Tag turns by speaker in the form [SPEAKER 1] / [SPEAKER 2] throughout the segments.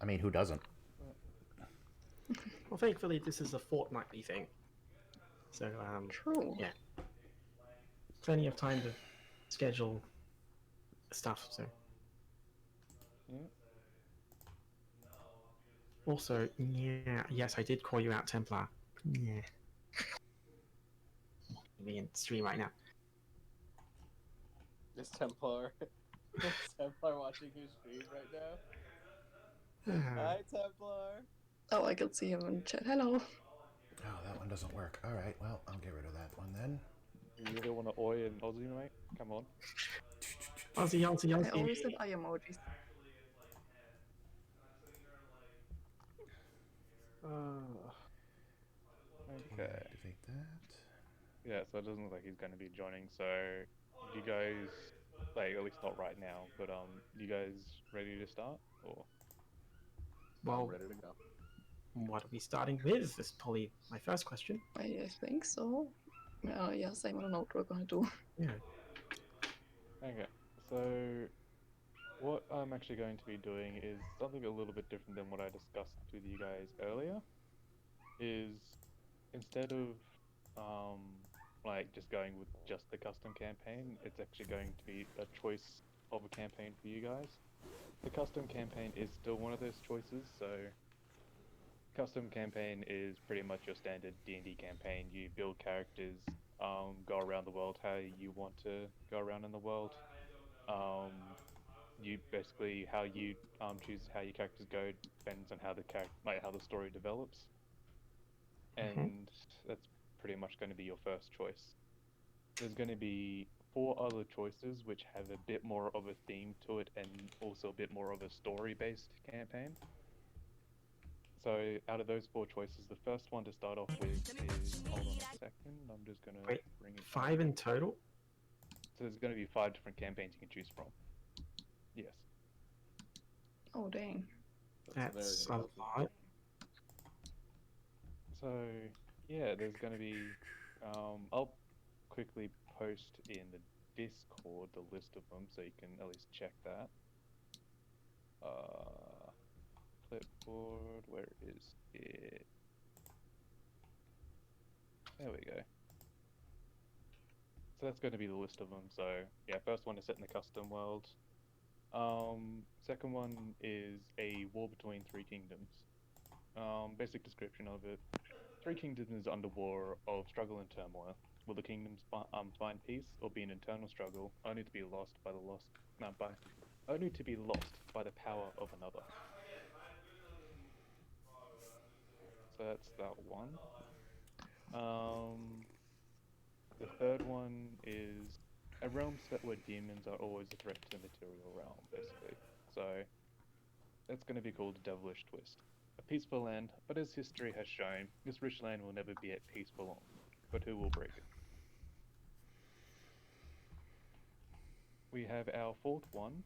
[SPEAKER 1] I mean, who doesn't?
[SPEAKER 2] Well, thankfully, this is a fortnightly thing. So,
[SPEAKER 3] True.
[SPEAKER 2] yeah. Plenty of time to schedule stuff, so.
[SPEAKER 4] Yeah.
[SPEAKER 2] Also, yeah, yes, I did call you out, Templar. Yeah. Me in stream right now.
[SPEAKER 5] Is Templar is Templar watching his stream right now? Hi, Templar.
[SPEAKER 3] Oh, I can see him in chat. Hello.
[SPEAKER 1] Oh, that one doesn't work. All right, well, I'll get rid of that one then.
[SPEAKER 4] You really want to Oi and Aussie, mate? Come on.
[SPEAKER 2] Aussie, Aussie,
[SPEAKER 3] I
[SPEAKER 2] Aussie.
[SPEAKER 3] always have eye emojis.
[SPEAKER 4] Okay.
[SPEAKER 1] Activate that.
[SPEAKER 4] Yeah, so it doesn't look like he's going to be joining. So, you guys, like at least not right now, but you guys ready to start or?
[SPEAKER 5] I'm
[SPEAKER 2] Well,
[SPEAKER 5] ready to go.
[SPEAKER 2] what are we starting with? Is probably my first question.
[SPEAKER 3] I think so. Yes, I'm on a note we're gonna do.
[SPEAKER 2] Yeah.
[SPEAKER 4] Okay, so what I'm actually going to be doing is something a little bit different than what I discussed with you guys earlier. Is instead of like just going with just the custom campaign, it's actually going to be a choice of a campaign for you guys. The custom campaign is still one of those choices, so custom campaign is pretty much your standard D&D campaign. You build characters, go around the world how you want to go around in the world. You basically how you choose how your characters go depends on how how the story develops, and that's pretty much going to be your first choice. There's going to be 4 other choices which have a bit more of a theme to it and also a bit more of a story-based campaign. So out of those 4 choices, the first one to start off with is, hold on a second, I'm just going to bring it
[SPEAKER 2] 5 in total?
[SPEAKER 4] So there's going to be 5 different campaigns you can choose from. Yes.
[SPEAKER 3] Oh dang.
[SPEAKER 2] That's a
[SPEAKER 5] very
[SPEAKER 2] lot.
[SPEAKER 4] So yeah, there's going to be. I'll quickly post in the Discord the list of them so you can at least check that. Clipboard, where is it? There we go. So that's going to be the list of them. So yeah, first one is set in the custom world. Second one is a war between 3 kingdoms. Basic description of it. 3 kingdoms is under war of struggle and turmoil. Will the kingdoms find peace or be an eternal struggle, only to be lost by the power of another? So that's that one. The third one is a realm set where demons are always a threat to the material realm, basically. So that's going to be called the Devilish Twist. A peaceful land, but as history has shown, this rich land will never be at peace for long. But who will break it? We have our 4th one.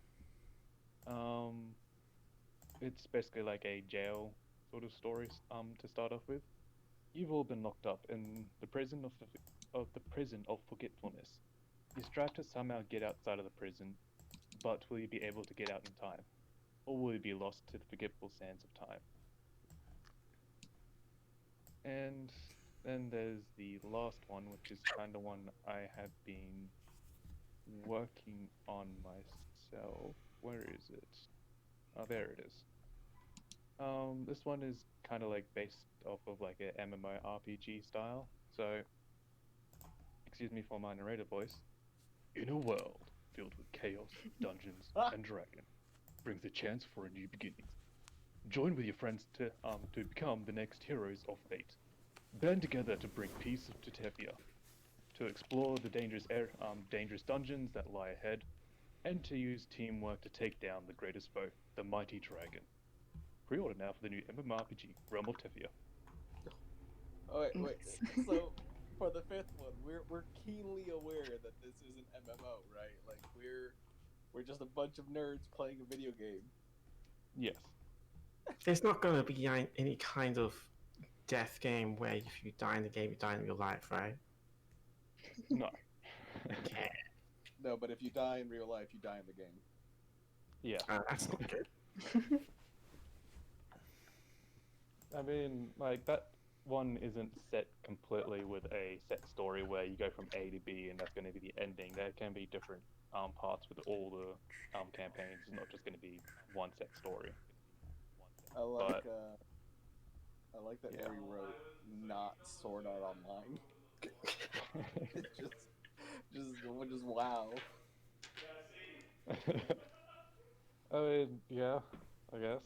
[SPEAKER 4] It's basically like a jail sort of story to start off with. You've all been locked up in the prison the prison of forgetfulness. You strive to somehow get outside of the prison, but will you be able to get out in time? Or will you be lost to the forgetful sands of time? And then there's the last one, which is kind of one I have been working on myself. Where is it? Oh, there it is. This one is kind of like based off of like a MMORPG style. So, excuse me for my narrator voice. In a world filled with chaos, dungeons, and dragon, brings a chance for a new beginning. Join with your friends to become the next heroes of fate. Band together to bring peace to Tevia, to explore the dangerous dungeons that lie ahead, and to use teamwork to take down the greatest foe, the mighty dragon. Pre-order now for the new MMORPG, Realm of Tevia.
[SPEAKER 5] Oh wait. So for the 5th one, we're keenly aware that this is an MMO, right? Like we're just a bunch of nerds playing a video game.
[SPEAKER 4] Yes.
[SPEAKER 2] There's not going to be any kind of death game where if you die in the game, you die in real life, right?
[SPEAKER 4] No.
[SPEAKER 2] Okay.
[SPEAKER 5] No, but if you die in real life, you die in the game.
[SPEAKER 4] Yeah.
[SPEAKER 2] That's not good.
[SPEAKER 4] I mean, like, that one isn't set completely with a set story where you go from A to B and that's going to be the ending. There can be different parts with all the campaigns. It's not just going to be one set story.
[SPEAKER 5] I like
[SPEAKER 4] But-
[SPEAKER 5] I like that
[SPEAKER 4] Yeah.
[SPEAKER 5] Harry wrote not Sword Art Online. just wow.
[SPEAKER 4] I mean, yeah, I guess.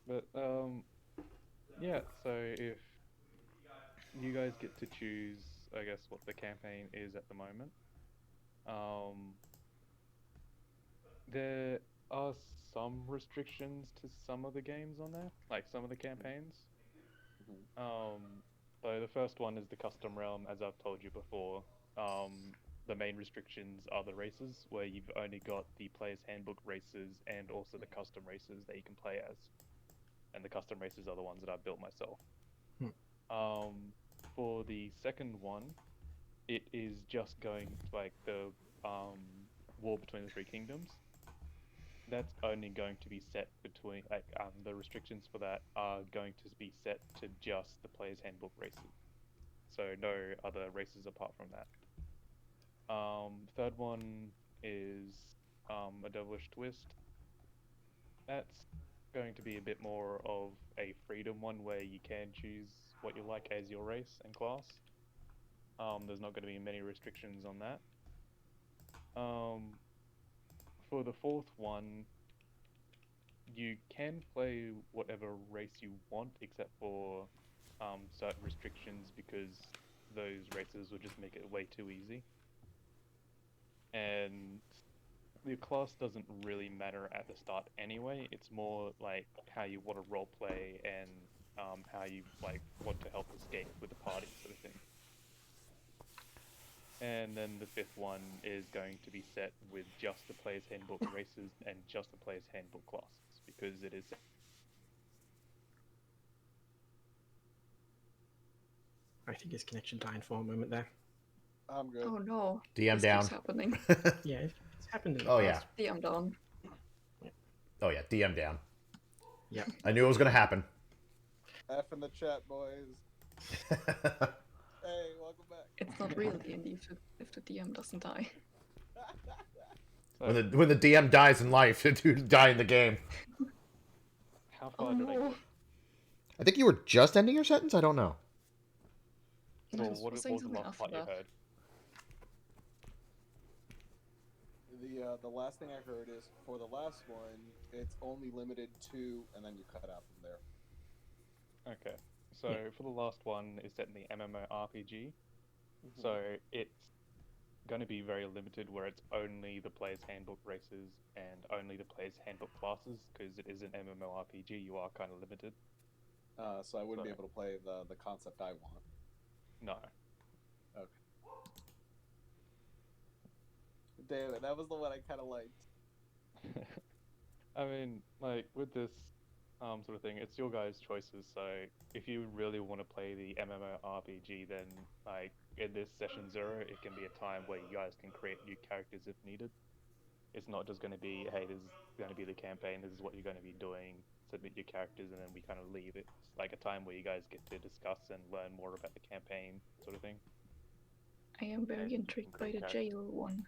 [SPEAKER 4] But yeah. So if you guys get to choose, I guess, what the campaign is at the moment. There are some restrictions to some of the games on there, like some of the campaigns. So the first one is the custom realm, as I've told you before. The main restrictions are the races, where you've only got the player's handbook races and also the custom races that you can play as. And the custom races are the ones that I've built myself. For the second one, it is just going like the war between the three kingdoms. That's only going to be set between the restrictions for that are going to be set to just the player's handbook races. So no other races apart from that. Third one is a devilish twist. That's going to be a bit more of a freedom one where you can choose what you like as your race and class. There's not going to be many restrictions on that. For the fourth one, you can play whatever race you want except for certain restrictions because those races will just make it way too easy. And the class doesn't really matter at the start anyway. It's more like how you want to roleplay and how you like want to help escape with the party sort of thing. And then the fifth one is going to be set with just the player's handbook races and just the player's handbook classes because it is.
[SPEAKER 2] I think his connection died for a moment there.
[SPEAKER 5] I'm good.
[SPEAKER 3] Oh no.
[SPEAKER 1] DM
[SPEAKER 3] This
[SPEAKER 1] down.
[SPEAKER 3] keeps happening.
[SPEAKER 2] Yeah, it's happened in the
[SPEAKER 1] Oh,
[SPEAKER 2] past.
[SPEAKER 3] DM down.
[SPEAKER 1] Oh yeah, DM down.
[SPEAKER 2] Yeah.
[SPEAKER 1] I knew it was gonna happen.
[SPEAKER 5] F in the chat, boys. Hey, welcome back.
[SPEAKER 3] It's not real D&D if the DM doesn't die.
[SPEAKER 1] when the DM dies in life, the dude die in the game.
[SPEAKER 4] How
[SPEAKER 3] Oh
[SPEAKER 4] far did I
[SPEAKER 3] no.
[SPEAKER 4] get?
[SPEAKER 1] I think you were just ending your sentence. I don't know.
[SPEAKER 3] No,
[SPEAKER 4] Or
[SPEAKER 3] I was
[SPEAKER 4] what was
[SPEAKER 3] saying
[SPEAKER 4] the
[SPEAKER 3] something
[SPEAKER 4] last
[SPEAKER 3] after
[SPEAKER 4] part you
[SPEAKER 3] that.
[SPEAKER 4] heard?
[SPEAKER 5] The last thing I heard is for the last one, it's only limited to, and then you cut out from there.
[SPEAKER 4] Okay, so for the last one is set in the MMORPG. So it's going to be very limited where it's only the player's handbook races and only the player's handbook classes because it is an MMORPG. You are kind of limited.
[SPEAKER 5] So I wouldn't be
[SPEAKER 4] Sorry.
[SPEAKER 5] able to play the concept I want.
[SPEAKER 4] No.
[SPEAKER 5] Damn it, that was the one I kind of liked.
[SPEAKER 4] I mean, like with this sort of thing, it's your guys' choices. So if you really want to play the MMORPG, then like in this session 0, it can be a time where you guys can create new characters if needed. It's not just going to be, hey, this is going to be the campaign. This is what you're going to be doing. Submit your characters, and then we kind of leave. It's like a time where you guys get to discuss and learn more about the campaign, sort of thing.
[SPEAKER 3] I am very
[SPEAKER 4] And you can
[SPEAKER 3] intrigued by
[SPEAKER 4] bring
[SPEAKER 3] the
[SPEAKER 4] characters.
[SPEAKER 3] jail one.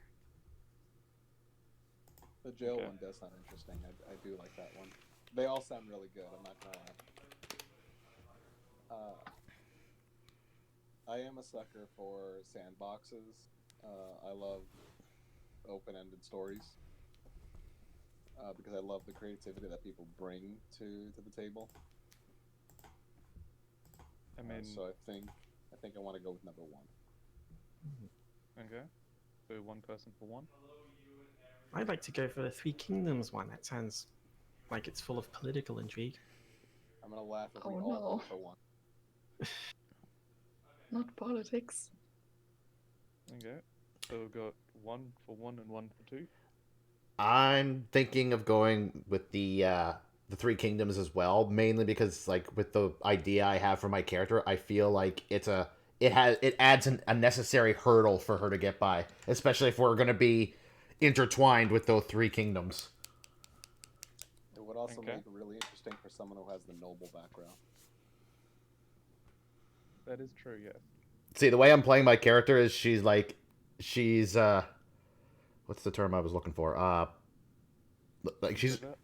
[SPEAKER 5] The jail
[SPEAKER 4] Okay.
[SPEAKER 5] one does sound interesting. I do like that one. They all sound really good, I'm not gonna lie. I am a sucker for sandboxes. I love open-ended stories. Because I love the creativity that people bring to the table.
[SPEAKER 4] I mean,
[SPEAKER 5] So I think I want to go with number 1.
[SPEAKER 4] okay. So one person for one.
[SPEAKER 2] I'd like to go for the Three Kingdoms one. That sounds like it's full of political intrigue.
[SPEAKER 5] I'm gonna laugh if we
[SPEAKER 3] Oh,
[SPEAKER 5] all
[SPEAKER 3] no.
[SPEAKER 5] vote for 1.
[SPEAKER 3] Not politics.
[SPEAKER 4] Okay. So we've got one for one and one for two.
[SPEAKER 1] I'm thinking of going with the Three Kingdoms as well, mainly because like with the idea I have for my character, I feel like it adds a necessary hurdle for her to get by, especially if we're going to be intertwined with those Three Kingdoms.
[SPEAKER 5] It would also
[SPEAKER 4] Okay.
[SPEAKER 5] make it really interesting for someone who has the noble background.
[SPEAKER 4] That is true, yes.
[SPEAKER 1] See, the way I'm playing my character is she's what's the term I was looking for? Like she's
[SPEAKER 4] Introvert?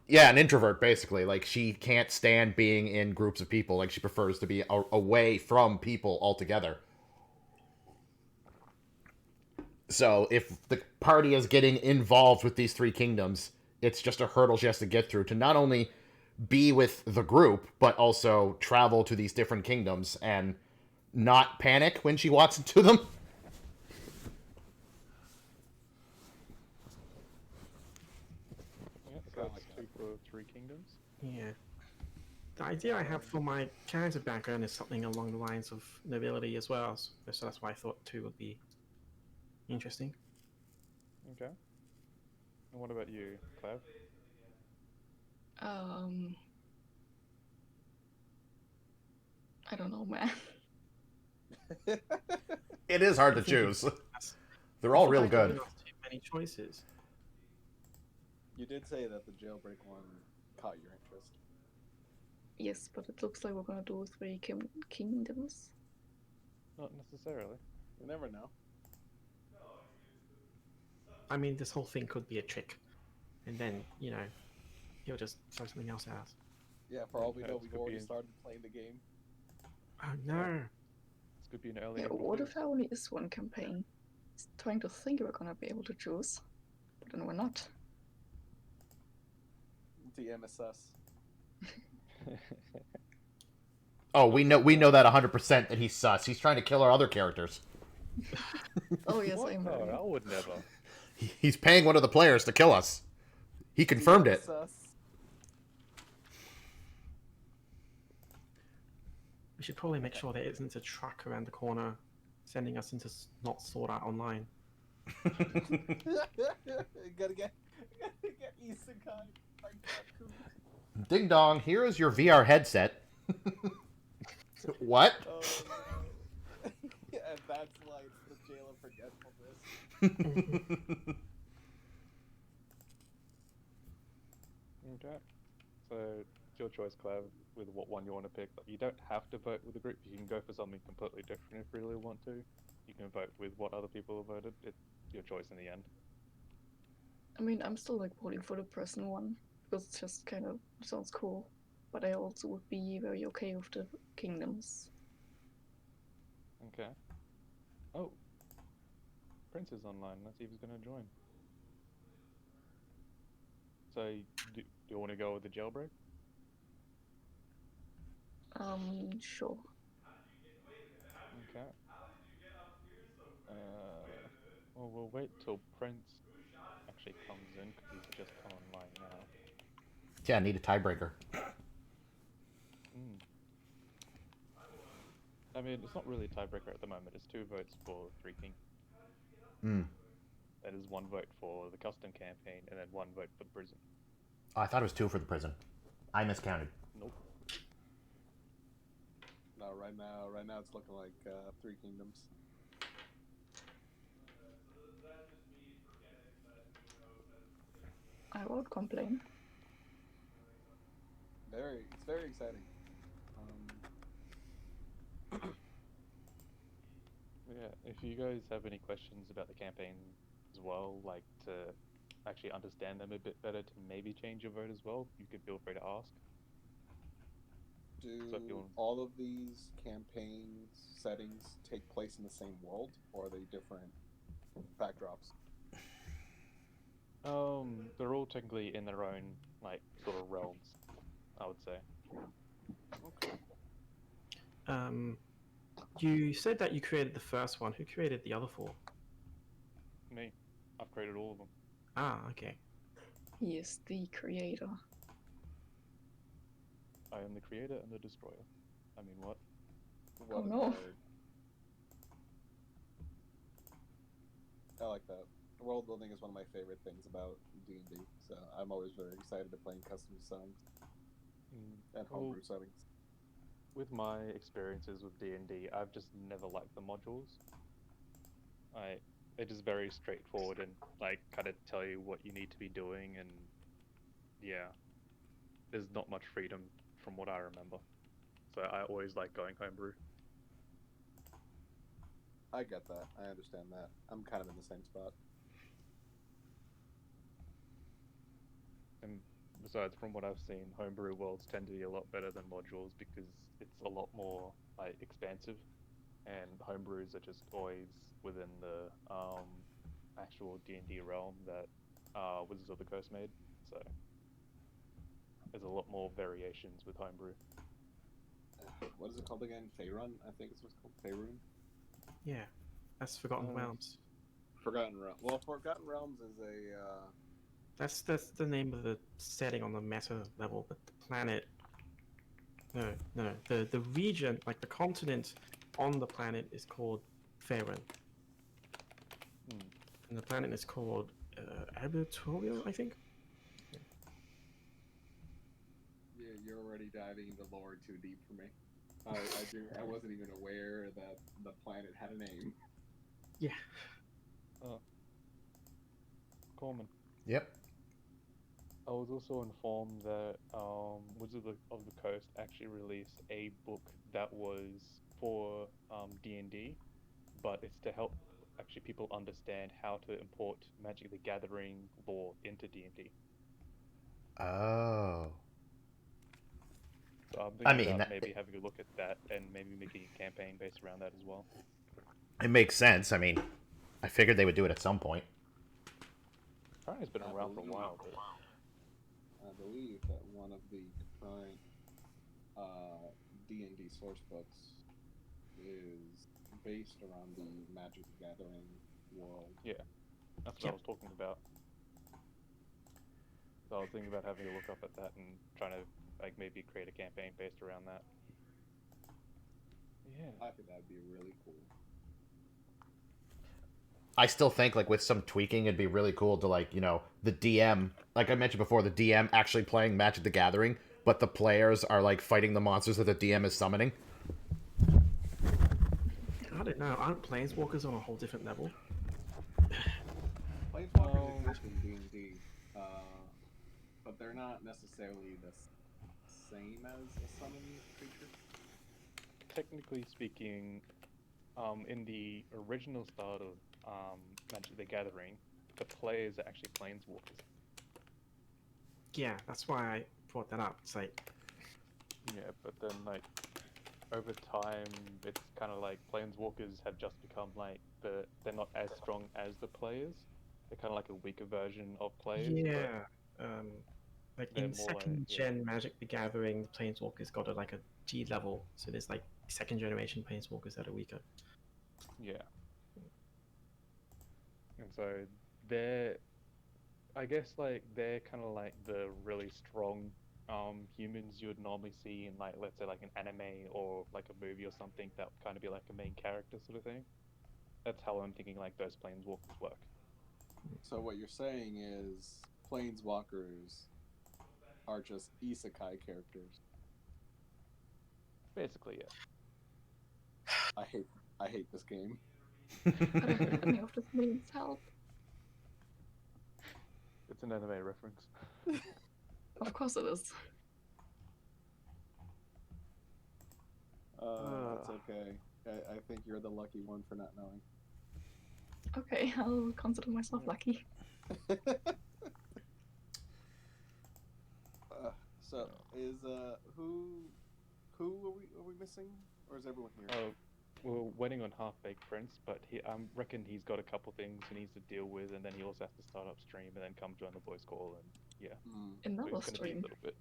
[SPEAKER 1] yeah, an introvert basically. Like she can't stand being in groups of people. Like she prefers to be away from people altogether. So if the party is getting involved with these three kingdoms, it's just a hurdle she has to get through to not only be with the group, but also travel to these different kingdoms and not panic when she walks into them.
[SPEAKER 4] Yeah, so
[SPEAKER 5] Kinda
[SPEAKER 4] that's
[SPEAKER 5] like
[SPEAKER 4] 2 for 3 kingdoms.
[SPEAKER 2] Yeah. The idea I have for my character background is something along the lines of nobility as well, so that's why I thought 2 would be interesting.
[SPEAKER 4] Okay. And what about you, Clav?
[SPEAKER 3] I don't know, man.
[SPEAKER 1] It is hard
[SPEAKER 2] I
[SPEAKER 1] to
[SPEAKER 2] think
[SPEAKER 1] choose.
[SPEAKER 2] that's-
[SPEAKER 1] They're
[SPEAKER 2] I
[SPEAKER 1] all
[SPEAKER 2] feel
[SPEAKER 1] real
[SPEAKER 2] like I've
[SPEAKER 1] good.
[SPEAKER 2] given us too many choices.
[SPEAKER 5] You did say that the jailbreak one caught your interest.
[SPEAKER 3] Yes, but it looks like we're gonna do three kingdoms.
[SPEAKER 4] Not necessarily.
[SPEAKER 5] You never know.
[SPEAKER 2] I mean, this whole thing could be a trick, and then he'll just throw something else at us.
[SPEAKER 5] Yeah, for all we
[SPEAKER 4] Yeah,
[SPEAKER 5] know,
[SPEAKER 4] this
[SPEAKER 5] we've
[SPEAKER 4] could be
[SPEAKER 5] already
[SPEAKER 4] in-
[SPEAKER 5] started playing the game.
[SPEAKER 2] Oh no!
[SPEAKER 4] This could be an early
[SPEAKER 3] Yeah,
[SPEAKER 4] number
[SPEAKER 3] what
[SPEAKER 4] 2.
[SPEAKER 3] if there only is one campaign? Just trying to think we're gonna be able to choose, but then we're not.
[SPEAKER 5] DM assess.
[SPEAKER 1] Oh, we know that 100% that he's sus. He's trying to kill our other characters.
[SPEAKER 3] Oh yes,
[SPEAKER 4] What?
[SPEAKER 3] I'm
[SPEAKER 4] No,
[SPEAKER 3] ready.
[SPEAKER 4] I would never.
[SPEAKER 1] He's paying one of the players to kill us. He confirmed
[SPEAKER 5] DM
[SPEAKER 1] it.
[SPEAKER 5] assess.
[SPEAKER 2] We should probably make sure there isn't a truck around the corner, sending us into not Sword Art Online.
[SPEAKER 5] gotta get isekai. Like Taku.
[SPEAKER 1] Ding dong, here is your VR headset. What?
[SPEAKER 5] Oh, no. Yeah, and that's why it's the jail of forgetfulness.
[SPEAKER 4] Okay. So it's your choice, Clav, with what one you want to pick. Like, you don't have to vote with the group. You can go for something completely different if you really want to. You can vote with what other people have voted. It's your choice in the end.
[SPEAKER 3] I mean, I'm still like voting for the person one because it just kind of sounds cool. But I also would be very okay with the kingdoms.
[SPEAKER 4] Okay. Oh. Prince is online. Let's see if he's going to join. So, do you want to go with the jailbreak?
[SPEAKER 3] Sure.
[SPEAKER 4] Okay. Well, we'll wait till Prince actually comes in because he's just come online now.
[SPEAKER 1] Yeah, I need a tiebreaker.
[SPEAKER 4] I mean, it's not really a tiebreaker at the moment. It's 2 votes for 3 King.
[SPEAKER 1] Mm.
[SPEAKER 4] That is 1 vote for the custom campaign and then 1 vote for the prison.
[SPEAKER 1] Oh, I thought it was 2 for the prison. I miscounted.
[SPEAKER 4] Nope.
[SPEAKER 5] No, right now it's looking like 3 kingdoms.
[SPEAKER 3] I won't complain.
[SPEAKER 5] It's very exciting.
[SPEAKER 4] Yeah, if you guys have any questions about the campaign as well, like to actually understand them a bit better, to maybe change your vote as well, you could feel free to ask.
[SPEAKER 5] Do
[SPEAKER 4] So if you-
[SPEAKER 5] all of these campaign settings take place in the same world, or are they different backdrops?
[SPEAKER 4] They're all technically in their own, like, sort of realms, I would say.
[SPEAKER 5] Okay.
[SPEAKER 2] You said that you created the first one. Who created the other 4?
[SPEAKER 4] Me, I've created all of them.
[SPEAKER 2] Ah, okay.
[SPEAKER 3] He is the creator.
[SPEAKER 4] I am the creator and the destroyer. I mean, what?
[SPEAKER 5] What
[SPEAKER 3] Oh,
[SPEAKER 5] a
[SPEAKER 3] no.
[SPEAKER 5] nerd. I like that. World building is one of my favorite things about D&D, so I'm always very excited to play in custom settings and
[SPEAKER 4] Well,
[SPEAKER 5] homebrew settings.
[SPEAKER 4] with my experiences with D&D, I've just never liked the modules. They're just very straightforward and like kind of tell you what you need to be doing, and yeah, there's not much freedom from what I remember. So I always like going homebrew.
[SPEAKER 5] I get that. I understand that. I'm kind of in the same spot.
[SPEAKER 4] And besides, from what I've seen, homebrew worlds tend to be a lot better than modules because it's a lot more like expansive, and homebrews are just always within the actual D&D realm that Wizards of the Coast made. So there's a lot more variations with homebrew.
[SPEAKER 5] What is it called again? Faerun, I think it's what's called. Faerun?
[SPEAKER 2] Yeah, that's Forgotten
[SPEAKER 4] Oh.
[SPEAKER 2] Realms.
[SPEAKER 5] Forgotten Realms. Well, Forgotten Realms is a.
[SPEAKER 2] That's the name of the setting on the meta level, but the planet. No. The region, like the continent on the planet, is called Faerun,
[SPEAKER 4] Hmm.
[SPEAKER 2] and the planet is called Abertorio, I think.
[SPEAKER 5] You're already diving into lore too deep for me. I wasn't even aware that the planet had a name.
[SPEAKER 2] Yeah.
[SPEAKER 4] Common.
[SPEAKER 1] Yep.
[SPEAKER 4] I was also informed that Wizards of the Coast actually released a book that was for D&D, but it's to help actually people understand how to import Magic the Gathering lore into D&D.
[SPEAKER 1] Oh.
[SPEAKER 4] So I'm
[SPEAKER 1] I
[SPEAKER 4] thinking
[SPEAKER 1] mean,
[SPEAKER 4] about
[SPEAKER 1] that-
[SPEAKER 4] maybe having a look at that and maybe making a campaign based around that as well.
[SPEAKER 1] It makes sense. I mean, I figured they would do it at some point.
[SPEAKER 4] Apparently it's been around for a while, but
[SPEAKER 5] I believe that one of the current D&D source books is based around the Magic the Gathering world.
[SPEAKER 4] that's what I was talking about. So I was thinking about having a look up at that and trying to like maybe create a campaign based around that. Yeah.
[SPEAKER 5] I think that'd be really cool.
[SPEAKER 1] I still think like with some tweaking, it'd be really cool to like the DM, like I mentioned before, the DM actually playing Magic the Gathering, but the players are like fighting the monsters that the DM is summoning.
[SPEAKER 2] I don't know. Aren't planeswalkers on a whole different level?
[SPEAKER 5] Planeswalkers exist in D&D, but they're not necessarily the same as a summoned creature.
[SPEAKER 4] Technically speaking, in the original start of Magic the Gathering, the players are actually planeswalkers.
[SPEAKER 2] Yeah, that's why I brought that up. It's like,
[SPEAKER 4] Yeah, but then like over time, it's kind of like planeswalkers have just become like they're not as strong as the players. They're kind of like a weaker version of players.
[SPEAKER 2] yeah, like
[SPEAKER 4] they're
[SPEAKER 2] in
[SPEAKER 4] more like-
[SPEAKER 2] second
[SPEAKER 4] yeah.
[SPEAKER 2] gen Magic the Gathering, the planeswalkers got like a G level, so there's like second generation planeswalkers that are weaker.
[SPEAKER 4] Yeah. And so they're, I guess like they're kind of like the really strong humans you would normally see in like let's say like an anime or like a movie or something that would kind of be like a main character sort of thing. That's how I'm thinking like those planeswalkers work.
[SPEAKER 5] So what you're saying is planeswalkers are just isekai characters.
[SPEAKER 4] Basically, yeah.
[SPEAKER 5] I hate this game.
[SPEAKER 3] I don't think any of this means help.
[SPEAKER 4] It's an anime reference.
[SPEAKER 3] Of course it is.
[SPEAKER 5] It's okay. I think you're the lucky one for not knowing.
[SPEAKER 3] Okay, I'll consider myself lucky.
[SPEAKER 5] So is who are we missing, or is everyone here?
[SPEAKER 4] We're waiting on Half Baked Prince, but I reckon he's got a couple things he needs to deal with, and then he also has to start up stream and then come join the voice call, and yeah. So
[SPEAKER 3] Another
[SPEAKER 4] it's gonna be a
[SPEAKER 3] stream.
[SPEAKER 4] little bit.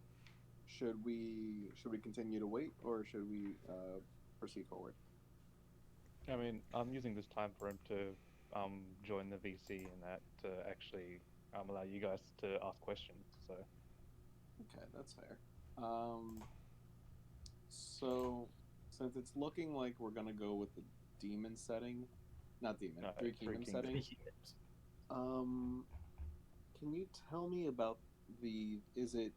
[SPEAKER 5] Should we continue to wait, or should we proceed forward?
[SPEAKER 4] I mean, I'm using this time for him to join the VC and that to actually allow you guys to ask questions. So
[SPEAKER 5] Okay, that's fair. So since it's looking like we're gonna go with the demon setting, not demon,
[SPEAKER 4] No,
[SPEAKER 5] Three
[SPEAKER 4] Three
[SPEAKER 5] Kingdom
[SPEAKER 4] Kingdoms.
[SPEAKER 5] setting. Can you tell me about is it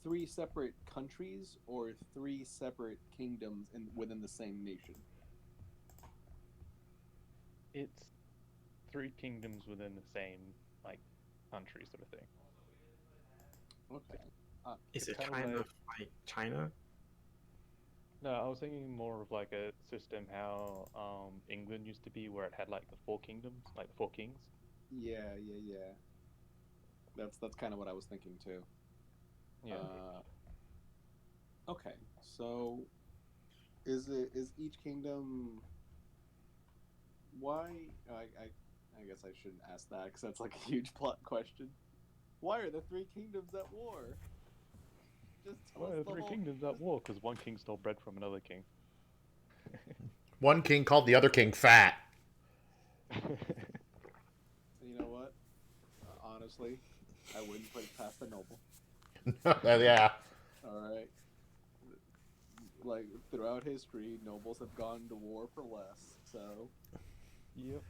[SPEAKER 5] 3 separate countries or 3 separate kingdoms within the same nation?
[SPEAKER 4] it's 3 kingdoms within the same like country sort of thing.
[SPEAKER 5] Okay.
[SPEAKER 2] Is
[SPEAKER 4] It's
[SPEAKER 2] it
[SPEAKER 4] kinda
[SPEAKER 2] kind
[SPEAKER 4] like-
[SPEAKER 2] of like China?
[SPEAKER 4] No, I was thinking more of like a system how England used to be, where it had like the four kingdoms, like the four kings.
[SPEAKER 5] Yeah. That's kind of what I was thinking too.
[SPEAKER 4] Yeah.
[SPEAKER 5] Okay, so is each kingdom? Why? I guess I shouldn't ask that because that's like a huge plot question. Why are the three kingdoms at war? Just tell
[SPEAKER 4] Well,
[SPEAKER 5] us
[SPEAKER 4] the
[SPEAKER 5] the
[SPEAKER 4] three
[SPEAKER 5] whole.
[SPEAKER 4] kingdoms at war because one king stole bread from another king.
[SPEAKER 1] One king called the other king fat.
[SPEAKER 5] You know what? Honestly, I wouldn't put it past the noble.
[SPEAKER 1] Yeah.
[SPEAKER 5] All right. Like throughout history, nobles have gone to war for less. So,
[SPEAKER 4] Yep.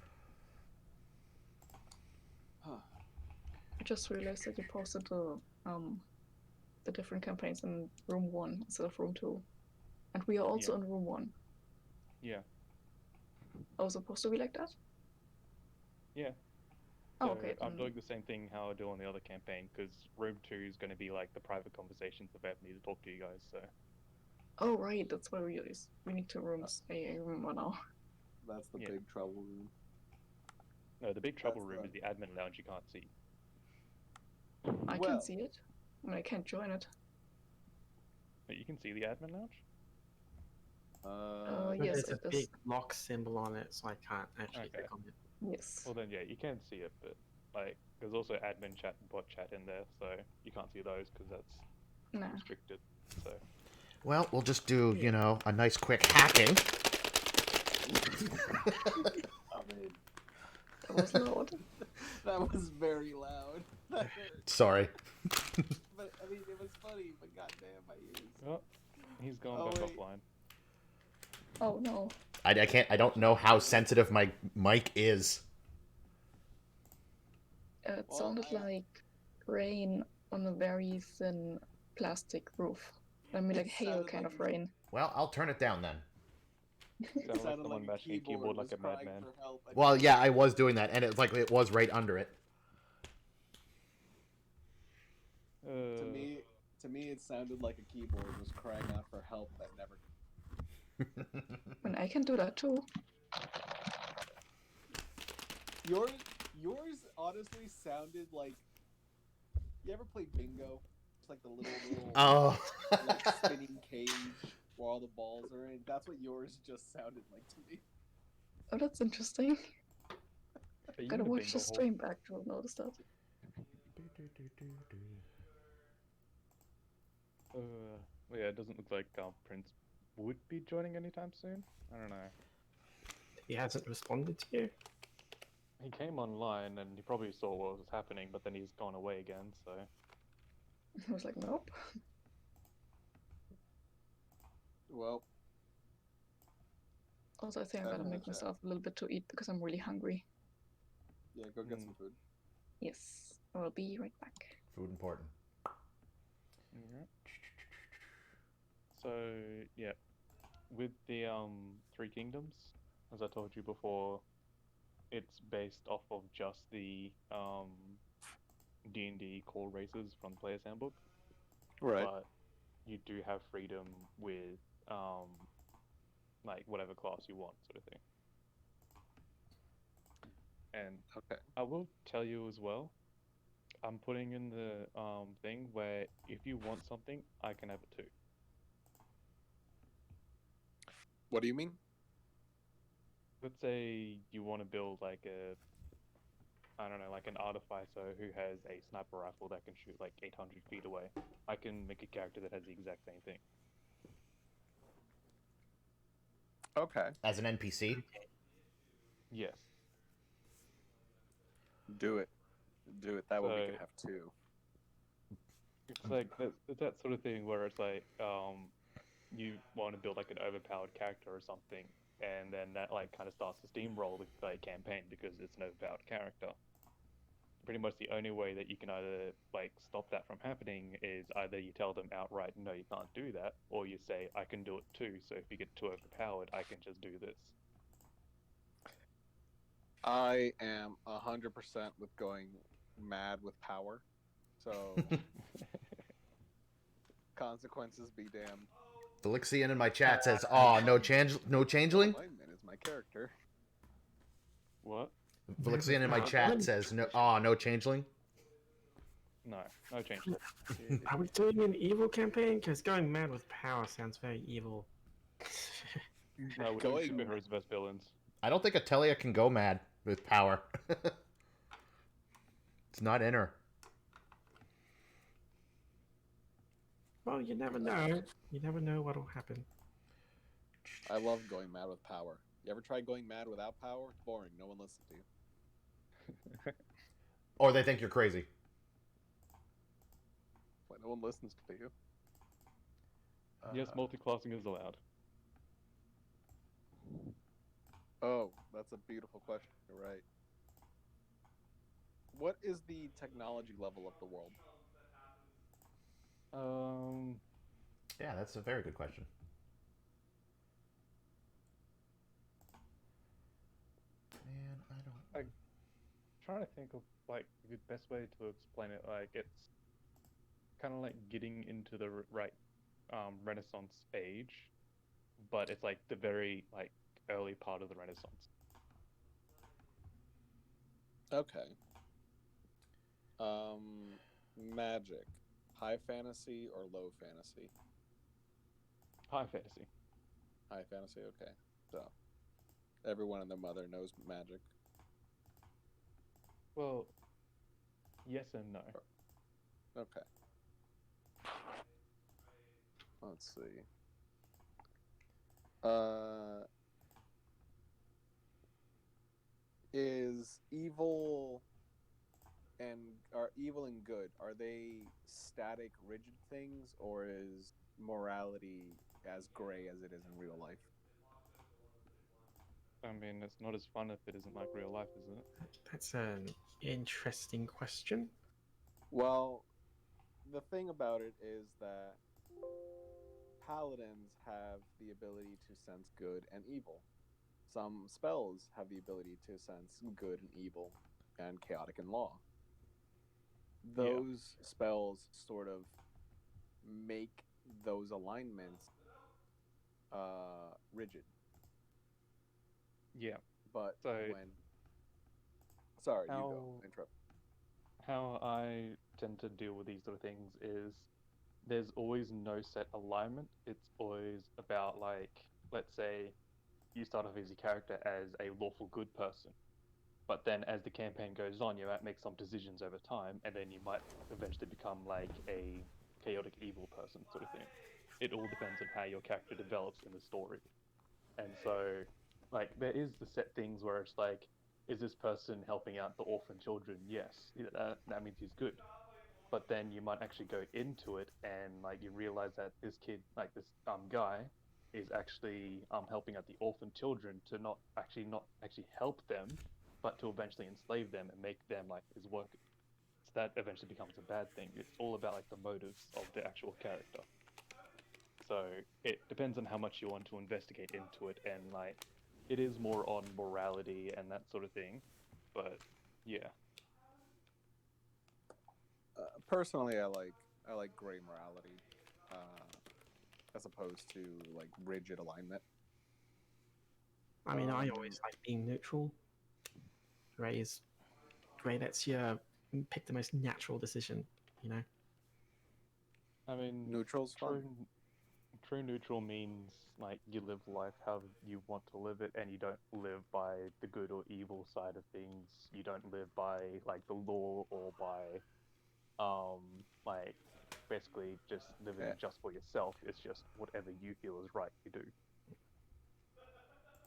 [SPEAKER 5] huh.
[SPEAKER 3] I just realized that you posted the different campaigns in room 1 instead of room 2. And we are also
[SPEAKER 4] Yeah.
[SPEAKER 3] in room 1.
[SPEAKER 4] Yeah.
[SPEAKER 3] Oh, supposed to be like that?
[SPEAKER 4] Yeah.
[SPEAKER 3] Oh,
[SPEAKER 4] So
[SPEAKER 3] okay.
[SPEAKER 4] I'm
[SPEAKER 3] then-
[SPEAKER 4] doing the same thing how I do on the other campaign because room 2 is going to be like the private conversations if I ever need to talk to you guys. So
[SPEAKER 3] Oh, right. That's why we need 2 rooms. I remember now.
[SPEAKER 5] That's the
[SPEAKER 4] Yeah.
[SPEAKER 5] big trouble room.
[SPEAKER 4] no, the big trouble
[SPEAKER 5] That's
[SPEAKER 4] room
[SPEAKER 5] the-
[SPEAKER 4] is the admin lounge you can't see.
[SPEAKER 3] I
[SPEAKER 5] Well-
[SPEAKER 3] can see it. I mean, I can't join it.
[SPEAKER 4] But you can see the admin lounge.
[SPEAKER 3] Yes,
[SPEAKER 2] There's
[SPEAKER 3] it
[SPEAKER 2] a
[SPEAKER 3] is.
[SPEAKER 2] big lock symbol on it, so I can't actually
[SPEAKER 4] Okay.
[SPEAKER 2] click on it.
[SPEAKER 3] Yes.
[SPEAKER 4] Well then, yeah, you can see it, but like there's also admin chat and bot chat in there, so you can't see those because that's
[SPEAKER 3] Nah.
[SPEAKER 4] restricted. So
[SPEAKER 1] Well, we'll just do, a nice quick hacking.
[SPEAKER 5] I mean,
[SPEAKER 3] That was loud.
[SPEAKER 5] that was very loud. That hurt.
[SPEAKER 1] Sorry.
[SPEAKER 5] But I mean, it was funny. But goddamn, my ears.
[SPEAKER 4] oh, he's gone
[SPEAKER 5] Oh,
[SPEAKER 4] back
[SPEAKER 5] wait.
[SPEAKER 4] offline.
[SPEAKER 3] Oh, no.
[SPEAKER 1] I don't know how sensitive my mic is.
[SPEAKER 3] It
[SPEAKER 5] Well,
[SPEAKER 3] sounded
[SPEAKER 5] I-
[SPEAKER 3] like rain on a very thin plastic roof. I mean,
[SPEAKER 5] It
[SPEAKER 3] like hail
[SPEAKER 5] sounded
[SPEAKER 3] kind
[SPEAKER 5] like-
[SPEAKER 3] of rain.
[SPEAKER 1] Well, I'll turn it down then.
[SPEAKER 5] It
[SPEAKER 4] Sounded like
[SPEAKER 5] sounded
[SPEAKER 4] someone
[SPEAKER 5] like a
[SPEAKER 4] mashing a keyboard like
[SPEAKER 5] was
[SPEAKER 4] a
[SPEAKER 5] crying
[SPEAKER 4] madman.
[SPEAKER 5] for help, and
[SPEAKER 1] Well,
[SPEAKER 5] you-
[SPEAKER 1] yeah, I was doing that, and it was right under it.
[SPEAKER 5] To me, it sounded like a keyboard was crying out for help that never.
[SPEAKER 3] And I can do that too.
[SPEAKER 5] Yours honestly sounded like. You ever played bingo? It's like the little
[SPEAKER 1] Oh.
[SPEAKER 5] like spinning cage where all the balls are in. That's what yours just sounded like to me.
[SPEAKER 3] Oh, that's interesting.
[SPEAKER 4] Are you
[SPEAKER 3] Gotta
[SPEAKER 4] in a
[SPEAKER 3] watch
[SPEAKER 4] bingo
[SPEAKER 3] the
[SPEAKER 4] hall?
[SPEAKER 3] stream back to notice that.
[SPEAKER 4] Well, yeah, it doesn't look like Prince would be joining anytime soon. I don't know.
[SPEAKER 2] He hasn't responded to you.
[SPEAKER 4] He came online and he probably saw what was happening, but then he's gone away again. So
[SPEAKER 3] I was like, nope.
[SPEAKER 5] Well,
[SPEAKER 3] Also, I think I
[SPEAKER 5] Time
[SPEAKER 3] gotta
[SPEAKER 5] in the
[SPEAKER 3] make
[SPEAKER 5] chat.
[SPEAKER 3] myself a little bit to eat because I'm really hungry.
[SPEAKER 5] yeah, go get
[SPEAKER 4] Mm.
[SPEAKER 5] some food.
[SPEAKER 3] Yes, I will be right back.
[SPEAKER 1] Food important.
[SPEAKER 4] yeah. So yeah, with the Three Kingdoms, as I told you before, it's based off of just the D&D core races from the Player's Handbook. But you do have freedom with like whatever class you want, sort of thing. And
[SPEAKER 5] Okay.
[SPEAKER 4] I will tell you as well, I'm putting in the thing where if you want something, I can have it too.
[SPEAKER 5] What do you mean?
[SPEAKER 4] Let's say you want to build like I don't know, like an artificer who has a sniper rifle that can shoot like 800 feet away. I can make a character that has the exact same thing.
[SPEAKER 5] Okay.
[SPEAKER 1] As an NPC.
[SPEAKER 4] Yes.
[SPEAKER 5] Do it. Do it. That way we
[SPEAKER 4] So-
[SPEAKER 5] can have two.
[SPEAKER 4] It's like that sort of thing where it's like you want to build like an overpowered character or something, and then that like kind of starts to steamroll the like, campaign because it's an overpowered character. Pretty much the only way that you can either like stop that from happening is either you tell them outright, no, you can't do that, or you say, I can do it too. So if you get too overpowered, I can just do this.
[SPEAKER 5] I am 100% with going mad with power. So Consequences be damned.
[SPEAKER 1] Felixian in my chat says, "Aw, no changeling."
[SPEAKER 5] Alignment is my character.
[SPEAKER 4] What?
[SPEAKER 1] Felixian in my
[SPEAKER 2] No,
[SPEAKER 1] chat says, no changeling."
[SPEAKER 4] No, no change.
[SPEAKER 2] Are we doing an evil campaign? Because going mad with power sounds very evil.
[SPEAKER 4] No, we're doing
[SPEAKER 5] Going-
[SPEAKER 4] superheroes versus villains.
[SPEAKER 1] I don't think Atelia can go mad with power. It's not in her.
[SPEAKER 2] Well, you never know. You never know what'll happen.
[SPEAKER 5] I love going mad with power. You ever try going mad without power? It's boring. No one listens to you.
[SPEAKER 1] Or they think you're crazy.
[SPEAKER 5] When no one listens to you.
[SPEAKER 4] Yes, multi-classing is allowed.
[SPEAKER 5] Oh, that's a beautiful question. You're right. What is the technology level of the world?
[SPEAKER 1] Yeah, that's a very good question. Man, I don't.
[SPEAKER 4] Trying to think of like the best way to explain it. Like it's kind of like getting into the right Renaissance age, but it's like the very like early part of the Renaissance.
[SPEAKER 5] Okay. Magic. High fantasy or low fantasy?
[SPEAKER 4] High fantasy.
[SPEAKER 5] High fantasy, okay. So, everyone and their mother knows magic.
[SPEAKER 4] Well, yes and no.
[SPEAKER 5] Okay. Let's see. Is evil and good, are they static, rigid things, or is morality as gray as it is in real life?
[SPEAKER 4] I mean, it's not as fun if it isn't like real life, isn't it?
[SPEAKER 2] That's an interesting question.
[SPEAKER 5] Well, the thing about it is that paladins have the ability to sense good and evil. Some spells have the ability to sense good and evil and chaotic and law. Those spells sort of make those alignments rigid.
[SPEAKER 4] Yeah.
[SPEAKER 5] But
[SPEAKER 4] So
[SPEAKER 5] when sorry, you
[SPEAKER 4] how
[SPEAKER 5] go. Interrupt.
[SPEAKER 4] how I tend to deal with these sort of things is there's always no set alignment. It's always about like, let's say you start off as a character as a lawful good person, but then as the campaign goes on, you might make some decisions over time, and then you might eventually become like a chaotic evil person sort of thing. It all depends on how your character develops in the story. And so, like, there is the set things where it's like, is this person helping out the orphan children? Yes, that means he's good. But then you might actually go into it and like you realize that this kid, like this guy, is actually helping out the orphan children to not actually help them, but to eventually enslave them and make them like his workers. So that eventually becomes a bad thing. It's all about like the motives of the actual character. So it depends on how much you want to investigate into it, and like it is more on morality and that sort of thing. But yeah,
[SPEAKER 5] Personally, I like gray morality, as opposed to like rigid alignment.
[SPEAKER 2] I mean, I always like being neutral. Gray lets you pick the most natural decision, you know?
[SPEAKER 4] I mean,
[SPEAKER 5] Neutral's fun.
[SPEAKER 4] true neutral means like you live life how you want to live it, and you don't live by the good or evil side of things. You don't live by like the law or by like basically just living
[SPEAKER 5] Yeah.
[SPEAKER 4] just for yourself. It's just whatever you feel is right, you do.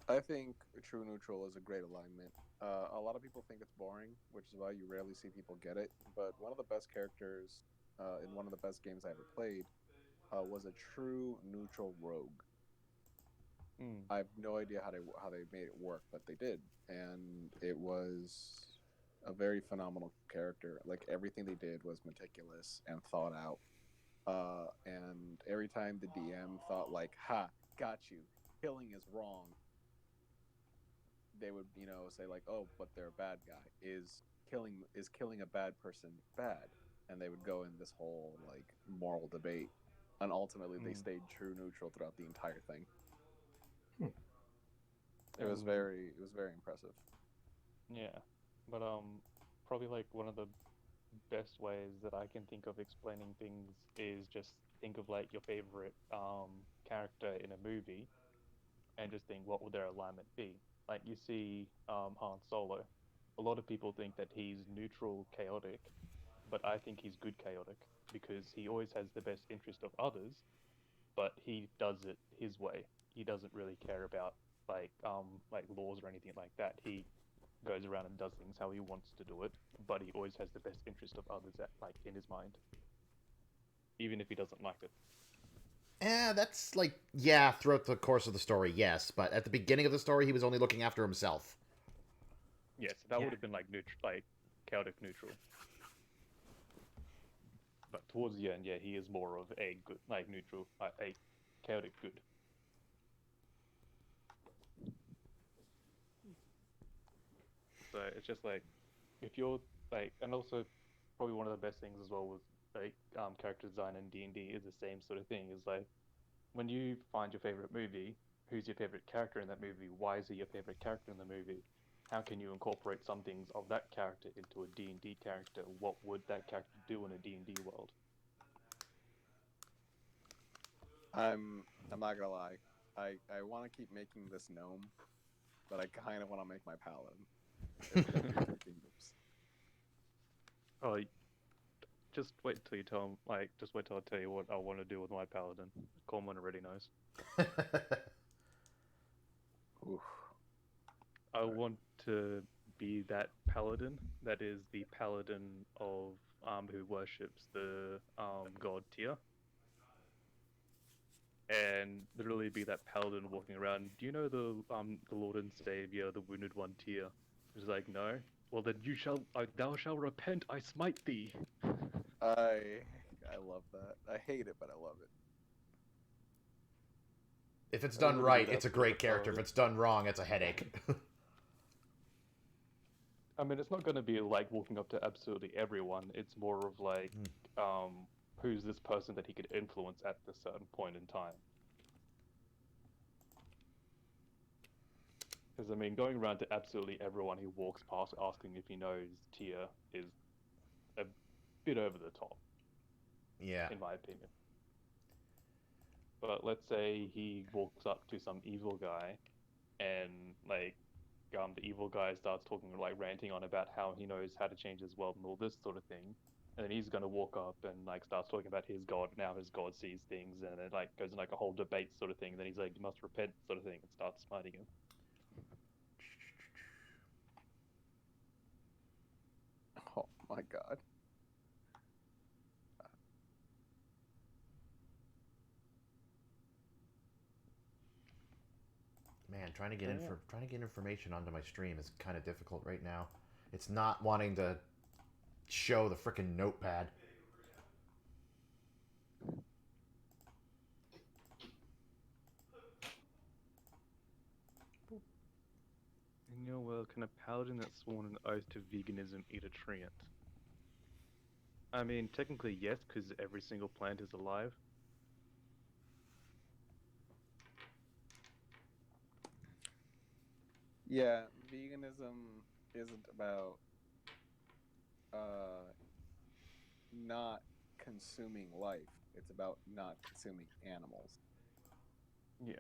[SPEAKER 5] I think true neutral is a great alignment. A lot of people think it's boring, which is why you rarely see people get it. But one of the best characters in one of the best games I ever played was a true neutral rogue.
[SPEAKER 4] Mm.
[SPEAKER 5] I have no idea how they made it work, but they did, and it was a very phenomenal character. Like everything they did was meticulous and thought out. And every time the DM thought like, "Ha, got you. Killing is wrong," they would, say like, "Oh, but they're a bad guy. Is killing a bad person bad?" And they would go in this whole like moral debate. and ultimately they
[SPEAKER 4] Hmm.
[SPEAKER 5] stayed true neutral throughout the entire thing.
[SPEAKER 2] Hmm.
[SPEAKER 5] It was
[SPEAKER 4] Um,
[SPEAKER 5] very impressive.
[SPEAKER 4] Yeah, but probably like one of the best ways that I can think of explaining things is just think of like your favorite character in a movie and just think what would their alignment be. Like you see Han Solo, a lot of people think that he's neutral chaotic, but I think he's good chaotic because he always has the best interest of others, but he does it his way. He doesn't really care about like laws or anything like that. He goes around and does things how he wants to do it, but he always has the best interest of others at, like in his mind, even if he doesn't like it.
[SPEAKER 1] That's like, yeah, throughout the course of the story, yes, but at the beginning of the story, he was only looking after himself.
[SPEAKER 4] Yes, that
[SPEAKER 2] Yeah.
[SPEAKER 4] would have been like like chaotic neutral. But towards the end, yeah, he is more of a good, like neutral, a chaotic good. So it's just like if you're like, and also probably one of the best things as well with like character design in D&D is the same sort of thing. Is like when you find your favorite movie, who's your favorite character in that movie? Why is he your favorite character in the movie? How can you incorporate some things of that character into a D&D character? What would that character do in a D&D world?
[SPEAKER 5] I'm not gonna lie. I want to keep making this gnome, but I kind of want to make my paladin. It's gonna be Three Kingdoms.
[SPEAKER 4] Oh, just wait till you tell him. Like, just wait till I tell you what I want to do with my paladin. Coleman already knows.
[SPEAKER 5] Oof.
[SPEAKER 4] I want to be that paladin that is the paladin of who worships the god Tyr, and literally be that paladin walking around. Do you know the Lord and Savior, the wounded one Tyr? He's like, no. Well, then thou shall repent. I smite thee.
[SPEAKER 5] I love that. I hate it, but I love it.
[SPEAKER 1] If it's
[SPEAKER 4] I
[SPEAKER 1] done
[SPEAKER 4] wanna be
[SPEAKER 1] right,
[SPEAKER 4] that
[SPEAKER 1] it's a
[SPEAKER 4] sort of
[SPEAKER 1] great character. If
[SPEAKER 4] paladin.
[SPEAKER 1] it's done wrong, it's a headache.
[SPEAKER 4] I mean, it's not going to be like walking up to absolutely everyone. It's more of like, who's this person that he could influence at this certain point in time? Because I mean, going around to absolutely everyone who walks past asking if he knows Tia is a bit over the top,
[SPEAKER 1] Yeah.
[SPEAKER 4] in my opinion. But let's say he walks up to some evil guy, and like, the evil guy starts talking like ranting on about how he knows how to change his world and all this sort of thing. And then he's gonna walk up and like starts talking about his god. Now his god sees things, and it like goes in like a whole debate sort of thing. And then he's like, "You must repent," sort of thing, and starts smiting him.
[SPEAKER 5] Oh my god.
[SPEAKER 1] Man, trying to
[SPEAKER 4] Oh, yeah.
[SPEAKER 1] trying to get information onto my stream is kind of difficult right now. It's not wanting to show the freaking notepad.
[SPEAKER 4] In your world, can a paladin that's sworn an oath to veganism eat a treant? I mean, technically yes, because every single plant is alive.
[SPEAKER 5] Yeah, veganism isn't about uh not consuming life. It's about not consuming animals.
[SPEAKER 4] Yeah.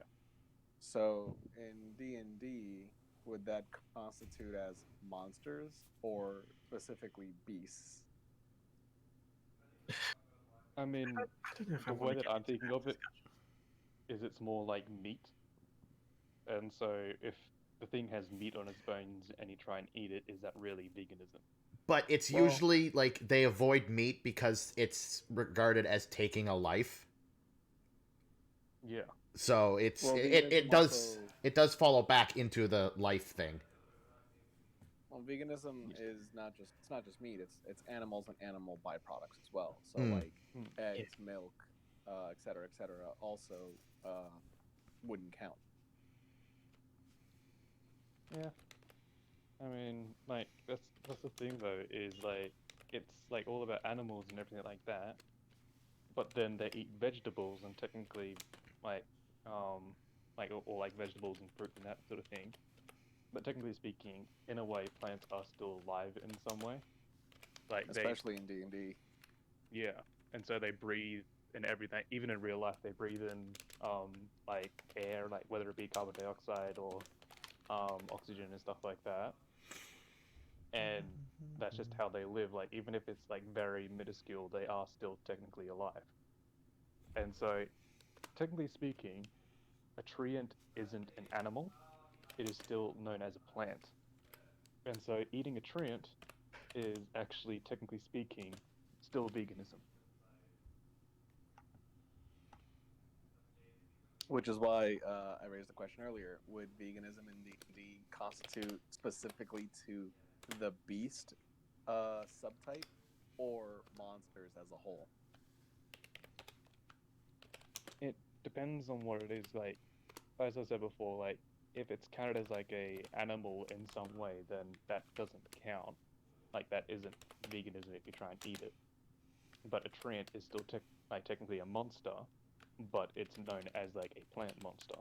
[SPEAKER 5] So in D&D, would that constitute as monsters or specifically beasts?
[SPEAKER 4] I mean,
[SPEAKER 2] I don't know if I
[SPEAKER 4] the
[SPEAKER 2] want
[SPEAKER 4] way
[SPEAKER 2] to
[SPEAKER 4] that
[SPEAKER 2] get
[SPEAKER 4] I'm
[SPEAKER 2] into
[SPEAKER 4] thinking
[SPEAKER 2] that
[SPEAKER 4] of it
[SPEAKER 2] discussion.
[SPEAKER 4] is it's more like meat. And so if the thing has meat on its bones and you try and eat it, is that really veganism?
[SPEAKER 1] But it's
[SPEAKER 5] Well-
[SPEAKER 1] usually like they avoid meat because it's regarded as taking a life.
[SPEAKER 4] Yeah.
[SPEAKER 1] So
[SPEAKER 5] Well,
[SPEAKER 1] it
[SPEAKER 5] veganism
[SPEAKER 1] does follow back into the life thing.
[SPEAKER 5] Well, veganism is not just meat. It's animals and animal byproducts as well. So
[SPEAKER 1] Mm.
[SPEAKER 5] like
[SPEAKER 4] Hmm.
[SPEAKER 5] eggs, milk, et cetera, also wouldn't count.
[SPEAKER 4] Yeah. I mean, like that's the thing though, is like it's like all about animals and everything like that. but then they eat vegetables and technically, like, or like vegetables and fruit and that sort of thing. But technically speaking, in a way, plants are still alive in some way. Like
[SPEAKER 5] Especially in D&D.
[SPEAKER 4] yeah, and so they breathe in everything. Even in real life, they breathe in like air, like whether it be carbon dioxide or oxygen and stuff like that. And that's just how they live. Like even if it's like very minuscule, they are still technically alive. And so, technically speaking, a treant isn't an animal. It is still known as a plant. And so, eating a treant is actually, technically speaking, still veganism.
[SPEAKER 5] Which is why I raised the question earlier: would veganism in D&D constitute specifically to the beast subtype, or monsters as a whole?
[SPEAKER 4] It depends on what it is. Like, as I said before, like if it's counted as like a animal in some way, then that doesn't count. Like that isn't veganism if you try and eat it. But a treant is still technically a monster, but it's known as like a plant monster.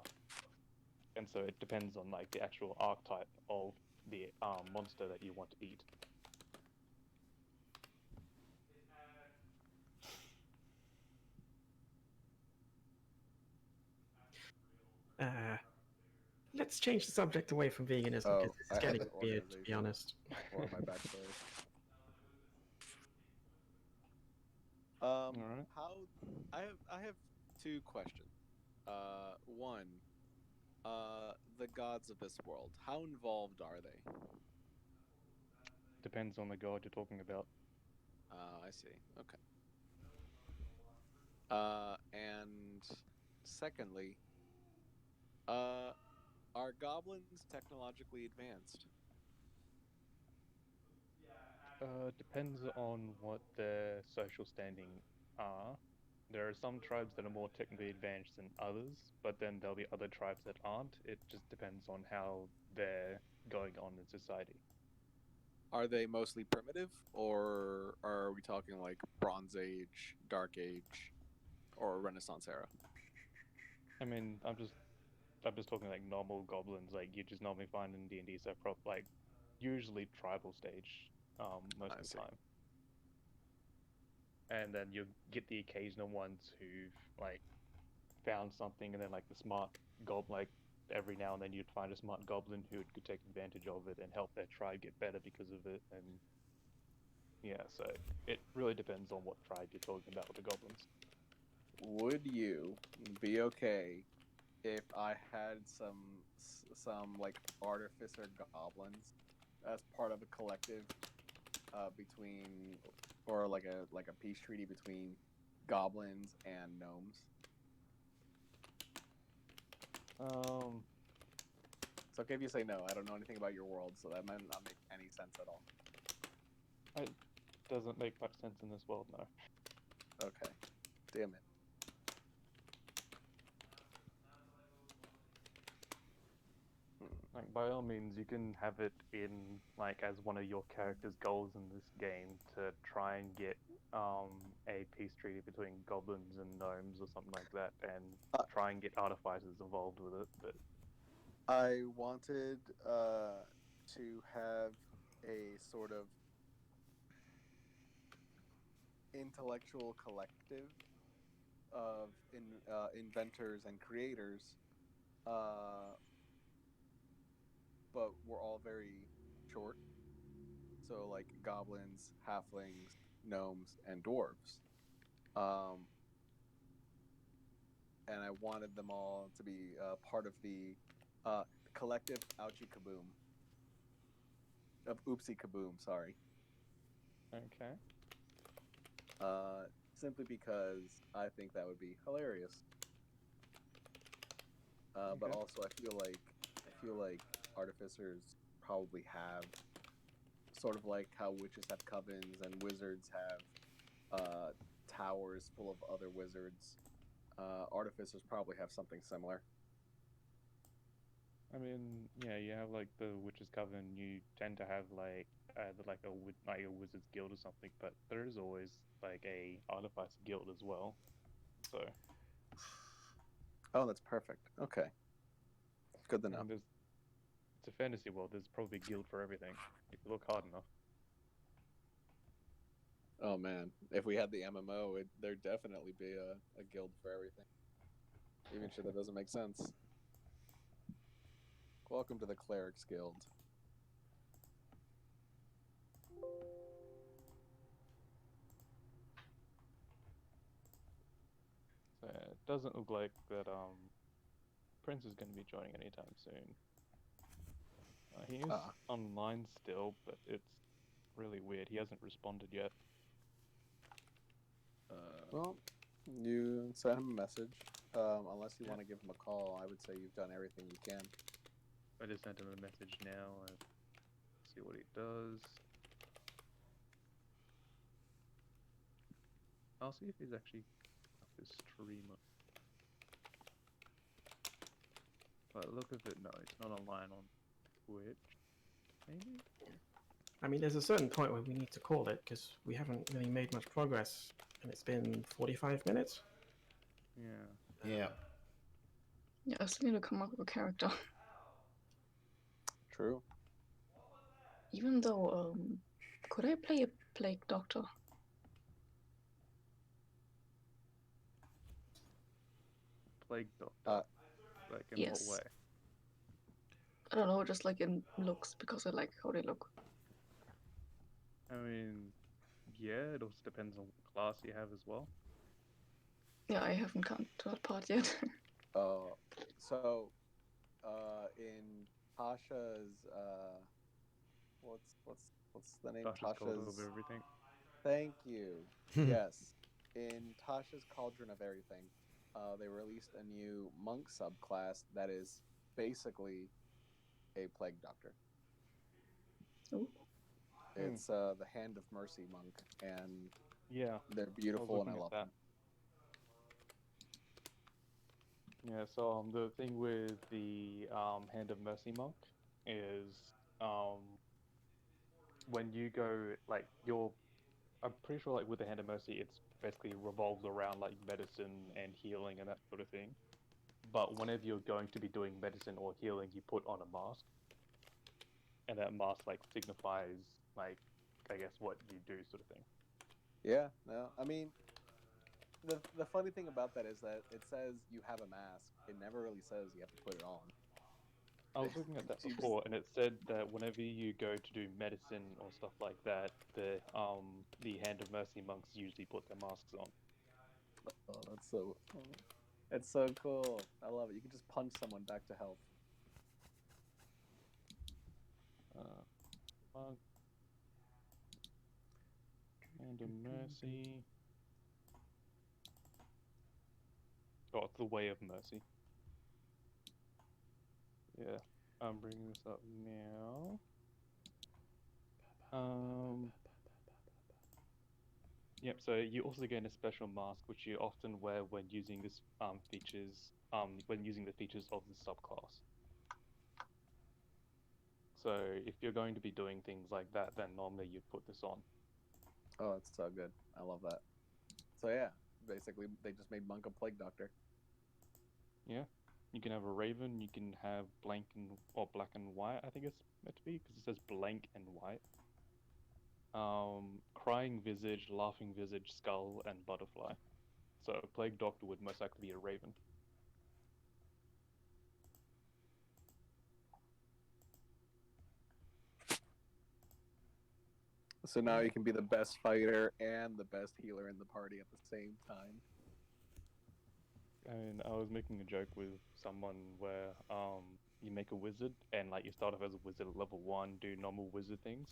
[SPEAKER 4] And so it depends on like the actual archetype of the monster that you want to eat.
[SPEAKER 2] Let's change the subject away from veganism
[SPEAKER 5] Oh,
[SPEAKER 2] because this
[SPEAKER 5] I
[SPEAKER 2] is
[SPEAKER 5] had
[SPEAKER 2] getting
[SPEAKER 5] an
[SPEAKER 2] weird, to be
[SPEAKER 5] organization.
[SPEAKER 2] honest.
[SPEAKER 5] Or my bad, sorry.
[SPEAKER 4] All right.
[SPEAKER 5] How I have two questions. One, the gods of this world. How involved are they?
[SPEAKER 4] Depends on the god you're talking about.
[SPEAKER 5] I see. Okay. And secondly, are goblins technologically advanced?
[SPEAKER 4] Depends on what their social standing are. There are some tribes that are more technically advanced than others, but then there'll be other tribes that aren't. It just depends on how they're going on in society.
[SPEAKER 5] Are they mostly primitive, or are we talking like Bronze Age, Dark Age, or Renaissance era?
[SPEAKER 4] I mean, I'm just talking like normal goblins, like you just normally find in D&D. So like usually tribal stage, most
[SPEAKER 5] I
[SPEAKER 4] of the
[SPEAKER 5] see.
[SPEAKER 4] time. And then you get the occasional ones who've like found something, and then like the smart goblin, like every now and then you'd find a smart goblin who could take advantage of it and help their tribe get better because of it. And yeah, so it really depends on what tribe you're talking about with the goblins.
[SPEAKER 5] Would you be okay if I had some like artificer goblins as part of a collective between, or like a peace treaty between goblins and gnomes?
[SPEAKER 4] Um,
[SPEAKER 5] It's okay if you say no. I don't know anything about your world, so that might not make any sense at all.
[SPEAKER 4] it doesn't make much sense in this world, no.
[SPEAKER 5] Okay. Damn it.
[SPEAKER 4] Like by all means, you can have it in like as one of your character's goals in this game to try and get a peace treaty between goblins and gnomes or something like that, and
[SPEAKER 5] Uh,
[SPEAKER 4] try and get artificers involved with it. But
[SPEAKER 5] I wanted to have a sort of intellectual collective of inventors and creators, uh, but we're all very short. So like goblins, halflings, gnomes, and dwarves. Um, and I wanted them all to be part of the collective Ouchie Kaboom. Of Oopsie Kaboom, sorry.
[SPEAKER 4] okay,
[SPEAKER 5] Simply because I think that would be hilarious. But
[SPEAKER 4] okay.
[SPEAKER 5] also I feel like artificers probably have sort of like how witches have covens and wizards have towers full of other wizards. Artificers probably have something similar.
[SPEAKER 4] I mean, yeah, you have like the Witch's Coven. You tend to have like like like a wizard's guild or something, but there is always like a artificer guild as well. So
[SPEAKER 5] Oh, that's perfect. Okay, good to
[SPEAKER 4] I
[SPEAKER 5] know.
[SPEAKER 4] mean, it's a fantasy world. There's probably a guild for everything if you look hard enough.
[SPEAKER 5] Oh man, if we had the MMO, there'd definitely be a guild for everything. Even sure that doesn't make sense. Welcome to the Clerics Guild.
[SPEAKER 4] So it doesn't look like that. Prince is going to be joining anytime soon. He is
[SPEAKER 5] Ah.
[SPEAKER 4] online still, but it's really weird. He hasn't responded yet.
[SPEAKER 5] Well, you send him a message. Unless you
[SPEAKER 4] Yeah.
[SPEAKER 5] want to give him a call, I would say you've done everything you can.
[SPEAKER 4] I just sent him a message now. See what he does. I'll see if he's actually up his streamer. But look of it, no, it's not online on Twitch. Maybe?
[SPEAKER 2] I mean, there's a certain point where we need to call it because we haven't really made much progress, and it's been 45 minutes.
[SPEAKER 4] Yeah.
[SPEAKER 1] Yeah.
[SPEAKER 3] Yeah, I still need to come up with a character.
[SPEAKER 5] True.
[SPEAKER 3] Even though, could I play a plague doctor?
[SPEAKER 4] Plague Doctor.
[SPEAKER 5] Uh,
[SPEAKER 4] Like, in
[SPEAKER 3] yes.
[SPEAKER 4] what way?
[SPEAKER 3] I don't know, just like in looks, because I like how they look.
[SPEAKER 4] I mean, yeah, it also depends on what class you have as well.
[SPEAKER 3] Yeah, I haven't gotten to that part yet.
[SPEAKER 5] So, in Tasha's, what's the name?
[SPEAKER 4] Tasha's Cauldron of
[SPEAKER 5] Tasha's.
[SPEAKER 4] Everything.
[SPEAKER 5] Thank you. Yes, in Tasha's Cauldron of Everything, they released a new monk subclass that is basically a plague doctor.
[SPEAKER 3] Ooh.
[SPEAKER 5] It's the Hand of Mercy monk, and
[SPEAKER 4] Yeah,
[SPEAKER 5] they're beautiful, and I
[SPEAKER 4] looking at
[SPEAKER 5] love
[SPEAKER 4] that.
[SPEAKER 5] them.
[SPEAKER 4] Yeah, so the thing with the Hand of Mercy monk is when you go like I'm pretty sure like with the Hand of Mercy it's basically revolves around like medicine and healing and that sort of thing. But whenever you're going to be doing medicine or healing, you put on a mask. And that mask like signifies like I guess what you do sort of thing.
[SPEAKER 5] Yeah, no, I mean, the funny thing about that is that it says you have a mask. It never really says you have to put it on.
[SPEAKER 4] I was looking at that
[SPEAKER 5] You just-
[SPEAKER 4] before, and it said that whenever you go to do medicine or stuff like that, the Hand of Mercy monks usually put their masks on.
[SPEAKER 5] Oh, it's so cool. I love it. You can just punch someone back to health.
[SPEAKER 4] Monk, Hand of Mercy. Oh, it's the Way of Mercy. Yeah, I'm bringing this up now. Yep. So you also gain a special mask, which you often wear when using this features when using the features of the subclass. So if you're going to be doing things like that, then normally you'd put this on.
[SPEAKER 5] Oh, it's so good. I love that. So yeah, basically they just made monk a plague doctor.
[SPEAKER 4] Yeah. You can have a raven. You can have blank and or black and white. I think it's meant to be because it says blank and white. Crying visage, laughing visage, skull, and butterfly. So plague doctor would most likely be a raven.
[SPEAKER 5] So now you can be the best fighter and the best healer in the party at the same time.
[SPEAKER 4] And I was making a joke with someone where you make a wizard and like you start off as a wizard at level 1, do normal wizard things,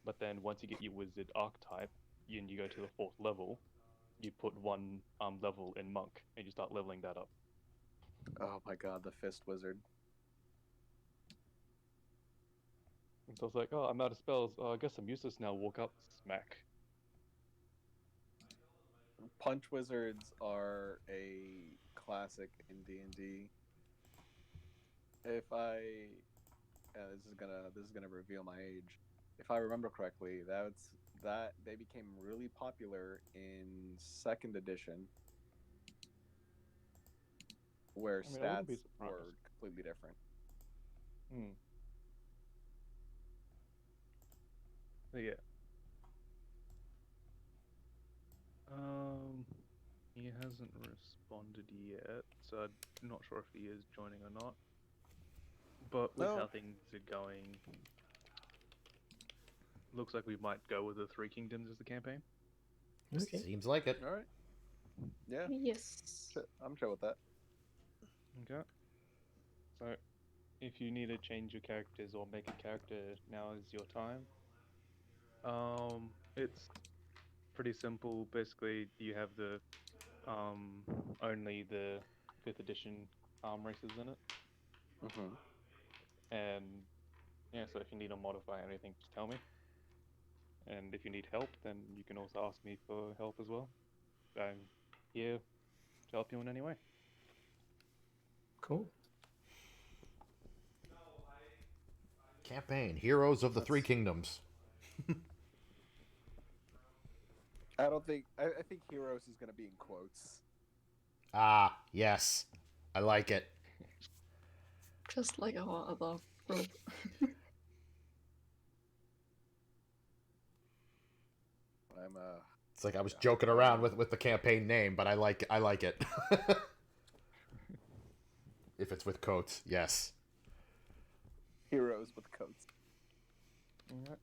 [SPEAKER 4] but then once you get your wizard archetype, and you go to the 4th level, you put one level in monk and you start leveling that up.
[SPEAKER 5] Oh my god, the fist wizard.
[SPEAKER 4] And so I was like, oh, I'm out of spells. Oh, I guess I'm useless now. Walk up, smack.
[SPEAKER 5] Punch wizards are a classic in D&D. If I this is gonna reveal my age. if I remember correctly, that they became really popular in second edition, where
[SPEAKER 4] I mean, I wouldn't be
[SPEAKER 5] stats
[SPEAKER 4] surprised.
[SPEAKER 5] were completely different.
[SPEAKER 4] Hmm. So yeah. He hasn't responded yet, so I'm not sure if he is joining or not. But with
[SPEAKER 5] No.
[SPEAKER 4] how things are going, looks like we might go with the Three Kingdoms as the campaign.
[SPEAKER 2] Okay.
[SPEAKER 1] Seems like it.
[SPEAKER 5] All right. Yeah,
[SPEAKER 3] Yes.
[SPEAKER 5] I'm chill with that.
[SPEAKER 4] Okay. So, if you need to change your characters or make a character, now is your time. It's pretty simple. Basically, you have the only the fifth edition races in it,
[SPEAKER 5] Mm-hmm.
[SPEAKER 4] and yeah. So if you need to modify anything, just tell me. And if you need help, then you can also ask me for help as well. I'm here to help you in any way.
[SPEAKER 2] Cool.
[SPEAKER 1] Campaign Heroes of the Three
[SPEAKER 5] That's-
[SPEAKER 1] Kingdoms.
[SPEAKER 5] I don't think. I think heroes is gonna be in quotes.
[SPEAKER 1] Ah, yes. I like it.
[SPEAKER 3] Just like our other group.
[SPEAKER 5] I'm
[SPEAKER 1] It's like I was
[SPEAKER 5] Yeah.
[SPEAKER 1] joking around with the campaign name, but I like it. If it's with coats, yes.
[SPEAKER 5] heroes with coats.
[SPEAKER 4] Alright.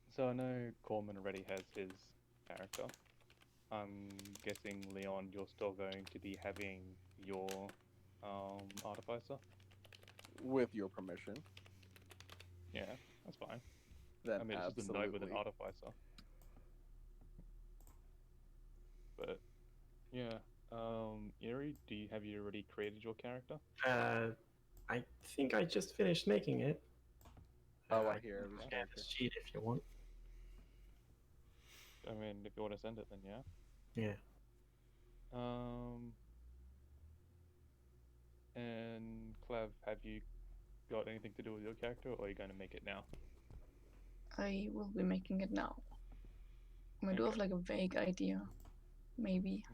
[SPEAKER 4] So I know Corman already has his character. I'm guessing, Leon, you're still going to be having your artificer.
[SPEAKER 5] With your permission,
[SPEAKER 4] Yeah, that's fine.
[SPEAKER 5] then
[SPEAKER 4] I mean, it's just a note with an
[SPEAKER 5] absolutely.
[SPEAKER 4] artificer. But yeah, Yuri, have you already created your character?
[SPEAKER 2] I think I just finished making it.
[SPEAKER 5] Oh,
[SPEAKER 2] I
[SPEAKER 5] I hear
[SPEAKER 2] can
[SPEAKER 5] this
[SPEAKER 2] share
[SPEAKER 5] character.
[SPEAKER 2] the sheet if you want.
[SPEAKER 4] I mean, if you want to send it, then yeah.
[SPEAKER 2] Yeah.
[SPEAKER 4] And Clav, have you got anything to do with your character, or are you going to make it now?
[SPEAKER 3] I will be making it now. I do
[SPEAKER 4] Okay.
[SPEAKER 3] have like a vague idea. Maybe.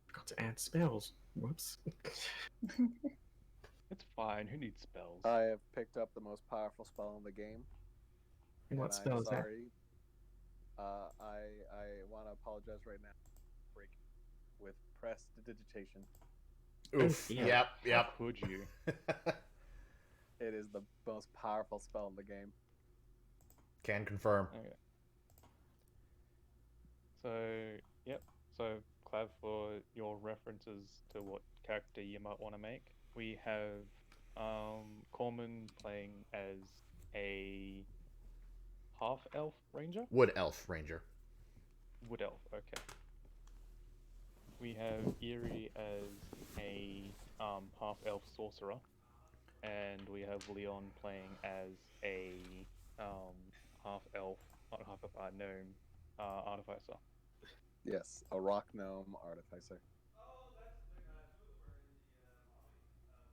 [SPEAKER 2] Forgot to add spells. Whoops.
[SPEAKER 4] It's fine. Who needs spells?
[SPEAKER 5] I have picked up the most powerful spell in the game.
[SPEAKER 2] And what
[SPEAKER 5] and
[SPEAKER 2] spell
[SPEAKER 5] I'm
[SPEAKER 2] is that?
[SPEAKER 5] sorry. I want to apologize right now. Break with prestidigitation.
[SPEAKER 1] Oof.
[SPEAKER 2] yeah.
[SPEAKER 1] Yep.
[SPEAKER 4] How could you?
[SPEAKER 5] It is the most powerful spell in the game.
[SPEAKER 1] Can confirm.
[SPEAKER 4] Okay. So, yep. So, Clav, for your references to what character you might want to make, we have Corman playing as a half elf ranger?
[SPEAKER 1] Wood Elf Ranger.
[SPEAKER 4] Wood elf, okay. We have Eerie as a half elf sorcerer, and we have Leon playing as a half elf, not half elf, gnome artificer.
[SPEAKER 5] Yes, a rock gnome artificer.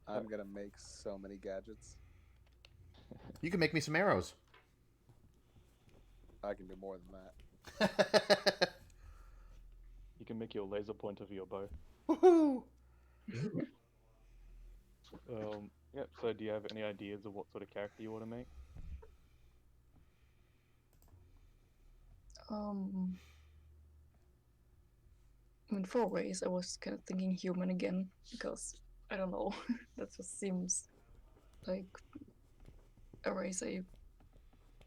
[SPEAKER 5] I'm gonna make so many gadgets.
[SPEAKER 1] You can make me some arrows.
[SPEAKER 5] I can do more than that.
[SPEAKER 4] You can make your laser pointer for your bow.
[SPEAKER 1] Woohoo!
[SPEAKER 4] Yep. So, do you have any ideas of what sort of character you want to make?
[SPEAKER 3] I mean, for a race, I was kind of thinking human again because I don't know. That just seems like a race I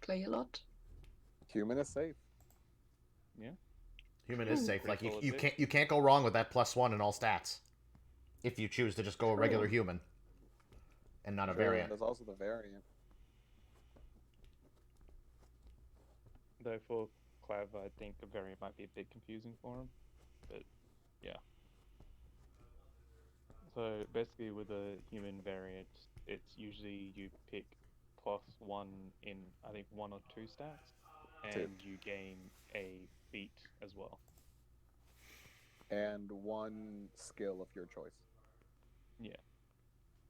[SPEAKER 3] play a lot.
[SPEAKER 5] Human is safe.
[SPEAKER 1] Human is safe. Like
[SPEAKER 4] Pretty
[SPEAKER 1] you can't go wrong with that +1 in all stats. If you choose to just go a regular human and not a
[SPEAKER 5] True,
[SPEAKER 1] variant.
[SPEAKER 5] There's also the variant.
[SPEAKER 4] Though for Clav, I think a variant might be a bit confusing for him. But yeah. So basically, with a human variant, it's usually you pick +1 in I think 1 or 2 stats, and you gain a feat as well.
[SPEAKER 5] And one skill of your choice.
[SPEAKER 4] Yeah.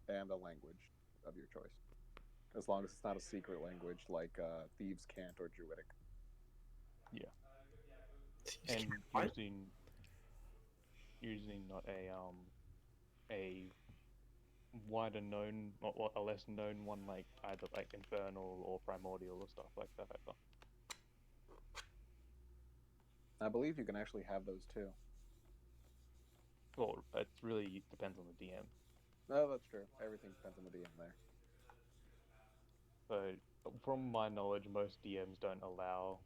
[SPEAKER 5] And a language of your choice. as long as it's not a secret language like Thieves' Cant or Druidic.
[SPEAKER 4] And
[SPEAKER 2] What?
[SPEAKER 4] using not a wider known, or a less known one, like either like Infernal or Primordial or stuff like that. Either.
[SPEAKER 5] I believe you can actually have those too.
[SPEAKER 4] Well, it really depends on the DM.
[SPEAKER 5] No, that's true. Everything depends on the DM there.
[SPEAKER 4] So, from my knowledge, most DMs don't allow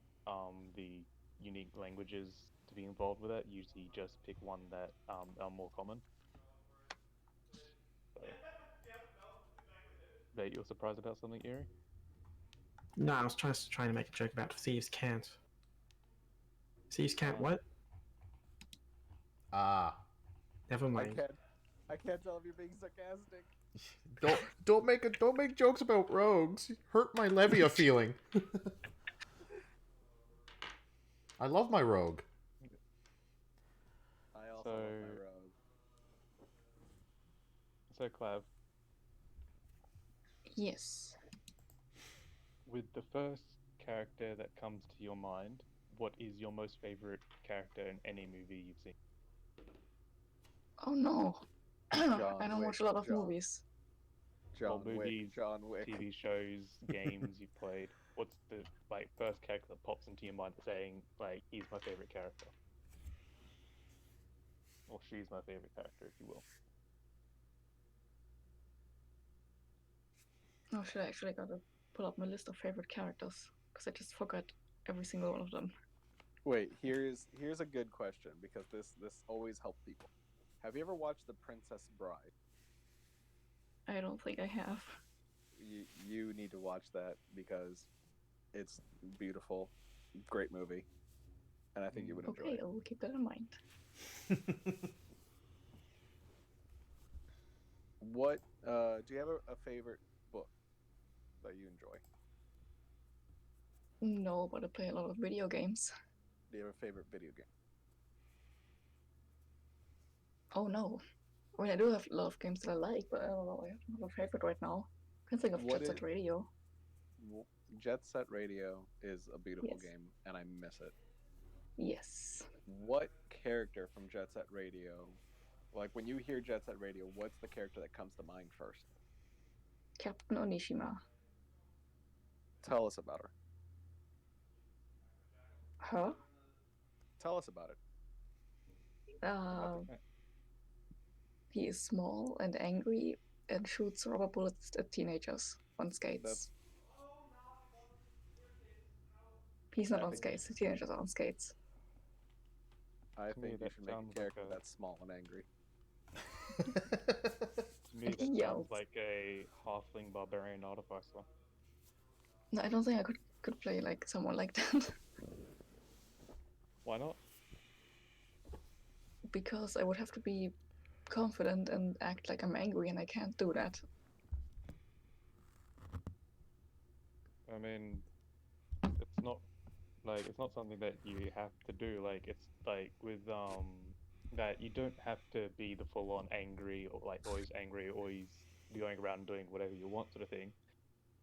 [SPEAKER 4] the unique languages to be involved with it. Usually, just pick one that are more common. So, bet you're surprised about something, Erie?
[SPEAKER 2] No, I was trying to make a joke about thieves can't. Thieves can't what?
[SPEAKER 1] Ah,
[SPEAKER 2] Never mind.
[SPEAKER 5] I can't tell if you're being sarcastic.
[SPEAKER 1] don't make jokes about rogues. Hurt my Levia feeling. I love my rogue.
[SPEAKER 5] I also love my rogue.
[SPEAKER 4] So, Clav,
[SPEAKER 3] Yes.
[SPEAKER 4] with the first character that comes to your mind, what is your most favorite character in any movie you've seen?
[SPEAKER 3] Oh no. I don't
[SPEAKER 5] Wick,
[SPEAKER 3] watch a lot of
[SPEAKER 5] John.
[SPEAKER 3] movies.
[SPEAKER 5] John Wick,
[SPEAKER 4] movies,
[SPEAKER 5] John Wick.
[SPEAKER 4] TV shows, games you've played. What's the first character that pops into your mind saying like he's my favorite character, or she's my favorite character, if you will?
[SPEAKER 3] Oh shit, I actually gotta pull up my list of favorite characters because I just forgot every single one of them.
[SPEAKER 5] Wait, here's a good question because this always helps people. Have you ever watched The Princess Bride?
[SPEAKER 3] I don't think I have.
[SPEAKER 5] You need to watch that because it's beautiful, great movie, and I think you would enjoy
[SPEAKER 3] Okay,
[SPEAKER 5] it.
[SPEAKER 3] I will keep that in mind.
[SPEAKER 5] What do you have a favorite book that you enjoy?
[SPEAKER 3] No, but I play a lot of video games.
[SPEAKER 5] Do you have a favorite video game?
[SPEAKER 3] Oh no. I mean, I do have a lot of games that I like, but I don't know. I have not a favorite right now. I can think of
[SPEAKER 5] What
[SPEAKER 3] Jet Set
[SPEAKER 5] is-
[SPEAKER 3] Radio.
[SPEAKER 5] Jet Set Radio is a beautiful
[SPEAKER 3] Yes.
[SPEAKER 5] game, and I miss it.
[SPEAKER 3] Yes.
[SPEAKER 5] What character from Jet Set Radio, like when you hear Jet Set Radio, what's the character that comes to mind first?
[SPEAKER 3] Captain Onishima.
[SPEAKER 5] Tell us about her.
[SPEAKER 3] Huh?
[SPEAKER 5] Tell us about it.
[SPEAKER 3] He is small and angry and shoots rubber bullets at teenagers on skates. He's not
[SPEAKER 5] I
[SPEAKER 3] on
[SPEAKER 5] think-
[SPEAKER 3] skates. The teenagers are on skates.
[SPEAKER 5] I
[SPEAKER 4] To me,
[SPEAKER 5] think you
[SPEAKER 4] that
[SPEAKER 5] should make a
[SPEAKER 4] sounds like
[SPEAKER 5] character
[SPEAKER 4] a-
[SPEAKER 5] that's small and angry.
[SPEAKER 4] To me, that
[SPEAKER 3] He yells.
[SPEAKER 4] sounds like a halfling barbarian artificer.
[SPEAKER 3] No, I don't think I could play like someone like that
[SPEAKER 4] Why not?
[SPEAKER 3] because I would have to be confident and act like I'm angry, and I can't do that.
[SPEAKER 4] I mean, it's not something that you have to do. Like it's like with that you don't have to be the full on angry or like always angry, always going around doing whatever you want sort of thing.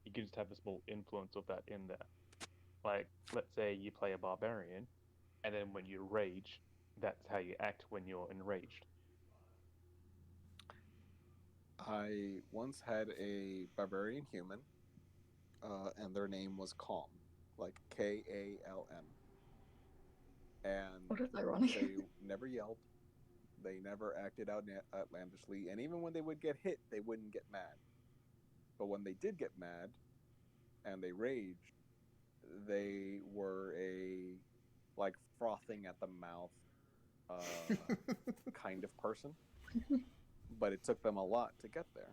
[SPEAKER 4] You can just have a small influence of that in there. Like let's say you play a barbarian, and then when you rage, that's how you act when you're enraged.
[SPEAKER 5] I once had a barbarian human, and their name was Calm, like Kalm. And
[SPEAKER 3] Oh, that's ironic.
[SPEAKER 5] they never yelled. They never acted out outlandishly, and even when they would get hit, they wouldn't get mad. But when they did get mad, and they raged, they were a like frothing at the mouth kind of person. But it took them a lot to get there.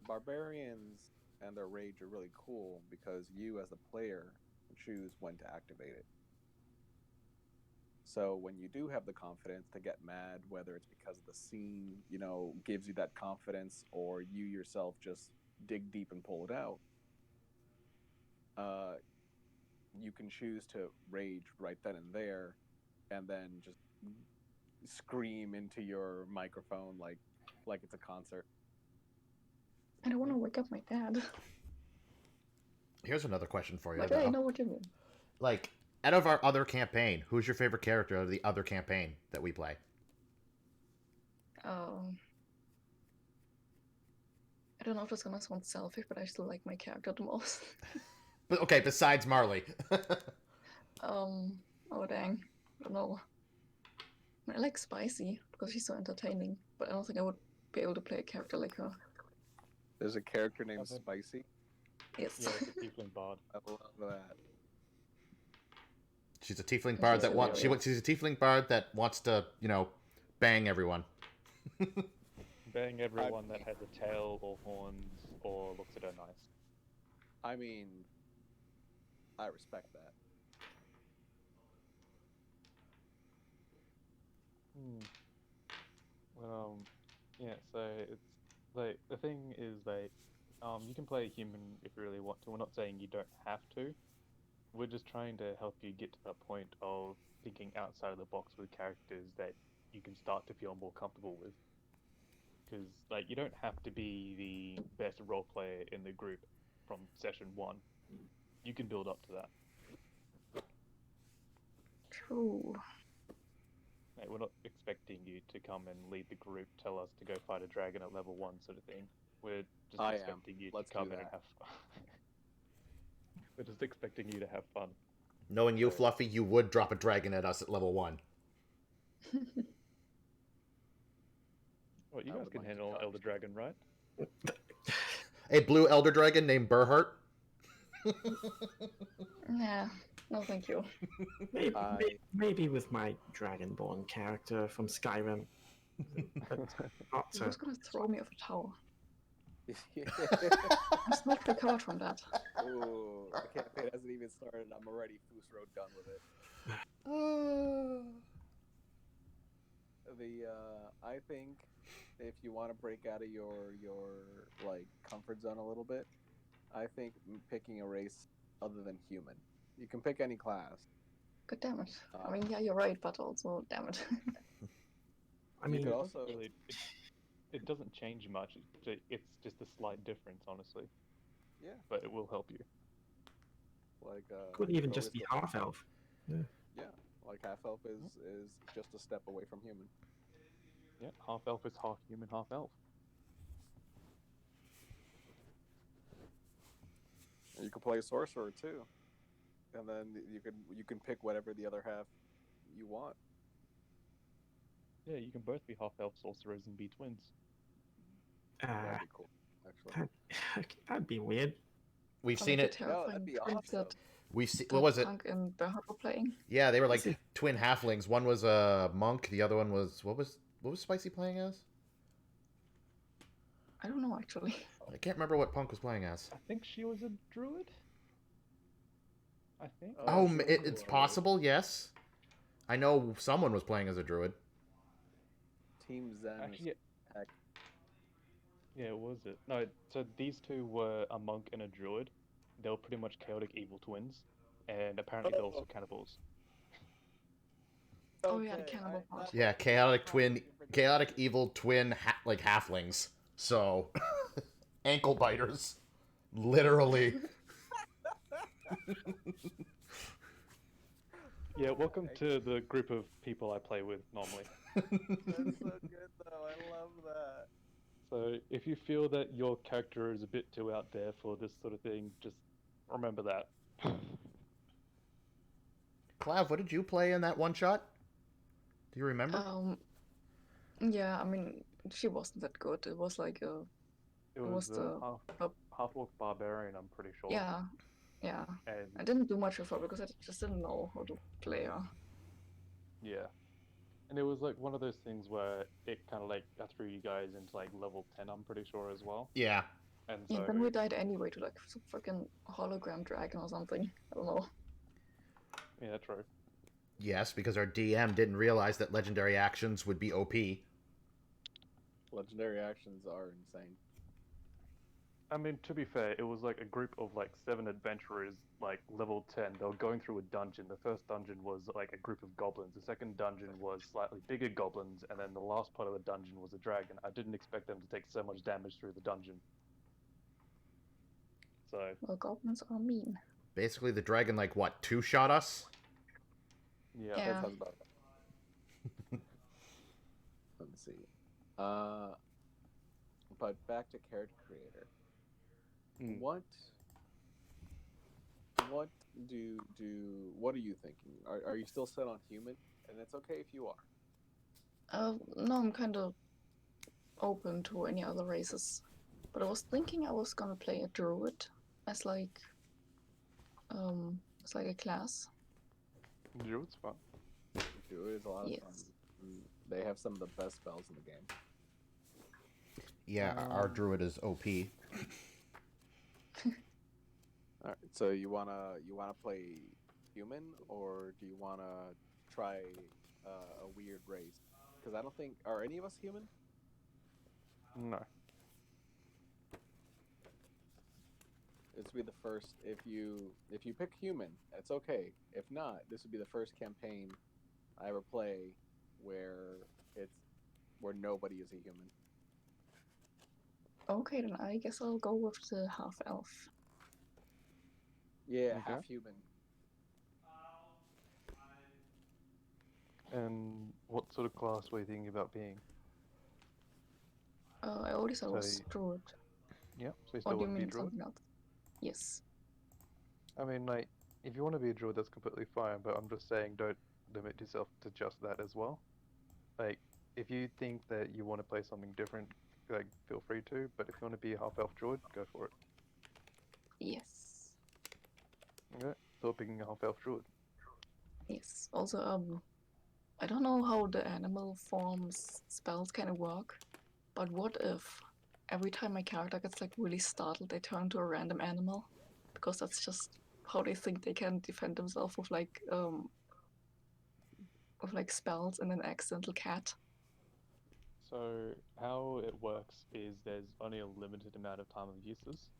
[SPEAKER 5] Barbarians and their rage are really cool because you, as the player, choose when to activate it. So when you do have the confidence to get mad, whether it's because the scene, gives you that confidence, or you yourself just dig deep and pull it out, you can choose to rage right then and there, and then just scream into your microphone like it's a concert.
[SPEAKER 3] I don't want to wake up my dad.
[SPEAKER 1] Here's another question for you,
[SPEAKER 3] Like, I
[SPEAKER 1] though.
[SPEAKER 3] know what you mean.
[SPEAKER 1] Like, out of our other campaign, who's your favorite character of the other campaign that we play?
[SPEAKER 3] I don't know if it's gonna sound selfish, but I still like my character the most.
[SPEAKER 1] But okay, besides Marley.
[SPEAKER 3] Oh dang, I don't know. I like Spicy because she's so entertaining, but I don't think I would be able to play a character like her.
[SPEAKER 5] There's a character named
[SPEAKER 4] Okay.
[SPEAKER 5] Spicy.
[SPEAKER 3] Yes.
[SPEAKER 4] Yeah, it's a tiefling bard.
[SPEAKER 5] I love that.
[SPEAKER 1] She's a tiefling bard
[SPEAKER 3] She's
[SPEAKER 1] that wants.
[SPEAKER 3] hilarious.
[SPEAKER 1] She's a tiefling bard that wants to, bang everyone.
[SPEAKER 4] Bang everyone that has a tail or horns or looks at her nice.
[SPEAKER 5] I mean, I respect that.
[SPEAKER 4] Yeah, so it's like the thing is like you can play a human if you really want to. We're not saying you don't have to. We're just trying to help you get to that point of thinking outside of the box with characters that you can start to feel more comfortable with. Because like you don't have to be the best role player in the group from session 1. You can build up to that.
[SPEAKER 3] True.
[SPEAKER 4] Like, we're not expecting you to come and lead the group, tell us to go fight a dragon at level 1 sort of thing. We're just
[SPEAKER 5] I am.
[SPEAKER 4] expecting you
[SPEAKER 5] Let's
[SPEAKER 4] to come
[SPEAKER 5] do
[SPEAKER 4] in and
[SPEAKER 5] that.
[SPEAKER 4] have fun. We're just expecting you to have fun.
[SPEAKER 1] Knowing you,
[SPEAKER 4] So-
[SPEAKER 1] Fluffy, you would drop a dragon at us at level 1.
[SPEAKER 4] Well, you
[SPEAKER 5] I
[SPEAKER 4] guys
[SPEAKER 5] would
[SPEAKER 4] can
[SPEAKER 5] like to
[SPEAKER 4] handle
[SPEAKER 5] touch
[SPEAKER 4] Elder Dragon, right?
[SPEAKER 1] A blue elder dragon named Burhart.
[SPEAKER 3] Nah, no thank you.
[SPEAKER 2] Maybe,
[SPEAKER 5] I-
[SPEAKER 2] maybe with my Dragonborn character from Skyrim. But not
[SPEAKER 3] Who's gonna throw me off a tower?
[SPEAKER 5] Ooh,
[SPEAKER 3] I'm still recovered from that.
[SPEAKER 5] the campaign hasn't even started. I'm already Fusro done with it. I think if you want to break out of your like comfort zone a little bit, I think picking a race other than human. You can pick any class.
[SPEAKER 3] God damn it. I mean, yeah, you're right, but also, damn it.
[SPEAKER 2] I
[SPEAKER 5] You
[SPEAKER 2] mean,
[SPEAKER 5] could
[SPEAKER 4] It
[SPEAKER 5] also
[SPEAKER 4] doesn't really, it doesn't change much. It's just a slight difference, honestly.
[SPEAKER 5] yeah,
[SPEAKER 4] But it will help you.
[SPEAKER 5] like
[SPEAKER 2] could
[SPEAKER 5] you
[SPEAKER 2] even
[SPEAKER 5] go
[SPEAKER 2] just
[SPEAKER 5] with
[SPEAKER 2] be
[SPEAKER 5] what-
[SPEAKER 2] half elf.
[SPEAKER 5] Yeah, like half elf is just a step away from human.
[SPEAKER 4] Yeah, half elf is half human, half elf.
[SPEAKER 5] You can play sorcerer too, and then you can pick whatever the other half you want.
[SPEAKER 4] Yeah, you can both be half elf sorcerers and be twins.
[SPEAKER 5] That'd be cool, actually.
[SPEAKER 2] That'd be weird.
[SPEAKER 1] We've
[SPEAKER 3] I
[SPEAKER 1] seen
[SPEAKER 3] like the
[SPEAKER 1] it.
[SPEAKER 5] No, that'd
[SPEAKER 3] terrifying
[SPEAKER 5] be
[SPEAKER 3] twins
[SPEAKER 5] awesome.
[SPEAKER 3] that
[SPEAKER 1] We've seen.
[SPEAKER 3] that
[SPEAKER 1] What was it?
[SPEAKER 3] Punk and Bernhard were playing.
[SPEAKER 1] Yeah, they were like
[SPEAKER 2] Is it-
[SPEAKER 1] twin halflings. One was a monk. The other one was what was Spicy playing as?
[SPEAKER 3] I don't know, actually.
[SPEAKER 1] I can't remember what Punk was playing as.
[SPEAKER 4] I think she was a druid. I think.
[SPEAKER 1] Oh,
[SPEAKER 5] she was
[SPEAKER 1] it's
[SPEAKER 5] druid.
[SPEAKER 1] possible. Yes, I know someone was playing as a druid.
[SPEAKER 5] Team Zen.
[SPEAKER 4] Actually,
[SPEAKER 5] heck.
[SPEAKER 4] yeah, was it? No, so these two were a monk and a druid. They were pretty much chaotic evil twins, and apparently they're also cannibals.
[SPEAKER 3] Oh, yeah, the cannibal part.
[SPEAKER 1] Yeah, chaotic evil twin, like halflings. So, ankle biters, literally.
[SPEAKER 4] Yeah, welcome to the group of people I play with normally.
[SPEAKER 5] That's so good though. I love that.
[SPEAKER 4] So if you feel that your character is a bit too out there for this sort of thing, just remember that.
[SPEAKER 1] Clav, what did you play in that one shot? Do you remember?
[SPEAKER 3] Yeah, I mean, she wasn't that good. It was like a,
[SPEAKER 4] It
[SPEAKER 3] was
[SPEAKER 4] was
[SPEAKER 3] the-
[SPEAKER 4] half-orc barbarian, I'm pretty sure.
[SPEAKER 3] yeah. I
[SPEAKER 4] And
[SPEAKER 3] didn't do much with her because I just didn't know how to play her.
[SPEAKER 4] yeah. And it was like one of those things where it kind of like got through you guys into like level 10, I'm pretty sure as well.
[SPEAKER 1] Yeah.
[SPEAKER 4] And
[SPEAKER 3] Yeah,
[SPEAKER 4] so
[SPEAKER 3] then we died anyway to like some fucking hologram dragon or something. I don't know.
[SPEAKER 4] yeah, true.
[SPEAKER 1] Yes, because our DM didn't realize that legendary actions would be OP.
[SPEAKER 5] Legendary actions are insane.
[SPEAKER 4] I mean, to be fair, it was like a group of like 7 adventurers, like level 10. They were going through a dungeon. The first dungeon was like a group of goblins. The second dungeon was slightly bigger goblins, and then the last part of the dungeon was a dragon. I didn't expect them to take so much damage through the dungeon. So
[SPEAKER 3] Well, goblins are mean.
[SPEAKER 1] Basically, the dragon, like, what, two-shot us?
[SPEAKER 4] yeah.
[SPEAKER 3] Yeah.
[SPEAKER 5] That sounds about right. Let's see. But back to character creator.
[SPEAKER 4] Mm.
[SPEAKER 5] What what are you thinking? Are you still set on human? And it's okay if you are.
[SPEAKER 3] No, I'm kind of open to any other races. But I was thinking I was gonna play a druid as like a class.
[SPEAKER 4] Druid's fun.
[SPEAKER 5] Druid is a lot of fun.
[SPEAKER 3] Yes.
[SPEAKER 5] They have some of the best spells in the game.
[SPEAKER 1] Yeah, our druid is OP.
[SPEAKER 5] All right, so you wanna play human, or do you wanna try a weird race? Because I don't think are any of us human.
[SPEAKER 4] No.
[SPEAKER 5] This would be the first. If you pick human, it's okay. If not, this would be the first campaign I ever play where nobody is a human.
[SPEAKER 3] Okay, then I guess I'll go with the half elf.
[SPEAKER 5] Yeah,
[SPEAKER 4] Okay.
[SPEAKER 5] half human.
[SPEAKER 4] And what sort of class were you thinking about being?
[SPEAKER 3] I already said I was
[SPEAKER 4] So
[SPEAKER 3] druid.
[SPEAKER 4] Yeah, so you
[SPEAKER 3] Or
[SPEAKER 4] still
[SPEAKER 3] do you
[SPEAKER 4] want to be a
[SPEAKER 3] mean
[SPEAKER 4] druid?
[SPEAKER 3] something else? Yes.
[SPEAKER 4] I mean, like, if you want to be a druid, that's completely fine, but I'm just saying don't limit yourself to just that as well. Like, if you think that you want to play something different, like, feel free to, but if you want to be a half-elf druid, go for it.
[SPEAKER 3] Yes.
[SPEAKER 4] Okay, so picking a half-elf druid.
[SPEAKER 3] Yes. Also, I don't know how the animal forms spells kind of work, but what if every time my character gets like really startled, they turn to a random animal? Because that's just how they think they can defend themselves with like spells and an accidental cat.
[SPEAKER 4] So, how it works is there's only a limited amount of time of uses,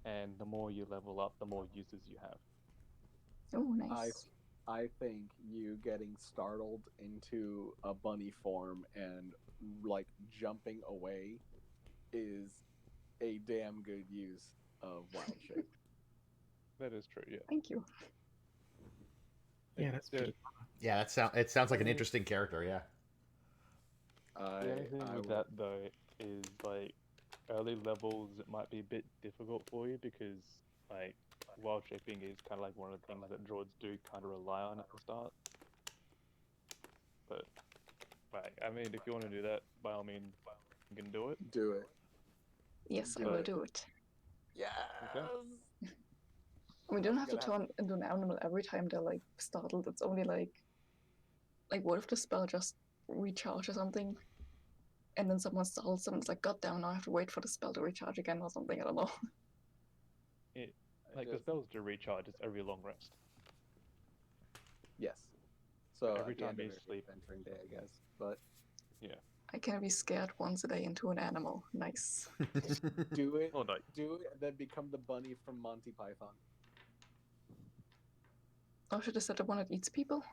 [SPEAKER 4] and the more you level up, the more uses you have.
[SPEAKER 3] Oh, nice.
[SPEAKER 5] I think you getting startled into a bunny form and like jumping away is a damn good use of wild shape.
[SPEAKER 4] That is true, yeah.
[SPEAKER 3] Thank you.
[SPEAKER 2] Yeah, that's
[SPEAKER 4] the,
[SPEAKER 2] pretty.
[SPEAKER 1] Yeah, it sounds like an
[SPEAKER 4] Only-
[SPEAKER 1] interesting character, yeah.
[SPEAKER 4] The only thing with that, though, is, like, early levels, it might be a bit difficult for you because, like, wild shaping is kind of like one of the things that droids do kind of rely on at the start. But, like, I mean, if you want to do that, by all means, you can do it.
[SPEAKER 5] Do it.
[SPEAKER 3] Yes, I
[SPEAKER 5] Do
[SPEAKER 3] will
[SPEAKER 4] it.
[SPEAKER 3] do it.
[SPEAKER 5] Yes.
[SPEAKER 3] We don't have to
[SPEAKER 5] Gonna have-
[SPEAKER 3] turn into an animal every time they're like startled. It's only like what if the spell just recharge or something, and then someone startles them? It's like, God damn, now I have to wait for the spell to recharge again or something. I don't know.
[SPEAKER 4] Like, the spells do recharge, it's every long rest.
[SPEAKER 5] Yes. So
[SPEAKER 4] Every
[SPEAKER 5] at the
[SPEAKER 4] time
[SPEAKER 5] end of
[SPEAKER 4] you
[SPEAKER 5] every
[SPEAKER 4] sleep.
[SPEAKER 5] adventuring day, I guess. But
[SPEAKER 3] I can be scared once a day into an animal. Nice.
[SPEAKER 5] do it.
[SPEAKER 4] Oh, no.
[SPEAKER 5] Do it, then become the bunny from Monty Python.
[SPEAKER 3] Oh, should I set the one that eats people?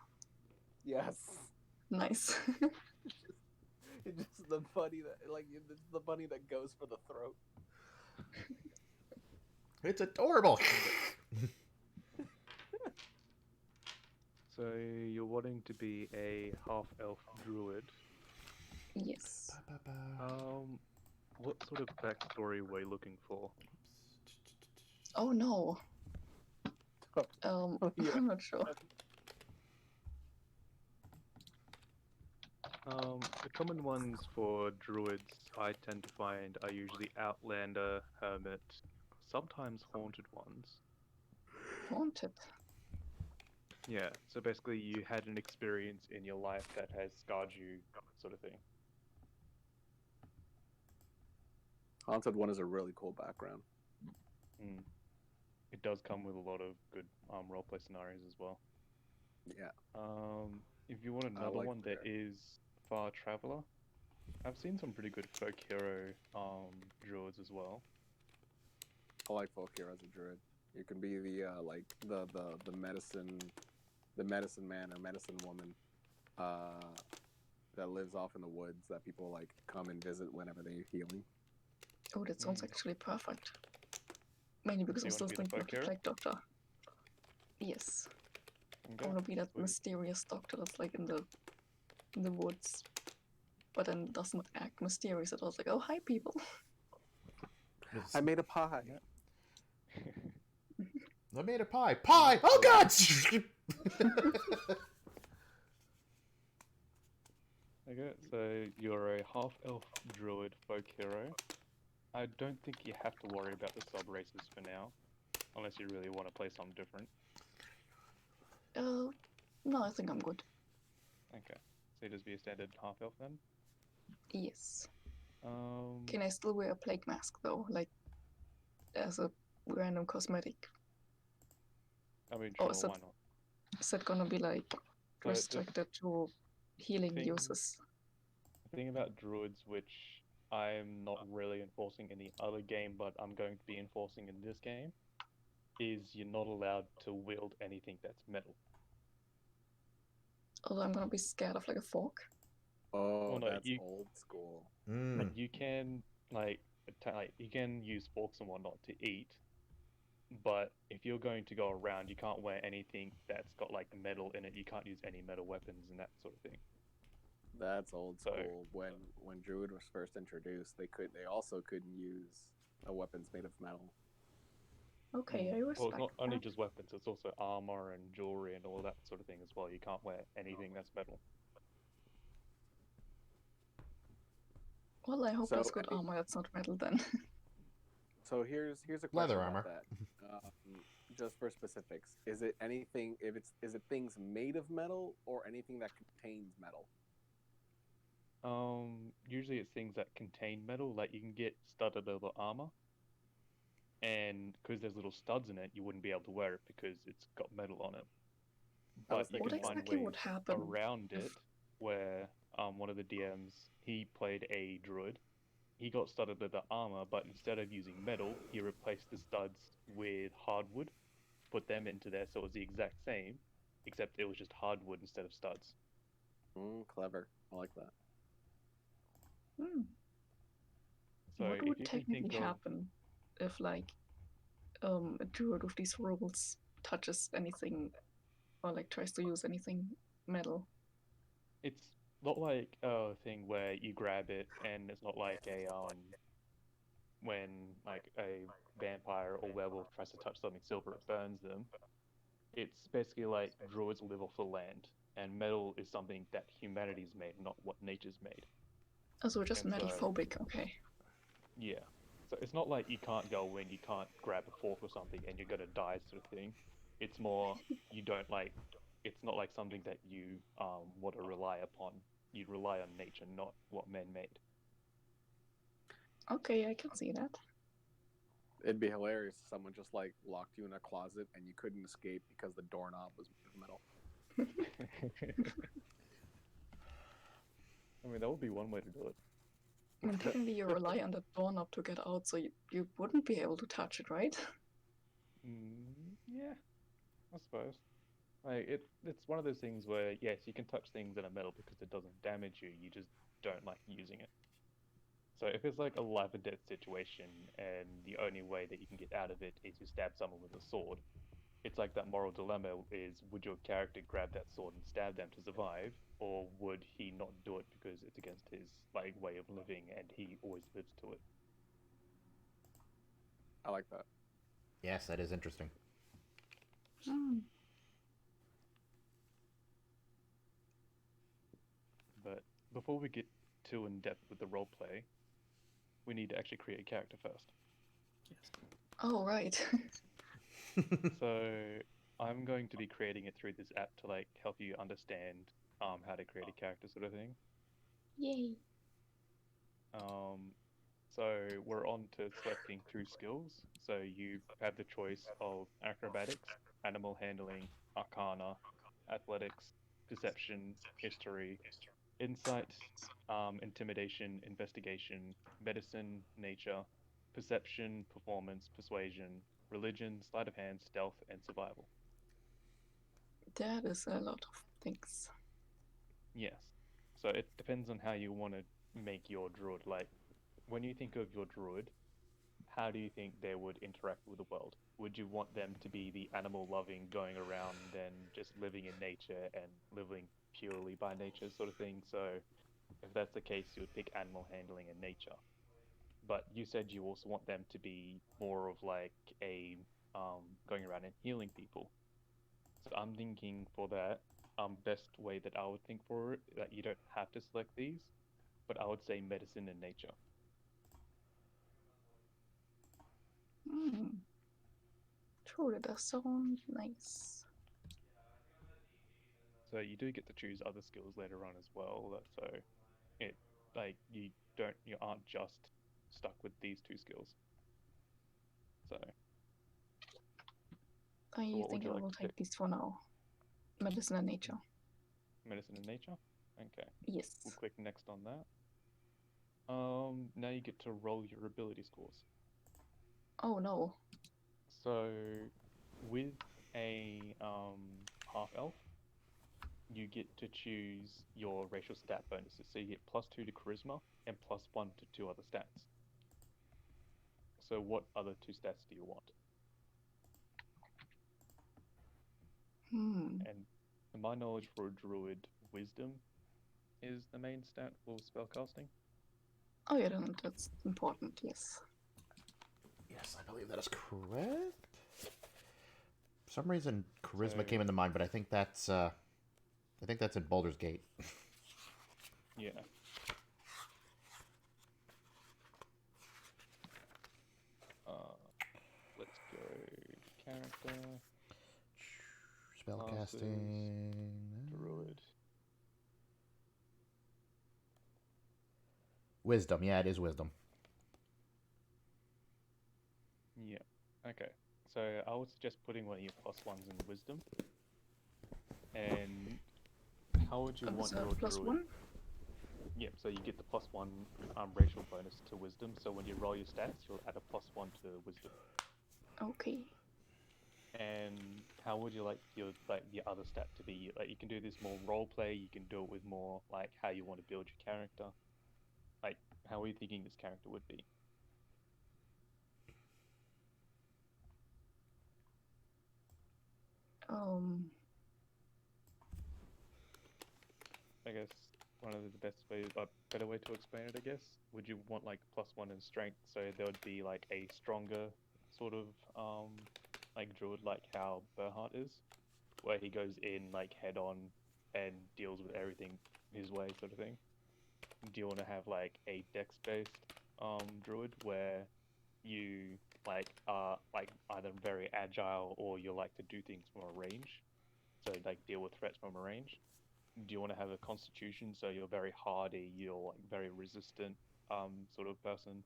[SPEAKER 5] Yes.
[SPEAKER 3] Nice.
[SPEAKER 5] It's just the bunny it's the bunny that goes for the throat.
[SPEAKER 1] It's adorable.
[SPEAKER 4] So, you're wanting to be a half-elf druid.
[SPEAKER 3] Yes.
[SPEAKER 4] What sort of backstory were you looking for?
[SPEAKER 3] Oh no.
[SPEAKER 5] Yeah.
[SPEAKER 3] I'm not sure.
[SPEAKER 4] The common ones for druids I tend to find are usually outlander, hermit, sometimes haunted ones.
[SPEAKER 3] Haunted.
[SPEAKER 4] Yeah, so basically you had an experience in your life that has scarred you, sort of thing.
[SPEAKER 5] Haunted one is a really cool background.
[SPEAKER 4] Mm. It does come with a lot of good roleplay scenarios as well.
[SPEAKER 5] Yeah.
[SPEAKER 4] If you want
[SPEAKER 5] I
[SPEAKER 4] another
[SPEAKER 5] like
[SPEAKER 4] one that
[SPEAKER 5] that.
[SPEAKER 4] is Far Traveler, I've seen some pretty good folk hero druids as well.
[SPEAKER 5] I like folk hero as a druid. You can be the the medicine man or medicine woman that lives off in the woods that people like come and visit whenever they need healing.
[SPEAKER 3] Oh, that sounds
[SPEAKER 4] Mm.
[SPEAKER 3] actually perfect. Mainly because
[SPEAKER 4] So
[SPEAKER 3] I'm
[SPEAKER 4] you
[SPEAKER 3] still
[SPEAKER 4] want to be the
[SPEAKER 3] thinking of
[SPEAKER 4] folk
[SPEAKER 3] the
[SPEAKER 4] hero?
[SPEAKER 3] Plague Doctor. Yes. I
[SPEAKER 4] Okay.
[SPEAKER 3] want to be that
[SPEAKER 4] sweet.
[SPEAKER 3] mysterious doctor that's like in the woods, but then doesn't act mysterious at all. It's like, oh hi people.
[SPEAKER 1] It's-
[SPEAKER 5] I made a pie.
[SPEAKER 4] Yeah.
[SPEAKER 1] I made a pie. Pie! Oh god!
[SPEAKER 4] Okay, so you're a half-elf druid folk hero. I don't think you have to worry about the sub-races for now, unless you really want to play something different.
[SPEAKER 3] No, I think I'm good.
[SPEAKER 4] Okay, so you just be a standard half-elf then?
[SPEAKER 3] Yes.
[SPEAKER 4] Um,
[SPEAKER 3] Can I still wear a plague mask though, like as a random cosmetic?
[SPEAKER 4] I mean,
[SPEAKER 3] Oh,
[SPEAKER 4] sure,
[SPEAKER 3] is that,
[SPEAKER 4] why not?
[SPEAKER 3] is that gonna be like
[SPEAKER 4] So the
[SPEAKER 3] restricted to healing
[SPEAKER 4] thing-
[SPEAKER 3] uses?
[SPEAKER 4] The thing about druids, which I'm not really enforcing in the other game, but I'm going to be enforcing in this game, is you're not allowed to wield anything that's metal.
[SPEAKER 3] Although I'm gonna be scared of like a fork.
[SPEAKER 5] Oh,
[SPEAKER 4] Well, no,
[SPEAKER 5] that's
[SPEAKER 4] you
[SPEAKER 5] old school.
[SPEAKER 4] like you can like you can use forks and whatnot to eat, but if you're going to go around, you can't wear anything that's got like metal in it. You can't use any metal weapons and that sort of thing.
[SPEAKER 5] That's old
[SPEAKER 4] So-
[SPEAKER 5] school. When Druid was first introduced, they also couldn't use weapons made of metal.
[SPEAKER 3] Okay, I
[SPEAKER 4] Well,
[SPEAKER 3] respect
[SPEAKER 4] it's not only
[SPEAKER 3] that.
[SPEAKER 4] just weapons; it's also armor and jewelry and all that sort of thing as well. You can't wear anything that's metal.
[SPEAKER 3] Well, I hope
[SPEAKER 5] So,
[SPEAKER 3] that's good armor. That's not metal then.
[SPEAKER 5] So here's a question
[SPEAKER 1] Leather
[SPEAKER 5] about
[SPEAKER 1] armor.
[SPEAKER 5] that. Just for specifics, is it anything? Is it things made of metal or anything that contains metal?
[SPEAKER 4] Usually it's things that contain metal, like you can get studded leather armor, and because there's little studs in it, you wouldn't be able to wear it because it's got metal on it.
[SPEAKER 5] I was
[SPEAKER 4] But you
[SPEAKER 3] What
[SPEAKER 4] can
[SPEAKER 5] thinking
[SPEAKER 4] find
[SPEAKER 3] exactly would
[SPEAKER 4] ways
[SPEAKER 3] happen
[SPEAKER 4] around
[SPEAKER 3] if-
[SPEAKER 4] it, where one of the DMs, he played a druid. He got studded leather armor, but instead of using metal, he replaced the studs with hardwood, put them into there, so it was the exact same, except it was just hardwood instead of studs.
[SPEAKER 5] Clever. I like that.
[SPEAKER 3] Hmm.
[SPEAKER 4] So
[SPEAKER 3] What
[SPEAKER 4] if
[SPEAKER 3] would
[SPEAKER 4] you can
[SPEAKER 3] technically
[SPEAKER 4] think of,
[SPEAKER 3] happen if like a druid with these rules touches anything or like tries to use anything metal?
[SPEAKER 4] it's not like a thing where you grab it, and it's not like a when like a vampire or werewolf tries to touch something silver, it burns them. It's basically like druids live off the land, and metal is something that humanity's made, not what nature's made.
[SPEAKER 3] Oh, so just
[SPEAKER 4] And so-
[SPEAKER 3] metal phobic. Okay.
[SPEAKER 4] Yeah. So it's not like you can't go in, you can't grab a fork or something, and you're gonna die, sort of thing. It's more you don't like. It's not like something that you want to rely upon. You rely on nature, not what men made.
[SPEAKER 3] Okay, I can see that.
[SPEAKER 5] It'd be hilarious if someone just like locked you in a closet and you couldn't escape because the doorknob was made of metal.
[SPEAKER 4] I mean, that would be one way to do it.
[SPEAKER 3] I mean, technically you rely on the doorknob to get out, so you wouldn't be able to touch it, right?
[SPEAKER 4] Yeah, I suppose. Like it's one of those things where yes, you can touch things in a metal because it doesn't damage you. You just don't like using it. So if it's like a life or death situation and the only way that you can get out of it is to stab someone with a sword, it's like that moral dilemma is would your character grab that sword and stab them to survive, or would he not do it because it's against his like way of living and he always lives to it?
[SPEAKER 5] I like that.
[SPEAKER 1] Yes, that is interesting.
[SPEAKER 3] Hmm.
[SPEAKER 4] But before we get too in depth with the roleplay, we need to actually create a character first.
[SPEAKER 2] Yes.
[SPEAKER 3] Oh, right.
[SPEAKER 4] So I'm going to be creating it through this app to like help you understand how to create a character sort of thing.
[SPEAKER 3] Yay.
[SPEAKER 4] So we're on to selecting through skills. So you have the choice of acrobatics, animal handling, arcana, athletics, deception, history, insight, intimidation, investigation, medicine, nature, perception, performance, persuasion, religion, sleight of hand, stealth, and survival.
[SPEAKER 3] That is a lot of things.
[SPEAKER 4] Yes. So it depends on how you want to make your druid. Like, when you think of your druid, how do you think they would interact with the world? Would you want them to be the animal loving, going around and just living in nature and living purely by nature sort of thing? So if that's the case, you would pick animal handling and nature. But you said you also want them to be more of like a going around and healing people. So I'm thinking for that, best way that I would think for it, that you don't have to select these, but I would say medicine and nature.
[SPEAKER 3] Hmm. True, that does sound nice.
[SPEAKER 4] So you do get to choose other skills later on as well. So it like you aren't just stuck with these two skills. So
[SPEAKER 3] I
[SPEAKER 4] what would
[SPEAKER 3] think
[SPEAKER 4] you
[SPEAKER 3] I
[SPEAKER 4] like
[SPEAKER 3] will
[SPEAKER 4] to pick?
[SPEAKER 3] take these for now. Medicine and nature.
[SPEAKER 4] Medicine and nature? Okay.
[SPEAKER 3] Yes.
[SPEAKER 4] We'll click next on that. Now you get to roll your ability scores.
[SPEAKER 3] Oh no.
[SPEAKER 4] So with a half elf, you get to choose your racial stat bonuses. So you get +2 to charisma and +1 to 2 other stats. So what other 2 stats do you want?
[SPEAKER 3] Hmm.
[SPEAKER 4] And to my knowledge, for a druid, wisdom is the main stat for spellcasting.
[SPEAKER 3] Oh yeah, then that's important. Yes.
[SPEAKER 1] Yes, I believe that is correct. For some reason, charisma
[SPEAKER 4] So-
[SPEAKER 1] came into mind, but I think that's in Baldur's Gate.
[SPEAKER 4] Yeah. Let's go character,
[SPEAKER 1] Spellcasting.
[SPEAKER 4] druid.
[SPEAKER 1] Wisdom. Yeah, it is wisdom.
[SPEAKER 4] Yeah. Okay. So I would suggest putting one of your +1s in wisdom. And how would you want
[SPEAKER 3] So
[SPEAKER 4] your
[SPEAKER 3] plus
[SPEAKER 4] druid?
[SPEAKER 3] one.
[SPEAKER 4] Yep, so you get the +1 racial bonus to wisdom. So when you roll your stats, you'll add a +1 to wisdom.
[SPEAKER 3] Okay.
[SPEAKER 4] And how would you like your the other stat to be? Like you can do this more role play. You can do it with more like how you want to build your character. Like how are you thinking this character would be? I guess one of the best way, a better way to explain it, I guess. Would you want like +1 in strength, so there would be like a stronger sort of like druid, like how Berhart is, where he goes in like head on and deals with everything his way, sort of thing. Do you want to have like a dex based druid where you like are like either very agile or you like to do things from a range, so like deal with threats from a range? Do you want to have a constitution, so you're very hardy, you're like very resistant sort of person?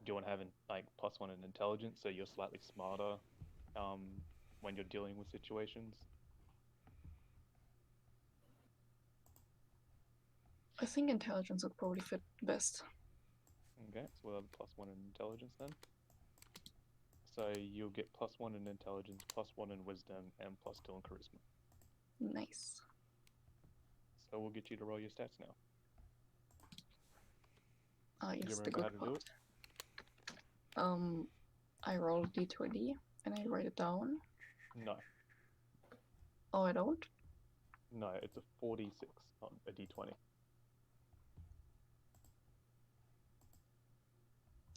[SPEAKER 4] Do you want to have like +1 in intelligence, so you're slightly smarter um when you're dealing with situations?
[SPEAKER 3] I think intelligence would probably fit best.
[SPEAKER 4] Okay, so we'll have a +1 in intelligence then. So you'll get +1 in intelligence, +1 in wisdom, and +2 in charisma.
[SPEAKER 3] Nice.
[SPEAKER 4] So we'll get you to roll your stats now.
[SPEAKER 3] Ah,
[SPEAKER 4] Do you
[SPEAKER 3] yes, the
[SPEAKER 4] remember how
[SPEAKER 3] good
[SPEAKER 4] to do
[SPEAKER 3] part.
[SPEAKER 4] it?
[SPEAKER 3] I roll d20 and I write it down.
[SPEAKER 4] No,
[SPEAKER 3] Oh, I don't?
[SPEAKER 4] no, it's a 46, not a d20.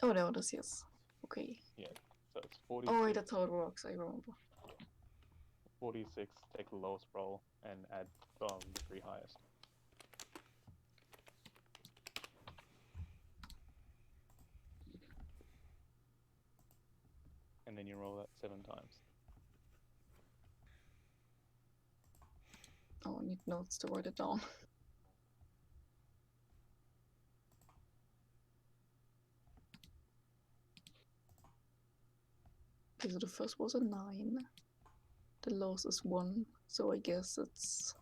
[SPEAKER 3] Oh, no, it is, yes. Okay.
[SPEAKER 4] So it's 46.
[SPEAKER 3] Oh, wait, that's how it works. I remember.
[SPEAKER 4] 46, take the lowest roll and add the 3 highest. And then you roll that 7 times.
[SPEAKER 3] Oh, I need notes to write it down. Okay, so the first was a 9. The lowest is 1, so I guess it's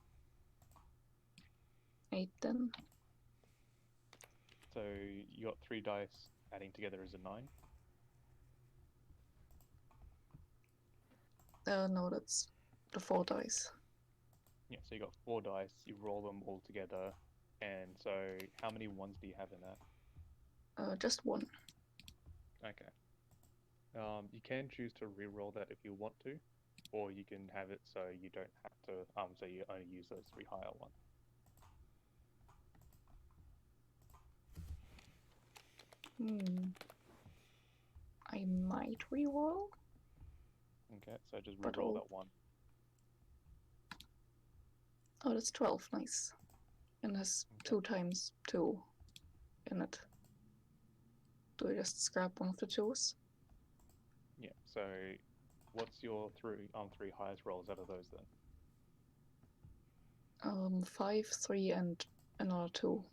[SPEAKER 3] 8 then.
[SPEAKER 4] So you got 3 dice, adding together is a 9.
[SPEAKER 3] No, that's the 4 dice.
[SPEAKER 4] Yeah, so you got 4 dice, you roll them all together, and so how many ones do you have in that?
[SPEAKER 3] Just 1.
[SPEAKER 4] Okay, You can choose to re-roll that if you want to, or you can have it so you don't have to. So you only use those 3 higher ones.
[SPEAKER 3] I might reroll.
[SPEAKER 4] Okay, so just
[SPEAKER 3] But
[SPEAKER 4] re-roll
[SPEAKER 3] all-
[SPEAKER 4] that one.
[SPEAKER 3] Oh, that's 12. Nice. And has
[SPEAKER 4] Okay.
[SPEAKER 3] 2 times 2 in it. Do I just scrap one of the 2s?
[SPEAKER 4] Yeah. So, what's your 3 highest rolls out of those then?
[SPEAKER 3] 5, 3, and another 2.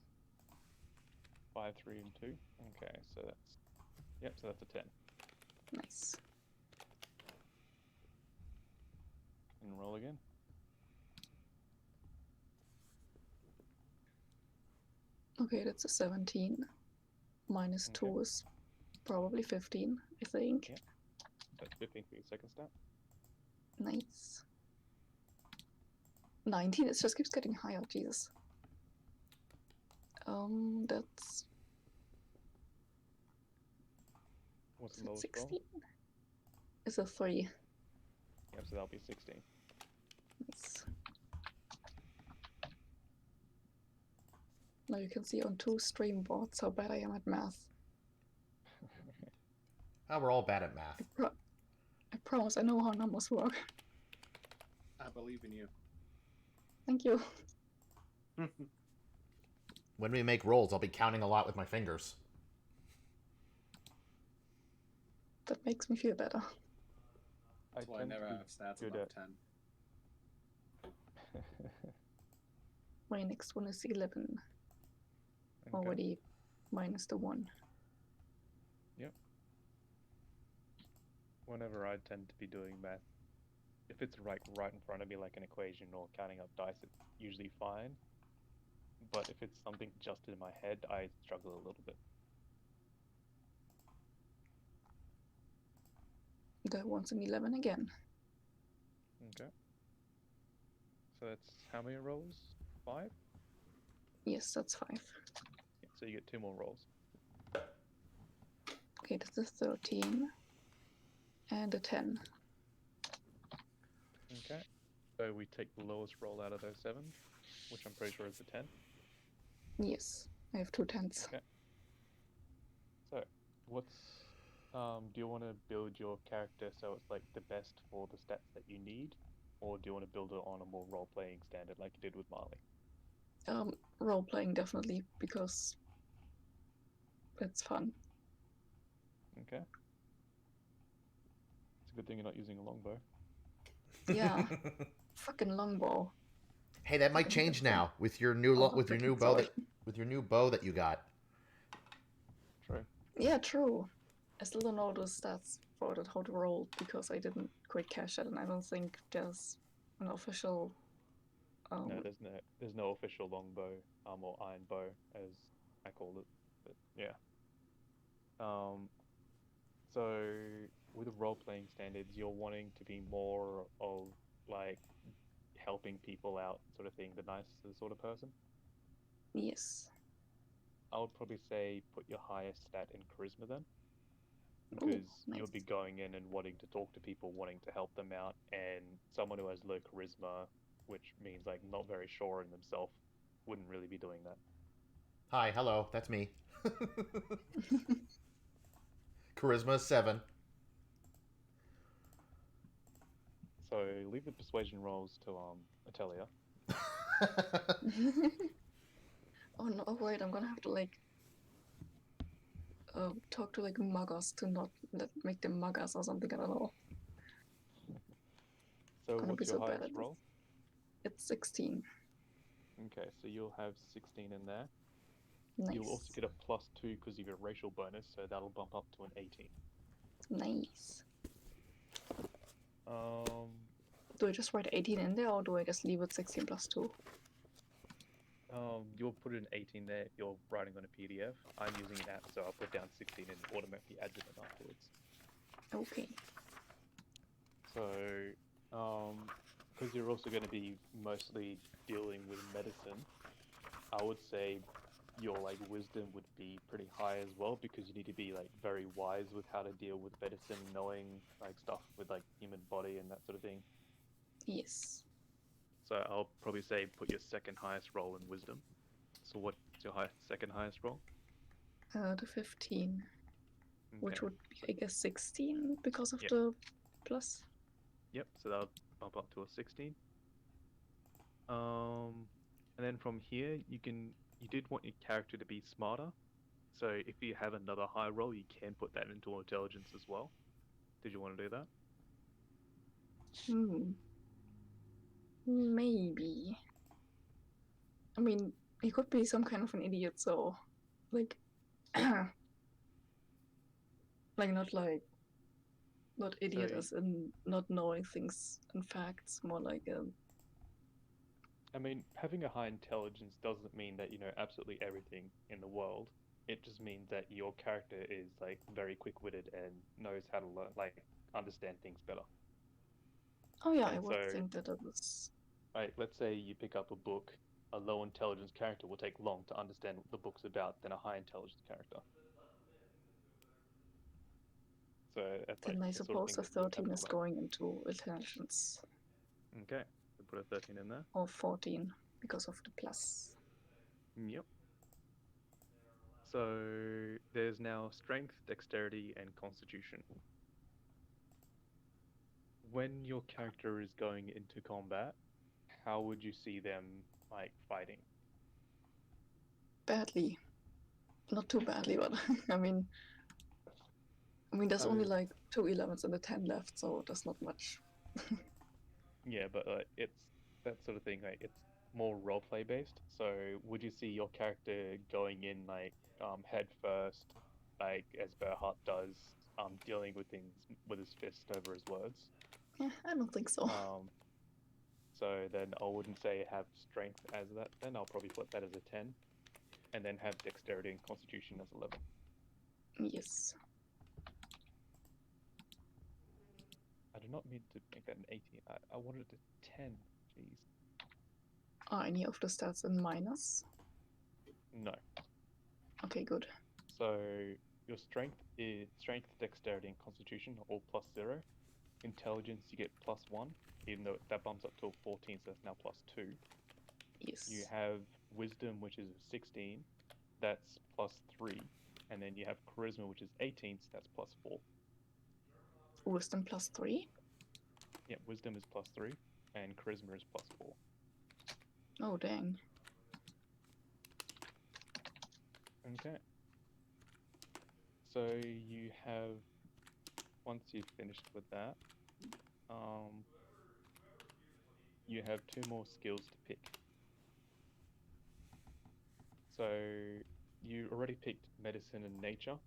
[SPEAKER 4] 5, 3, and 2. Okay, so that's a 10.
[SPEAKER 3] Nice.
[SPEAKER 4] And roll again.
[SPEAKER 3] Okay, that's a 17. Minus
[SPEAKER 4] Okay.
[SPEAKER 3] 2 is probably 15, I think.
[SPEAKER 4] Yeah. That's 15 for your second stat.
[SPEAKER 3] Nice. 19, it just keeps getting higher, Jesus. That's
[SPEAKER 4] What's
[SPEAKER 3] is
[SPEAKER 4] the
[SPEAKER 3] it
[SPEAKER 4] lowest roll?
[SPEAKER 3] 16? It's a 3.
[SPEAKER 4] Yep, so that'll be 16.
[SPEAKER 3] Nice. Now you can see on 2 stream boards how bad I am at math.
[SPEAKER 1] Oh, we're all bad at math.
[SPEAKER 3] I promise I know how numbers work.
[SPEAKER 5] I believe in you.
[SPEAKER 3] Thank you.
[SPEAKER 1] When we make rolls, I'll be counting a lot with my fingers.
[SPEAKER 3] That makes me feel better.
[SPEAKER 5] That's why I
[SPEAKER 4] tend
[SPEAKER 5] never
[SPEAKER 4] to be
[SPEAKER 5] have stats
[SPEAKER 4] good
[SPEAKER 5] above
[SPEAKER 4] at-
[SPEAKER 5] 10.
[SPEAKER 3] My next one is 11.
[SPEAKER 4] Okay.
[SPEAKER 3] Already minus the 1.
[SPEAKER 4] Whenever I tend to be doing math, if it's right in front of me, like an equation or counting up dice, it's usually fine. But if it's something just in my head, I struggle a little bit.
[SPEAKER 3] That one's an 11 again.
[SPEAKER 4] Okay. So that's how many rolls? 5?
[SPEAKER 3] Yes, that's 5.
[SPEAKER 4] Yeah, so you get 2 more rolls.
[SPEAKER 3] Okay, that's a 13. And a 10.
[SPEAKER 4] Okay. So we take the lowest roll out of those 7, which I'm pretty sure is a 10.
[SPEAKER 3] Yes, I have 2 10s.
[SPEAKER 4] Okay. So, what's do you want to build your character so it's like the best for the stats that you need, or do you want to build it on a more role-playing standard like you did with Marley?
[SPEAKER 3] Role playing definitely because it's fun.
[SPEAKER 4] Okay. It's a good thing you're not using a longbow.
[SPEAKER 3] Yeah. Fucking longbow.
[SPEAKER 1] Hey, that might change now with your new
[SPEAKER 3] Oh,
[SPEAKER 1] with your new
[SPEAKER 3] freaking
[SPEAKER 1] bow
[SPEAKER 3] sword.
[SPEAKER 1] with your new bow that you got.
[SPEAKER 4] True.
[SPEAKER 3] Yeah, true. I still don't know those stats for that how to roll because I didn't quite catch it, and I don't think there's an official.
[SPEAKER 4] No, there's no official longbow or iron bow as I call it. But yeah. So with the role-playing standards, you're wanting to be more of like helping people out sort of thing, the nicer sort of person.
[SPEAKER 3] Yes.
[SPEAKER 4] I would probably say put your highest stat in charisma then,
[SPEAKER 3] Ooh,
[SPEAKER 4] because
[SPEAKER 3] nice.
[SPEAKER 4] you'll be going in and wanting to talk to people, wanting to help them out, and someone who has low charisma, which means like not very sure in themselves, wouldn't really be doing that.
[SPEAKER 1] Hi, hello, that's me. Charisma 7.
[SPEAKER 4] So leave the persuasion rolls to Atelier.
[SPEAKER 3] Oh no! Wait, I'm gonna have to like talk to like muggers to not make them muggers or something. I don't know.
[SPEAKER 4] So
[SPEAKER 3] Gonna be
[SPEAKER 4] what's your
[SPEAKER 3] so bad
[SPEAKER 4] highest
[SPEAKER 3] at this.
[SPEAKER 4] roll?
[SPEAKER 3] It's 16.
[SPEAKER 4] Okay, so you'll have 16 in there.
[SPEAKER 3] Nice.
[SPEAKER 4] You'll also get a +2 because of your racial bonus, so that'll bump up to an 18.
[SPEAKER 3] Nice.
[SPEAKER 4] Um,
[SPEAKER 3] Do I just write 18 in there, or do I just leave it 16 plus 2?
[SPEAKER 4] You'll put an 18 there if you're writing on a PDF. I'm using an app, so I'll put down 16 and it automatically adds it in afterwards.
[SPEAKER 3] Okay.
[SPEAKER 4] So, because you're also going to be mostly dealing with medicine, I would say your like wisdom would be pretty high as well, because you need to be like very wise with how to deal with medicine, knowing like stuff with like human body and that sort of thing.
[SPEAKER 3] Yes.
[SPEAKER 4] So I'll probably say put your second highest roll in wisdom. So what's your second highest roll?
[SPEAKER 3] The 15, which
[SPEAKER 4] Okay.
[SPEAKER 3] would be, I guess, 16 because of
[SPEAKER 4] Yep.
[SPEAKER 3] the plus.
[SPEAKER 4] Yep. So that'll bump up to a 16. And then from here you did want your character to be smarter. So if you have another high roll, you can put that into intelligence as well. Did you want to do that?
[SPEAKER 3] Hmm. Maybe. I mean, he could be some kind of an idiot, so like, like not idiot
[SPEAKER 4] So
[SPEAKER 3] as in not knowing things and facts, more like
[SPEAKER 4] I mean, having a high intelligence doesn't mean that you know absolutely everything in the world. It just means that your character is like very quick-witted and knows how to learn, like understand things better.
[SPEAKER 3] oh yeah, I
[SPEAKER 4] And
[SPEAKER 3] would
[SPEAKER 4] so,
[SPEAKER 3] think that it was
[SPEAKER 4] right, let's say you pick up a book, a low intelligence character will take long to understand what the book's about than a high intelligence character. So that's like
[SPEAKER 3] then I
[SPEAKER 4] the sort of
[SPEAKER 3] suppose
[SPEAKER 4] thing
[SPEAKER 3] the
[SPEAKER 4] that you have
[SPEAKER 3] 13
[SPEAKER 4] to
[SPEAKER 3] is
[SPEAKER 4] weigh.
[SPEAKER 3] going into intelligence,
[SPEAKER 4] Okay, so put a 13 in there.
[SPEAKER 3] or 14 because of the plus.
[SPEAKER 4] Yep. So there's now strength, dexterity, and constitution. When your character is going into combat, how would you see them like fighting?
[SPEAKER 3] Badly, not too badly, but there's
[SPEAKER 4] So
[SPEAKER 3] only like 2 11s and a 10 left, so there's not much.
[SPEAKER 4] yeah, but it's that sort of thing. Like it's more role play based. So would you see your character going in like head first, like as Berhart does, dealing with things with his fist over his words?
[SPEAKER 3] Yeah, I don't think so.
[SPEAKER 4] So then I wouldn't say have strength as that. Then I'll probably put that as a 10, and then have dexterity and constitution as 11.
[SPEAKER 3] Yes.
[SPEAKER 4] I do not mean to make that an 18. I wanted it a 10. Jeez.
[SPEAKER 3] Are any of the stats in minus?
[SPEAKER 4] No.
[SPEAKER 3] Okay, good.
[SPEAKER 4] So your strength is strength, dexterity, and constitution are all +0. Intelligence you get +1, even though that bumps up to a 14, so that's now +2.
[SPEAKER 3] Yes.
[SPEAKER 4] You have wisdom, which is a 16, that's +3, and then you have charisma, which is 18, so that's +4.
[SPEAKER 3] Wisdom +3?
[SPEAKER 4] Yeah, wisdom is +3, and charisma is +4.
[SPEAKER 3] Oh, dang.
[SPEAKER 4] Okay. So you have, once you've finished with that, you have 2 more skills to pick. So you already picked medicine and nature.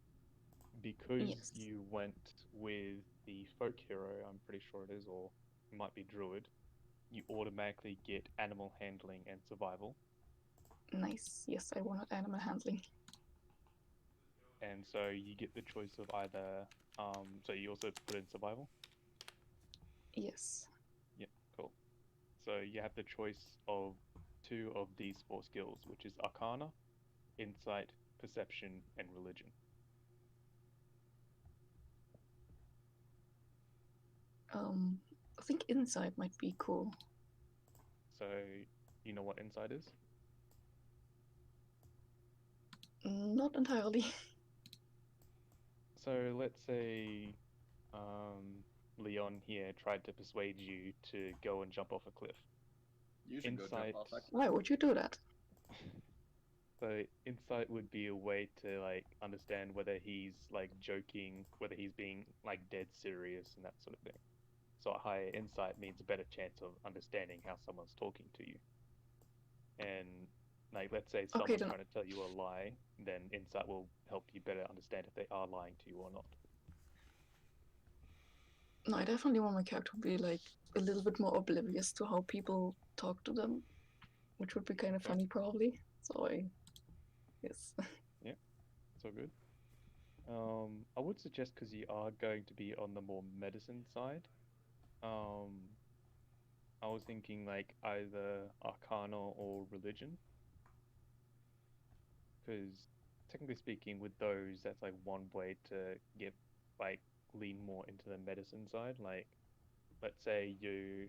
[SPEAKER 4] Because
[SPEAKER 3] Yes.
[SPEAKER 4] you went with the folk hero, I'm pretty sure it is, or it might be druid, you automatically get animal handling and survival.
[SPEAKER 3] Nice. Yes, I wanted animal handling.
[SPEAKER 4] And so you get the choice of either, so you also put in survival?
[SPEAKER 3] Yes.
[SPEAKER 4] Yeah, cool. So you have the choice of 2 of these 4 skills, which is Arcana, Insight, Perception, and Religion.
[SPEAKER 3] I think insight might be cool.
[SPEAKER 4] So you know what Insight is?
[SPEAKER 3] Not entirely.
[SPEAKER 4] So let's say Leon here tried to persuade you to go and jump off a cliff.
[SPEAKER 5] You should go jump
[SPEAKER 4] Insight.
[SPEAKER 5] off that.
[SPEAKER 3] Why would you do that?
[SPEAKER 4] So insight would be a way to like understand whether he's like joking, whether he's being like dead serious and that sort of thing. So a higher insight means a better chance of understanding how someone's talking to you. And like let's say someone's
[SPEAKER 3] then-
[SPEAKER 4] trying to tell you a lie, then insight will help you better understand if they are lying to you or not.
[SPEAKER 3] No, I definitely want my character to be like a little bit more oblivious to how people talk to them, which would be kind of
[SPEAKER 4] Okay.
[SPEAKER 3] funny probably. So yes.
[SPEAKER 4] So good. I would suggest, because you are going to be on the more medicine side, I was thinking like either Arcana or Religion. Because technically speaking, with those, that's like one way to get like lean more into the medicine side. Like, let's say you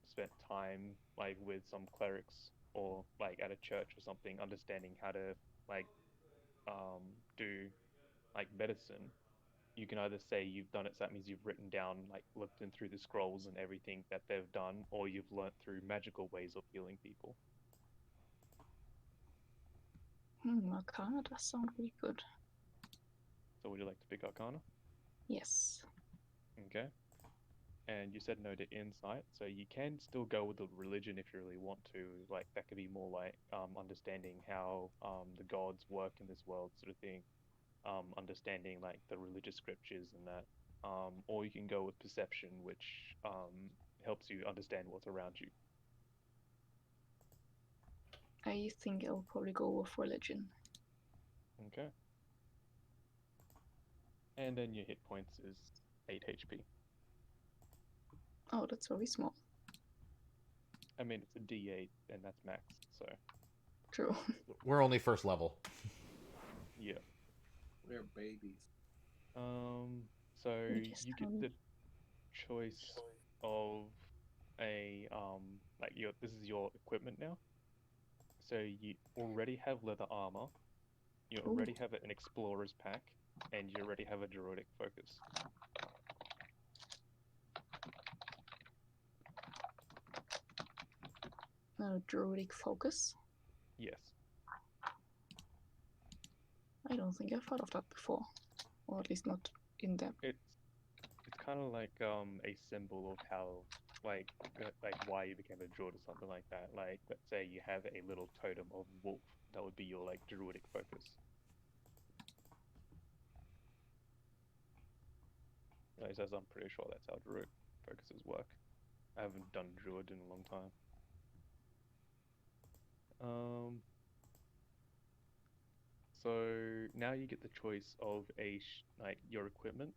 [SPEAKER 4] spent time like with some clerics or like at a church or something, understanding how to like do like medicine. You can either say you've done it, so that means you've written down, like looked in through the scrolls and everything that they've done, or you've learnt through magical ways of healing people.
[SPEAKER 3] Arcana does sound really good.
[SPEAKER 4] So would you like to pick Arcana?
[SPEAKER 3] Yes.
[SPEAKER 4] Okay. And you said no to insight, so you can still go with the religion if you really want to. Like that could be more like understanding how the gods work in this world, sort of thing. Understanding like the religious scriptures and that. Or you can go with perception, which helps you understand what's around you.
[SPEAKER 3] I think I'll probably go with religion.
[SPEAKER 4] Okay. And then your hit points is 8 HP.
[SPEAKER 3] Oh, that's very small.
[SPEAKER 4] I mean, it's a D8 and that's max, so
[SPEAKER 3] True.
[SPEAKER 1] We're only first level.
[SPEAKER 4] yeah.
[SPEAKER 5] They're babies.
[SPEAKER 4] So
[SPEAKER 3] We just
[SPEAKER 4] you get the choice of a like your this is your equipment now. So you already have leather armor, you
[SPEAKER 3] Ooh.
[SPEAKER 4] already have an explorer's pack, and you already have a druidic focus.
[SPEAKER 3] Druidic focus.
[SPEAKER 4] Yes.
[SPEAKER 3] I don't think I've heard of that before, or at least not in depth.
[SPEAKER 4] It's kind of like a symbol of how like why you became a druid or something like that. Like let's say you have a little totem of wolf, that would be your like druidic focus. At least as I'm pretty sure that's how druid focuses work. I haven't done druid in a long time. So now you get the choice of like your equipment.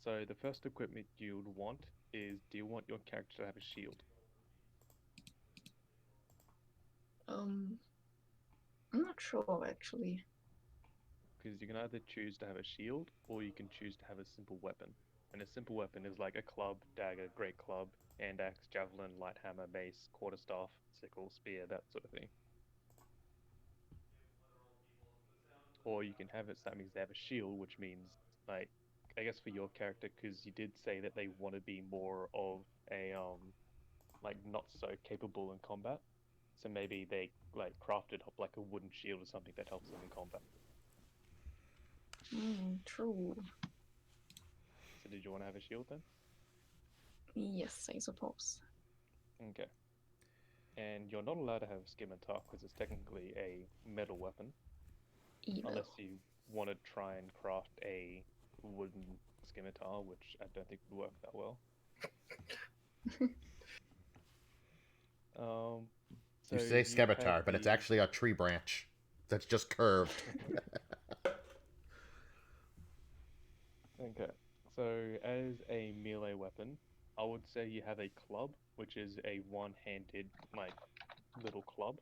[SPEAKER 4] So the first equipment you would want is, do you want your character to have a shield?
[SPEAKER 3] I'm not sure actually.
[SPEAKER 4] Because you can either choose to have a shield or you can choose to have a simple weapon. And a simple weapon is like a club, dagger, great club, hand axe, javelin, light hammer, mace, quarterstaff, sickle, spear, that sort of thing. Or you can have it, so that means they have a shield, which means, like, I guess for your character, because you did say that they want to be more of a, like, not so capable in combat. So maybe they, like, crafted up, like, a wooden shield or something that helps them in combat.
[SPEAKER 3] True.
[SPEAKER 4] So did you want to have a shield then?
[SPEAKER 3] Yes, I suppose.
[SPEAKER 4] Okay. And you're not allowed to have scimitar because it's technically a metal weapon,
[SPEAKER 3] Evil.
[SPEAKER 4] unless you want to try and craft a wooden scimitar, which I don't think would work that well.
[SPEAKER 1] You
[SPEAKER 4] So
[SPEAKER 1] say
[SPEAKER 4] have
[SPEAKER 1] scimitar, but it's
[SPEAKER 4] the-
[SPEAKER 1] actually a tree branch that's just curved.
[SPEAKER 4] Okay, so as a melee weapon, I would say you have a club, which is a one-handed, like, little club.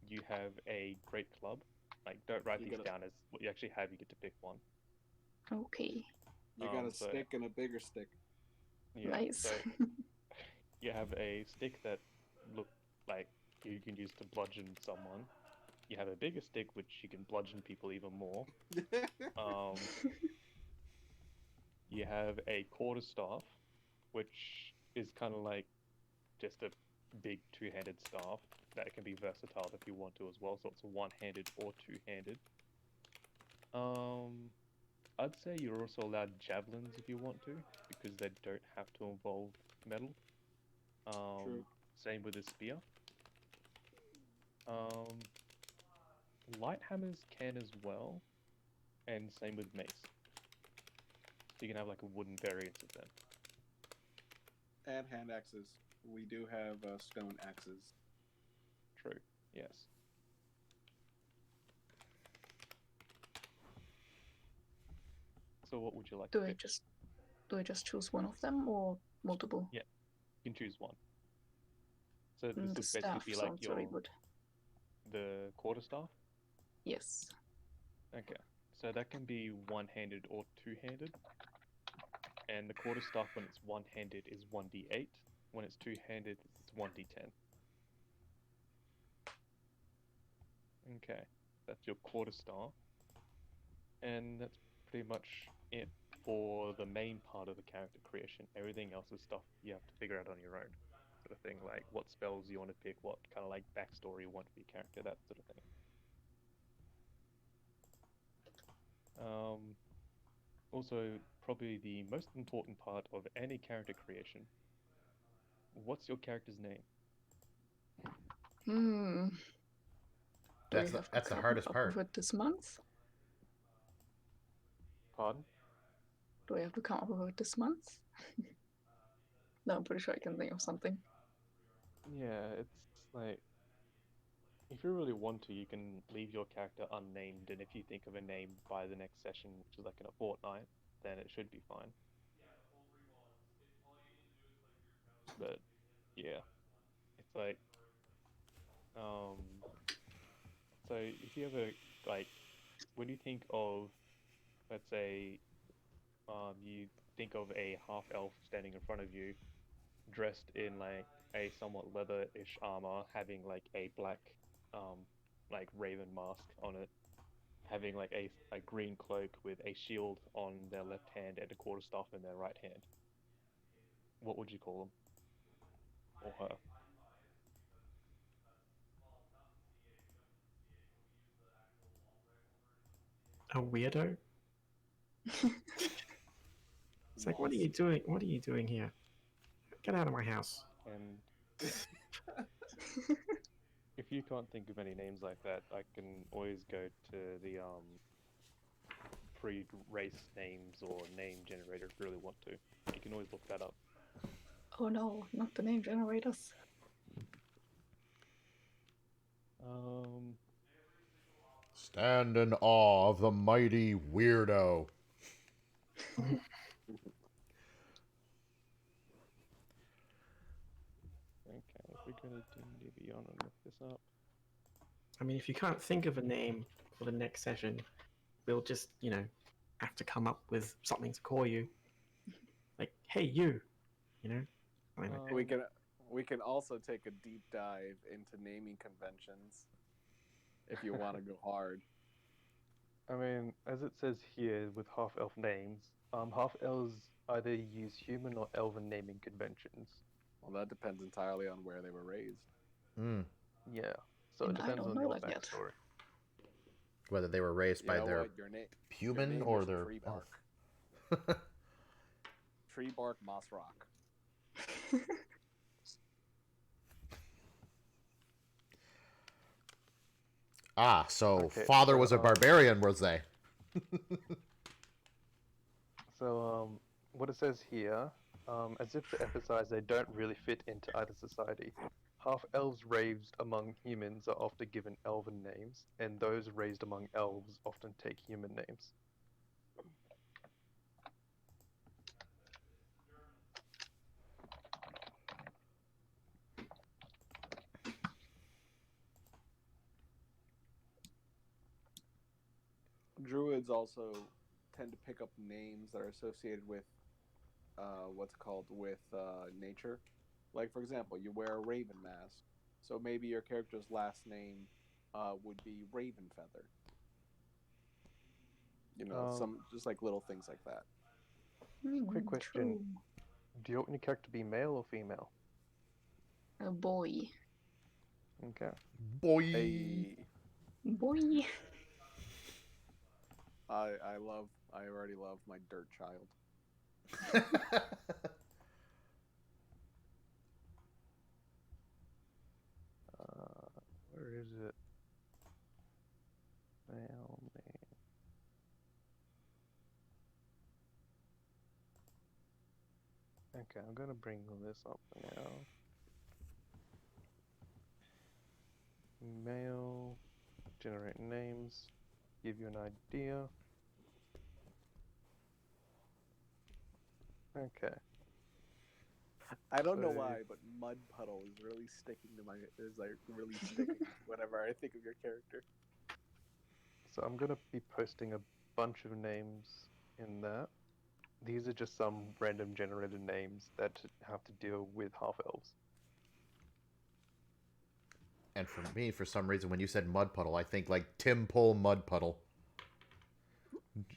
[SPEAKER 4] You have a great club. Like, don't write
[SPEAKER 5] You
[SPEAKER 4] these
[SPEAKER 5] gotta-
[SPEAKER 4] down as what you actually have, you get to pick one.
[SPEAKER 3] Okay.
[SPEAKER 5] You got a
[SPEAKER 4] so-
[SPEAKER 5] stick and a bigger stick.
[SPEAKER 4] Yeah,
[SPEAKER 3] Nice.
[SPEAKER 4] so you have a stick that look like you can use to bludgeon someone. You have a bigger stick which you can bludgeon people even more. You have a quarterstaff, which is kind of like just a big two-handed staff that can be versatile if you want to as well. So it's a one-handed or two-handed. I'd say you're also allowed javelins if you want to, because they don't have to involve metal.
[SPEAKER 5] True.
[SPEAKER 4] Same with a spear. Light hammers can as well, and same with mace. You can have like a wooden variant of them.
[SPEAKER 5] And hand axes. We do have stone axes.
[SPEAKER 4] True. Yes. So what would you like to
[SPEAKER 3] Do I
[SPEAKER 4] pick?
[SPEAKER 3] just choose one of them or multiple?
[SPEAKER 4] Yeah. You can choose one. So this
[SPEAKER 3] The
[SPEAKER 4] would basically
[SPEAKER 3] staff
[SPEAKER 4] be like
[SPEAKER 3] sounds very good.
[SPEAKER 4] the quarterstaff.
[SPEAKER 3] Yes.
[SPEAKER 4] Okay, so that can be one-handed or two-handed. And the quarterstaff, when it's one-handed, is 1d8. When it's two-handed, it's 1d10. Okay, that's your quarterstaff. And that's pretty much it for the main part of the character creation. Everything else is stuff you have to figure out on your own. Sort of thing, like what spells you want to pick, what kind of like backstory you want for your character, that sort of thing. Also, probably the most important part of any character creation. What's your character's name?
[SPEAKER 3] Hmm. Do we have to
[SPEAKER 1] That's the
[SPEAKER 3] come
[SPEAKER 1] hardest
[SPEAKER 3] up
[SPEAKER 1] part.
[SPEAKER 3] with it this month?
[SPEAKER 4] Pardon?
[SPEAKER 3] Do we have to come up with it this month? No, I'm pretty sure I can think of something.
[SPEAKER 4] Yeah, it's like if you really want to, you can leave your character unnamed, and if you think of a name by the next session, which is like in a fortnight, then it should be fine. But yeah, it's like so if you ever like when you think of, let's say, you think of a half elf standing in front of you, dressed in like a somewhat leather-ish armor, having like a black, like raven mask on it, having like a green cloak with a shield on their left hand and a quarterstaff in their right hand. What would you call them or her?
[SPEAKER 2] A weirdo? It's like, what are
[SPEAKER 5] Moss.
[SPEAKER 2] you doing? What are you doing here? Get out of my house.
[SPEAKER 4] And if you can't think of any names like that, I can always go to the pre-race names or name generator if you really want to. You can always look that up.
[SPEAKER 3] Oh no, not the name generators.
[SPEAKER 4] Um,
[SPEAKER 1] Stand in awe of the mighty weirdo.
[SPEAKER 4] okay, if we go to D&D Beyond and look this up.
[SPEAKER 2] I mean, if you can't think of a name for the next session, we'll just, have to come up with something to call you. Like, hey, you. I mean,
[SPEAKER 5] We can also take a deep dive into naming conventions if you want to go hard.
[SPEAKER 4] I mean, as it says here with half-elf names, half-elves either use human or elven naming conventions.
[SPEAKER 5] Well, that depends entirely on where they were raised.
[SPEAKER 1] Mm.
[SPEAKER 4] Yeah, so
[SPEAKER 3] And
[SPEAKER 4] it
[SPEAKER 3] I
[SPEAKER 4] depends
[SPEAKER 3] don't
[SPEAKER 4] on
[SPEAKER 3] know
[SPEAKER 4] your
[SPEAKER 3] that yet.
[SPEAKER 4] backstory.
[SPEAKER 1] Whether they were raised
[SPEAKER 5] You
[SPEAKER 1] by
[SPEAKER 5] know
[SPEAKER 1] their
[SPEAKER 5] what? Your
[SPEAKER 1] human
[SPEAKER 5] name
[SPEAKER 1] or
[SPEAKER 5] is
[SPEAKER 1] their
[SPEAKER 5] Tree
[SPEAKER 1] elf.
[SPEAKER 5] Bark. Tree Bark Moss Rock.
[SPEAKER 1] Ah, so
[SPEAKER 4] Okay,
[SPEAKER 1] father
[SPEAKER 4] so,
[SPEAKER 1] was a barbarian, was they?
[SPEAKER 4] So, what it says here, as if to emphasize they don't really fit into either society. Half-elves raised among humans are often given elven names, and those raised among elves often take human names.
[SPEAKER 5] Druids also tend to pick up names that are associated with what's called with nature. Like, for example, you wear a raven mask, so maybe your character's last name would be Ravenfeather. You know, some just like little things like that.
[SPEAKER 4] Quick question.
[SPEAKER 3] True.
[SPEAKER 4] Do you want your character to be male or female?
[SPEAKER 3] A boy.
[SPEAKER 4] Okay.
[SPEAKER 1] Boy.
[SPEAKER 3] Boy.
[SPEAKER 5] I already love my dirt child.
[SPEAKER 4] Where is it? Male name. Okay, I'm gonna bring this up for now. Male, generate names, give you an idea. Okay.
[SPEAKER 5] I don't know
[SPEAKER 4] So-
[SPEAKER 5] why, but Mud Puddle is really sticking to whenever I think of your character.
[SPEAKER 6] So I'm gonna be posting a bunch of names in there. These are just some random generated names that have to deal with half elves.
[SPEAKER 1] And for me, for some reason, when you said mud puddle, I think like Tim Pole Mud Puddle.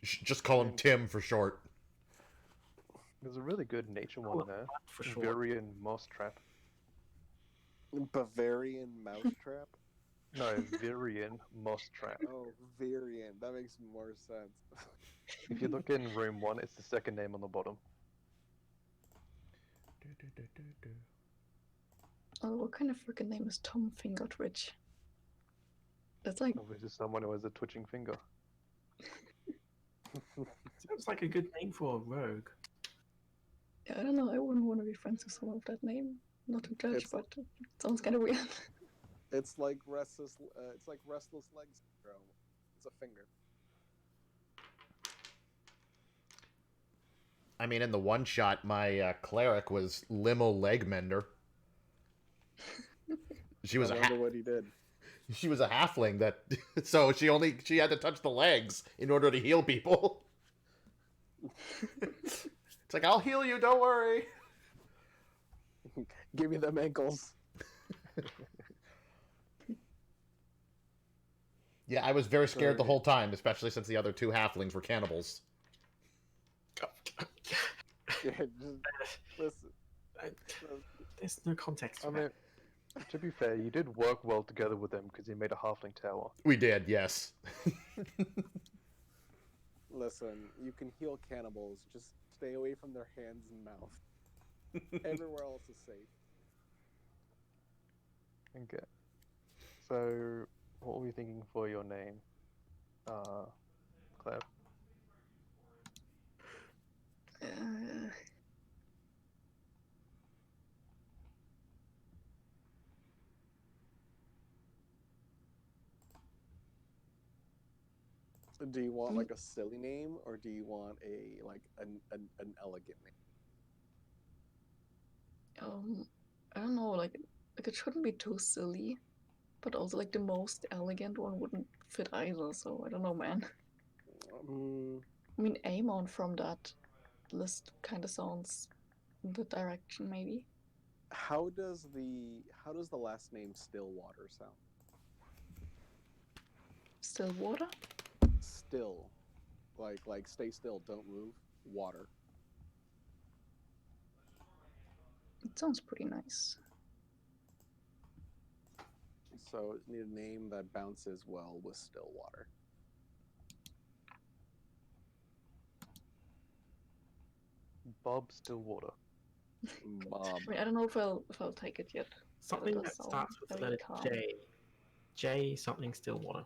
[SPEAKER 1] Just call him Tim for short.
[SPEAKER 6] There's a really good nature
[SPEAKER 2] Oh,
[SPEAKER 6] one there.
[SPEAKER 2] for sure.
[SPEAKER 6] Varian Moss Trap.
[SPEAKER 5] Bavarian mousetrap.
[SPEAKER 6] No, Varian Moss Trap.
[SPEAKER 5] Oh, Varian. That makes more sense.
[SPEAKER 6] If you look in room 1, it's the second name on the bottom.
[SPEAKER 3] Oh, what kind of freaking name is Tom Fingertwitch? That's like,
[SPEAKER 6] Oh, this is someone who has a twitching finger.
[SPEAKER 2] Sounds like a good name for a rogue.
[SPEAKER 3] I don't know. I wouldn't want to be friends with someone with that name. Not to judge,
[SPEAKER 5] It's-
[SPEAKER 3] but it sounds kind of weird.
[SPEAKER 5] It's like restless. It's like restless leg syndrome. It's a finger.
[SPEAKER 1] I mean, in the one shot, my cleric was Limo Legmender. She was
[SPEAKER 5] I
[SPEAKER 1] a
[SPEAKER 5] wonder what he did.
[SPEAKER 1] she was a halfling that, so she had to touch the legs in order to heal people. It's like, I'll heal you, don't worry.
[SPEAKER 5] Give me them ankles.
[SPEAKER 1] Yeah, I was very scared the whole time, especially since the other two halflings were cannibals.
[SPEAKER 5] Yeah, just listen.
[SPEAKER 2] There's no context to
[SPEAKER 6] I
[SPEAKER 2] that.
[SPEAKER 6] mean, to be fair, you did work well together with them because you made a halfling tower.
[SPEAKER 1] We did, yes.
[SPEAKER 5] Listen, you can heal cannibals. Just stay away from their hands and mouth. Everywhere else is safe.
[SPEAKER 6] Okay. So, what were we thinking for your name, Claire?
[SPEAKER 5] Do you want like a silly name, or do you want a like an elegant name?
[SPEAKER 3] I don't know. Like it shouldn't be too silly, but also like the most elegant one wouldn't fit either. So I don't know, man. I mean, Amon from that list kind of sounds in the direction, maybe.
[SPEAKER 5] How does the last name Stillwater sound?
[SPEAKER 3] Still water?
[SPEAKER 5] Still, like stay still, don't move. Water.
[SPEAKER 3] It sounds pretty nice.
[SPEAKER 5] So need a name that bounces well with Stillwater.
[SPEAKER 6] Bob Stillwater.
[SPEAKER 5] Bob.
[SPEAKER 3] I mean, I don't know if I'll take it yet.
[SPEAKER 2] Something
[SPEAKER 3] does
[SPEAKER 2] that
[SPEAKER 3] sound
[SPEAKER 2] starts with the
[SPEAKER 3] very
[SPEAKER 2] letter
[SPEAKER 3] calm.
[SPEAKER 2] J. J something Stillwater.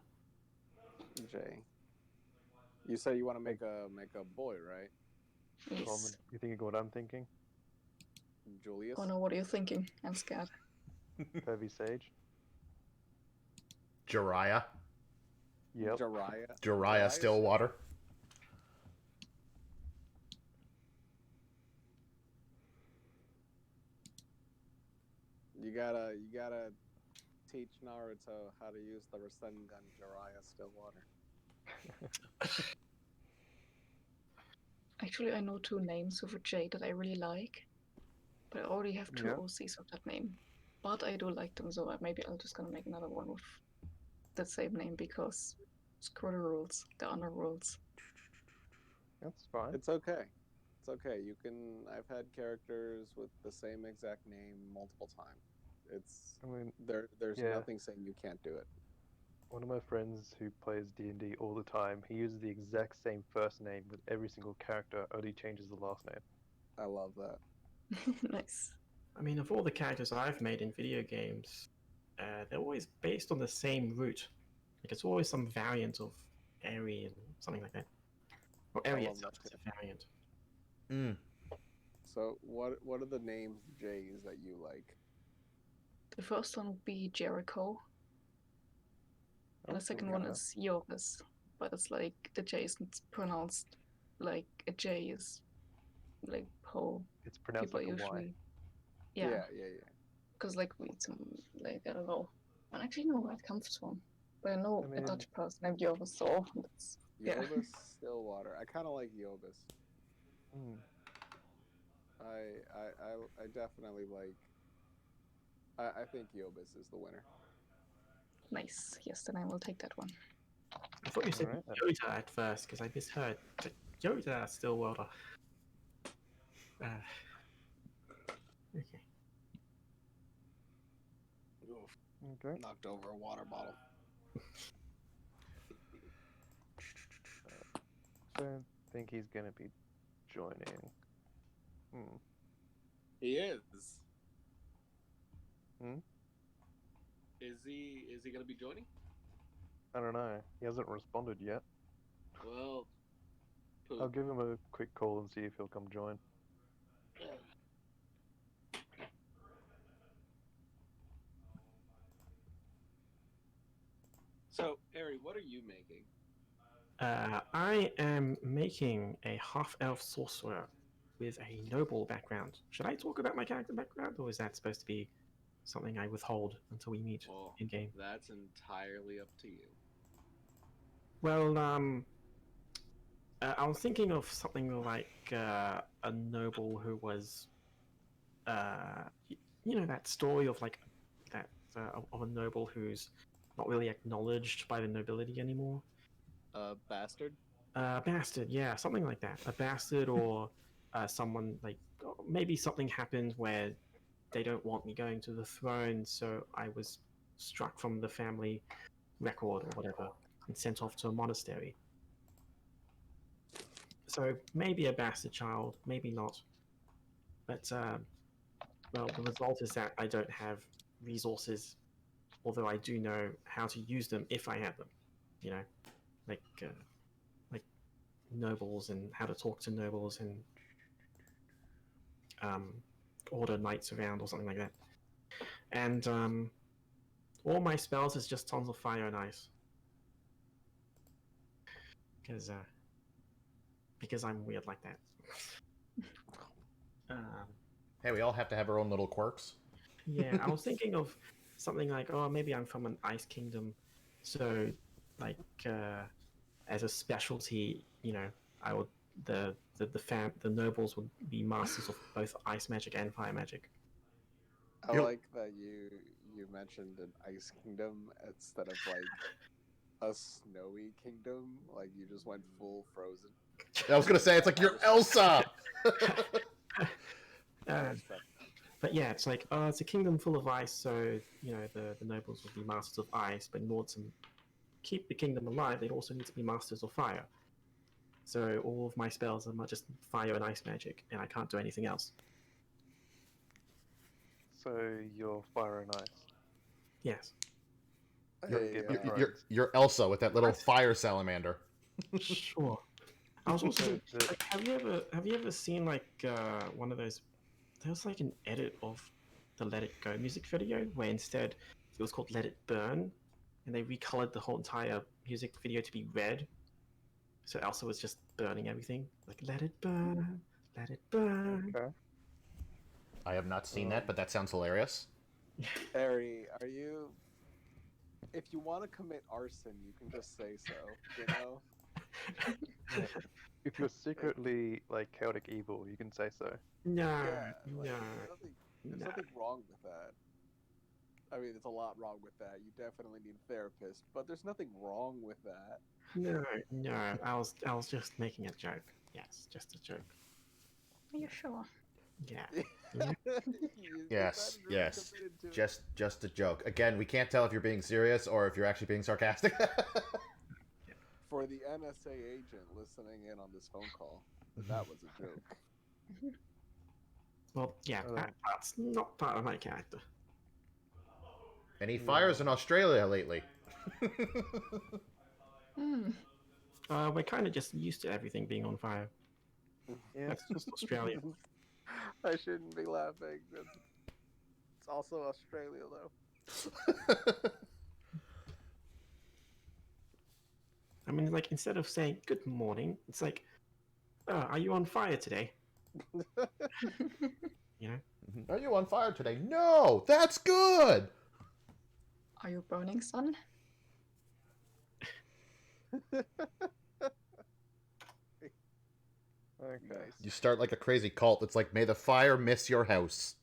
[SPEAKER 5] Jay. You say you want to make a boy, right?
[SPEAKER 3] Yes.
[SPEAKER 6] Common. You thinking what I'm thinking?
[SPEAKER 5] Julius.
[SPEAKER 3] Oh no, what are you thinking? I'm scared.
[SPEAKER 6] Heavy Sage.
[SPEAKER 1] Jiraiya.
[SPEAKER 6] Yep.
[SPEAKER 1] Jiraiya Stillwater.
[SPEAKER 5] You gotta teach Naruto how to use the Rasengan Jiraiya Stillwater.
[SPEAKER 3] Actually, I know two names with a J that I really like, but I already have two
[SPEAKER 6] Yeah.
[SPEAKER 3] OCs with that name. But I do like them, so maybe I'm just gonna make another one with the same name because screw the rules, the honor rules.
[SPEAKER 6] That's fine.
[SPEAKER 5] It's okay. It's okay. You can. I've had characters with the same exact name multiple times. It's
[SPEAKER 6] I mean,
[SPEAKER 5] there's
[SPEAKER 6] yeah.
[SPEAKER 5] nothing saying you can't do it.
[SPEAKER 6] one of my friends who plays D&D all the time, he uses the exact same first name with every single character, only changes the last name.
[SPEAKER 5] I love that.
[SPEAKER 3] Nice.
[SPEAKER 2] I mean, of all the characters I've made in video games, they're always based on the same root. Like it's always some variant of Aryan, something like that. Or
[SPEAKER 5] I
[SPEAKER 2] Aryan
[SPEAKER 5] love that
[SPEAKER 2] itself is a variant.
[SPEAKER 1] Mm.
[SPEAKER 5] So what are the names J's that you like?
[SPEAKER 3] The first one would be Jericho, and the second one is Joris, but it's like the J isn't pronounced like a J is like how
[SPEAKER 6] It's pronounced
[SPEAKER 3] people
[SPEAKER 6] like a Y.
[SPEAKER 3] usually.
[SPEAKER 5] Yeah.
[SPEAKER 3] Because like we some like I don't know. And actually no, where it comes from. But I know
[SPEAKER 6] I
[SPEAKER 3] a
[SPEAKER 6] mean-
[SPEAKER 3] Dutch person named Jovis, so that's yeah.
[SPEAKER 5] Yobis, Stillwater. I kind of like Yobis.
[SPEAKER 6] Hmm.
[SPEAKER 5] I definitely like. I think Yobis is the winner.
[SPEAKER 3] Nice. Yes, then I will take that one.
[SPEAKER 2] I thought you said
[SPEAKER 6] Alright then.
[SPEAKER 2] Yoda at first because I misheard. But Yoda Stillwater. Okay.
[SPEAKER 5] Oof,
[SPEAKER 6] Okay.
[SPEAKER 5] knocked over a water bottle.
[SPEAKER 6] Don't think he's gonna be joining. Hmm.
[SPEAKER 5] He is.
[SPEAKER 6] Hmm?
[SPEAKER 7] Is he gonna be joining?
[SPEAKER 6] I don't know. He hasn't responded yet.
[SPEAKER 7] Well,
[SPEAKER 6] I'll give him a quick call and see if he'll come join.
[SPEAKER 7] So, Ari, what are you making?
[SPEAKER 2] I am making a half-elf sorcerer with a noble background. Should I talk about my character background, or is that supposed to be something I withhold until we meet
[SPEAKER 7] Well,
[SPEAKER 2] in game?
[SPEAKER 7] that's entirely up to you.
[SPEAKER 2] Well, I was thinking of something like a noble who was, you know, that story of like that of a noble who's not really acknowledged by the nobility anymore.
[SPEAKER 7] Bastard?
[SPEAKER 2] Bastard, yeah, something like that. A bastard or someone like maybe something happened where they don't want me going to the throne, so I was struck from the family record or whatever and sent off to a monastery. So maybe a bastard child, maybe not. But well, the result is that I don't have resources, although I do know how to use them if I have them. You know, like nobles and how to talk to nobles and order knights around or something like that. And all my spells is just tons of fire and ice. Because I'm weird like that.
[SPEAKER 1] Hey, we all have to have our own little quirks.
[SPEAKER 2] Yeah, I was thinking of something like, oh, maybe I'm from an ice kingdom, so like as a specialty, you know, I would the nobles would be masters of both ice magic and fire magic.
[SPEAKER 5] I
[SPEAKER 1] You're-
[SPEAKER 5] like that you mentioned an ice kingdom instead of like a snowy kingdom. Like you just went full Frozen.
[SPEAKER 1] I was gonna say it's like you're Elsa.
[SPEAKER 2] Uh, But yeah, it's like, it's a kingdom full of ice, so, you know, the nobles will be masters of ice, but in order to keep the kingdom alive, they'd also need to be masters of fire. So all of my spells are just fire and ice magic, and I can't do anything else.
[SPEAKER 6] So you're fire and ice.
[SPEAKER 2] Yes.
[SPEAKER 5] Hey,
[SPEAKER 6] Get the
[SPEAKER 1] You're Elsa with that little fire salamander.
[SPEAKER 2] Sure. I was also
[SPEAKER 6] The-
[SPEAKER 2] like, have you ever seen like one of those? There was like an edit of the Let It Go music video where instead it was called Let It Burn, and they recolored the whole entire music video to be red. So Elsa was just burning everything, like let it burn, let it burn.
[SPEAKER 6] Okay.
[SPEAKER 1] I have not seen that, but that sounds hilarious.
[SPEAKER 5] Harry, are you? If you want to commit arson, you can just say so. You know.
[SPEAKER 6] If you're secretly like chaotic evil, you can say so.
[SPEAKER 2] No,
[SPEAKER 5] Yeah. Like,
[SPEAKER 2] no,
[SPEAKER 5] there's
[SPEAKER 2] no.
[SPEAKER 5] nothing wrong with that. I mean, there's a lot wrong with that. You definitely need a therapist, but there's nothing wrong with that.
[SPEAKER 2] No, no. I was just making a joke. Yes, just a joke.
[SPEAKER 3] Are you sure?
[SPEAKER 2] Yeah.
[SPEAKER 5] You
[SPEAKER 1] Yes,
[SPEAKER 5] sounded really
[SPEAKER 1] yes.
[SPEAKER 5] committed to it.
[SPEAKER 1] Just a joke. Again, we can't tell if you're being serious or if you're actually being sarcastic.
[SPEAKER 5] For the NSA agent listening in on this phone call, that was a joke.
[SPEAKER 2] Well, yeah. That's not part of my character.
[SPEAKER 1] Any fires in Australia lately?
[SPEAKER 3] Hmm.
[SPEAKER 2] We're kind of just used to everything being on fire.
[SPEAKER 6] Yeah.
[SPEAKER 2] That's just Australia.
[SPEAKER 5] I shouldn't be laughing. It's also Australia, though.
[SPEAKER 2] I mean, like, instead of saying good morning, it's like, are you on fire today? You know?
[SPEAKER 1] Are you on fire today? No, that's good.
[SPEAKER 3] Are you burning, son?
[SPEAKER 1] You start like a crazy cult. It's like, may the fire miss your house.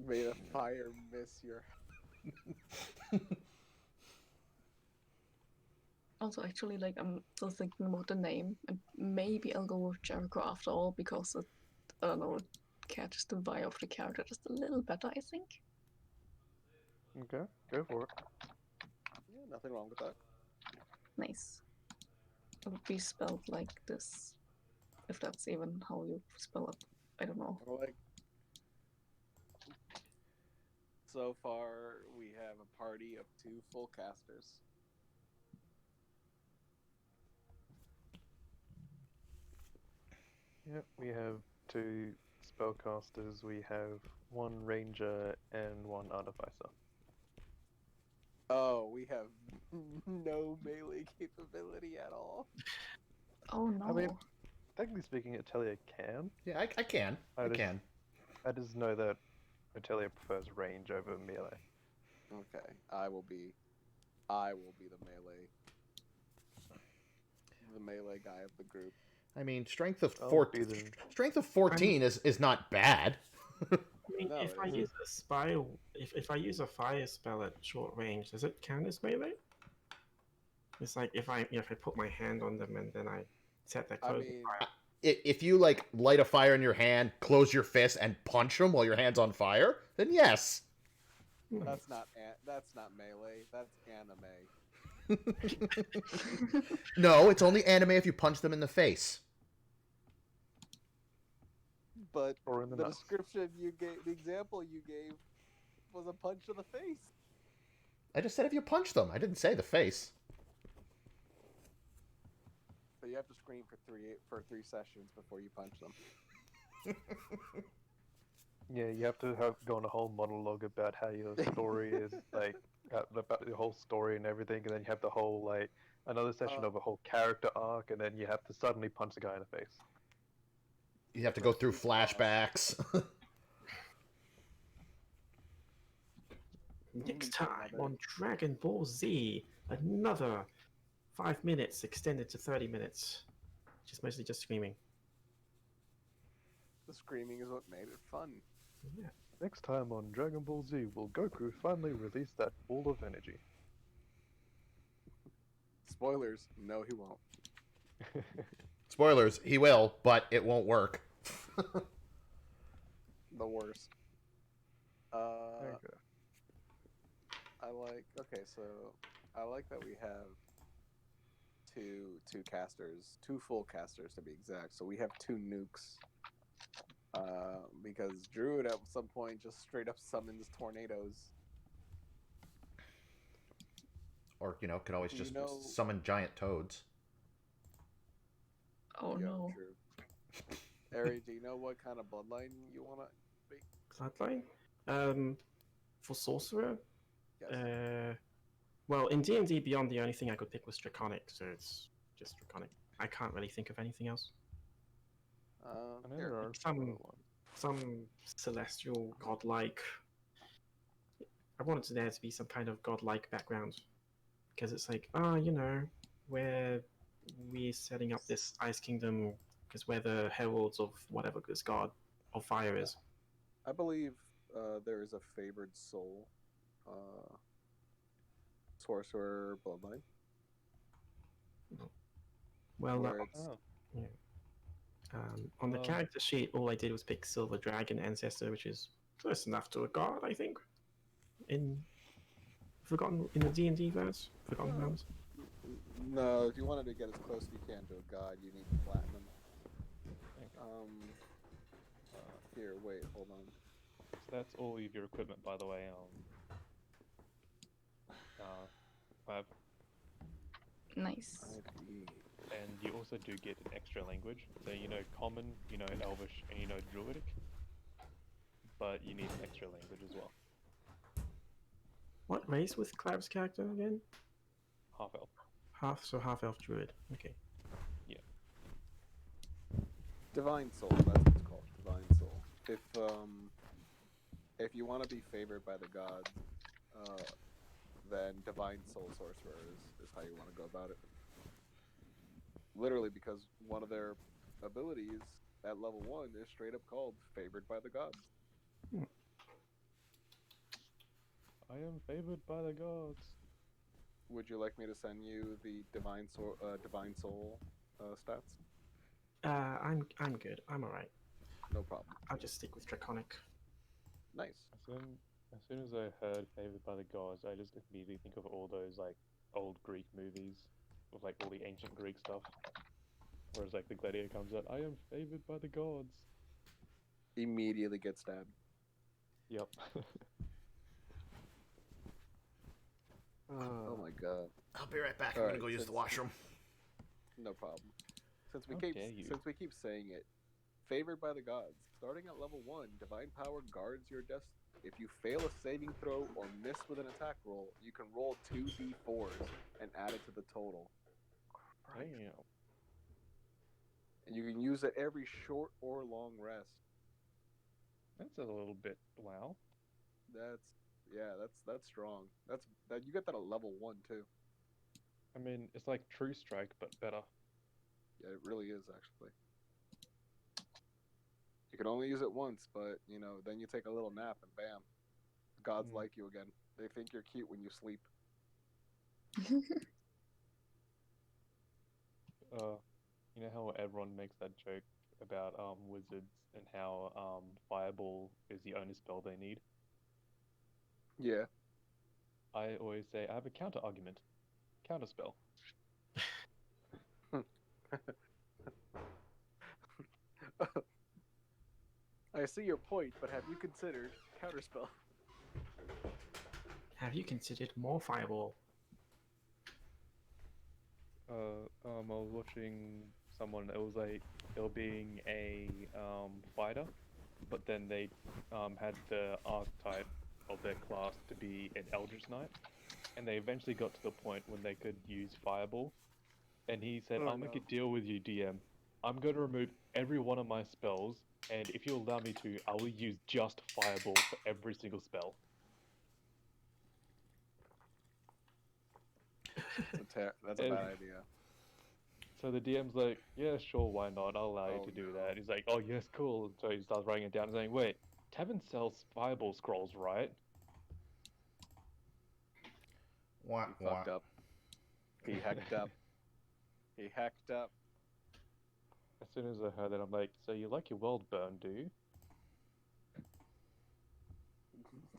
[SPEAKER 5] May the fire miss your.
[SPEAKER 3] Also, actually, like I'm still thinking about the name, and maybe I'll go with Jericho after all because it, I don't know, catches the vibe of the character just a little better, I think.
[SPEAKER 6] Okay, go for it.
[SPEAKER 5] Yeah, nothing wrong with that.
[SPEAKER 3] Nice. It would be spelled like this, if that's even how you spell it. I don't know.
[SPEAKER 5] Well, like, so far, we have a party of 2 full casters.
[SPEAKER 6] Yep, we have 2 spellcasters. We have 1 ranger and 1 artificer.
[SPEAKER 5] Oh, we have no melee capability at all.
[SPEAKER 3] Oh no.
[SPEAKER 6] I mean, technically speaking, Atelier can.
[SPEAKER 1] Yeah, I can. I can.
[SPEAKER 6] I just know that Atelier prefers range over melee.
[SPEAKER 5] Okay, I will be the melee guy of the group.
[SPEAKER 1] I mean, strength of
[SPEAKER 6] I'll
[SPEAKER 1] 14.
[SPEAKER 6] be the-
[SPEAKER 1] Strength of 14 is not bad.
[SPEAKER 2] I mean,
[SPEAKER 5] No,
[SPEAKER 2] if
[SPEAKER 5] it
[SPEAKER 2] I
[SPEAKER 5] isn't.
[SPEAKER 2] use a spy, if I use a fire spell at short range, does it count as melee? It's like if I put my hand on them and then I set that
[SPEAKER 5] I
[SPEAKER 2] close
[SPEAKER 5] mean,
[SPEAKER 2] fire.
[SPEAKER 1] If you like light a fire in your hand, close your fist, and punch them while your hand's on fire, then yes.
[SPEAKER 5] that's not melee. That's anime.
[SPEAKER 1] No, it's only anime if you punch them in the face.
[SPEAKER 5] But
[SPEAKER 6] Or in the
[SPEAKER 5] the
[SPEAKER 6] nuts.
[SPEAKER 5] description you gave, the example you gave, was a punch to the face.
[SPEAKER 1] I just said if you punch them. I didn't say the face.
[SPEAKER 5] So you have to scream for 3 sessions before you punch them.
[SPEAKER 6] Yeah, you have to go on a whole monologue about how your story is, like, about your whole story and everything, and then you have the whole, like, another session of a whole character arc, and then you have to suddenly punch the guy in the face.
[SPEAKER 1] You have to go through flashbacks.
[SPEAKER 2] Next time on Dragon Ball Z, another 5 minutes extended to 30 minutes. Just mostly just screaming.
[SPEAKER 5] The screaming is what made it fun.
[SPEAKER 2] Yeah.
[SPEAKER 6] Next time on Dragon Ball Z, will Goku finally release that ball of energy?
[SPEAKER 5] Spoilers, no, he won't.
[SPEAKER 1] Spoilers, he will, but it won't work.
[SPEAKER 5] The worst.
[SPEAKER 6] Okay.
[SPEAKER 5] I like that we have two casters, 2 full casters to be exact. So we have 2 nukes. Because Druid at some point just straight up summons tornadoes.
[SPEAKER 1] Or, could always
[SPEAKER 5] Do you
[SPEAKER 1] just
[SPEAKER 5] know-
[SPEAKER 1] summon giant toads.
[SPEAKER 3] Oh
[SPEAKER 5] Yeah,
[SPEAKER 3] no.
[SPEAKER 5] true. Ari, do you know what kind of bloodline you want to be?
[SPEAKER 2] Bloodline? For sorcerer?
[SPEAKER 5] Yes.
[SPEAKER 2] Well, in D&D Beyond, the only thing I could pick was Draconic, so it's just Draconic. I can't really think of anything else.
[SPEAKER 6] I know
[SPEAKER 5] Here,
[SPEAKER 6] there are
[SPEAKER 2] some-
[SPEAKER 6] other ones.
[SPEAKER 2] Some celestial, godlike. I wanted there to be some kind of godlike background, because it's like, we're setting up this ice kingdom because we're the heralds of whatever this god of fire is.
[SPEAKER 5] I believe there is a favored soul sorcerer bloodline.
[SPEAKER 2] Well,
[SPEAKER 5] where it's,
[SPEAKER 6] Oh,
[SPEAKER 2] on the
[SPEAKER 6] Um,
[SPEAKER 2] character sheet, all I did was pick Silver Dragon Ancestor, which is close enough to a god, I think. In the D&D verse, Forgotten Realms.
[SPEAKER 5] no, if you wanted to get as close as you can to a god, you need platinum. Here, wait, hold on.
[SPEAKER 4] So that's all of your equipment, by the way. Fab.
[SPEAKER 3] Nice.
[SPEAKER 4] And you also do get an extra language. So you know Common, you know Elvish, and you know Druidic. But you need an extra language as well.
[SPEAKER 2] What race was Clav's character again?
[SPEAKER 4] Half elf.
[SPEAKER 2] Half elf druid. Okay.
[SPEAKER 5] Divine Soul, that's what it's called. Divine Soul. If you want to be favored by the gods, then Divine Soul Sorcerer is how you want to go about it. literally because one of their abilities at level 1 is straight up called Favored by the Gods.
[SPEAKER 4] I am favored by the gods.
[SPEAKER 5] Would you like me to send you the Divine Soul stats?
[SPEAKER 2] I'm good. I'm alright.
[SPEAKER 5] No problem.
[SPEAKER 2] I'll just stick with Draconic.
[SPEAKER 5] Nice.
[SPEAKER 4] As soon as I heard favored by the gods, I just immediately think of all those like old Greek movies with like all the ancient Greek stuff. Whereas like the gladiator comes out, I am favored by the gods.
[SPEAKER 5] Immediately get stabbed.
[SPEAKER 4] Yep.
[SPEAKER 5] Oh my god.
[SPEAKER 1] I'll be right back. I'm
[SPEAKER 5] Alright,
[SPEAKER 1] gonna go use the washroom.
[SPEAKER 5] No problem. Since we
[SPEAKER 4] How
[SPEAKER 5] keep
[SPEAKER 4] dare you.
[SPEAKER 5] saying it, Favored by the Gods. Starting at level 1, Divine Power guards your destiny. If you fail a saving throw or miss with an attack roll, you can roll 2d4s and add it to the total. Christ.
[SPEAKER 4] Damn.
[SPEAKER 5] And you can use it every short or long rest.
[SPEAKER 4] That's a little bit wow.
[SPEAKER 5] That's strong. You get that at level 1 too.
[SPEAKER 4] I mean, it's like True Strike, but better.
[SPEAKER 5] Yeah, it really is actually. You can only use it once, but then you take a little nap and bam, gods like you again. They think you're cute when you sleep.
[SPEAKER 4] You know how everyone makes that joke about wizards and how Fireball is the only spell they need?
[SPEAKER 5] Yeah.
[SPEAKER 4] I always say I have a counter argument. Counter spell.
[SPEAKER 5] I see your point, but have you considered counterspell?
[SPEAKER 2] Have you considered more Fireball?
[SPEAKER 4] I was watching someone. It was like they were being a fighter, but then they had the archetype of their class to be an Eldritch Knight, and they eventually got to the point when they could use Fireball. And he said,
[SPEAKER 5] Oh,
[SPEAKER 4] "I'll make
[SPEAKER 5] no.
[SPEAKER 4] a deal with you, DM. I'm going to remove every one of my spells, and if you allow me to, I will use just Fireball for every single spell."
[SPEAKER 5] That's a bad idea.
[SPEAKER 4] So the DM's like, "Yeah, sure, why not? I'll allow you
[SPEAKER 5] Oh,
[SPEAKER 4] to do
[SPEAKER 5] no.
[SPEAKER 4] that." He's like, "Oh, yes, cool." So he starts writing it down and saying, "Wait, Tavern sells Fireball scrolls, right?"
[SPEAKER 1] Wah,
[SPEAKER 5] He fucked up. He hacked up. He hacked up.
[SPEAKER 4] As soon as I heard that, I'm like, "So you like your world burned, do you?"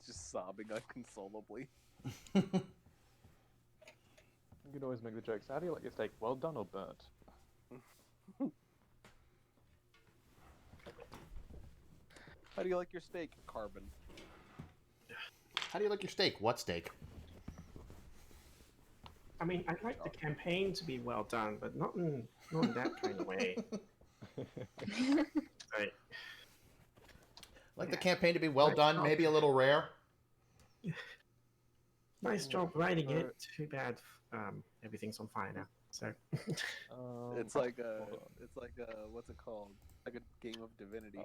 [SPEAKER 5] Just sobbing unconsolably.
[SPEAKER 4] You can always make the jokes. How do you like your steak? Well done or burnt?
[SPEAKER 5] How do you like your steak? Carbon.
[SPEAKER 1] How do you like your steak? What steak?
[SPEAKER 2] I mean, I'd like the campaign to be well done, but not in that kind of way. Right.
[SPEAKER 1] Like the campaign to be well
[SPEAKER 2] Nice
[SPEAKER 1] done,
[SPEAKER 2] job.
[SPEAKER 1] maybe a little rare.
[SPEAKER 2] Nice job writing
[SPEAKER 4] So-
[SPEAKER 2] it. Too bad everything's on fire now. So
[SPEAKER 5] It's like what's it called? Like a game of Divinity.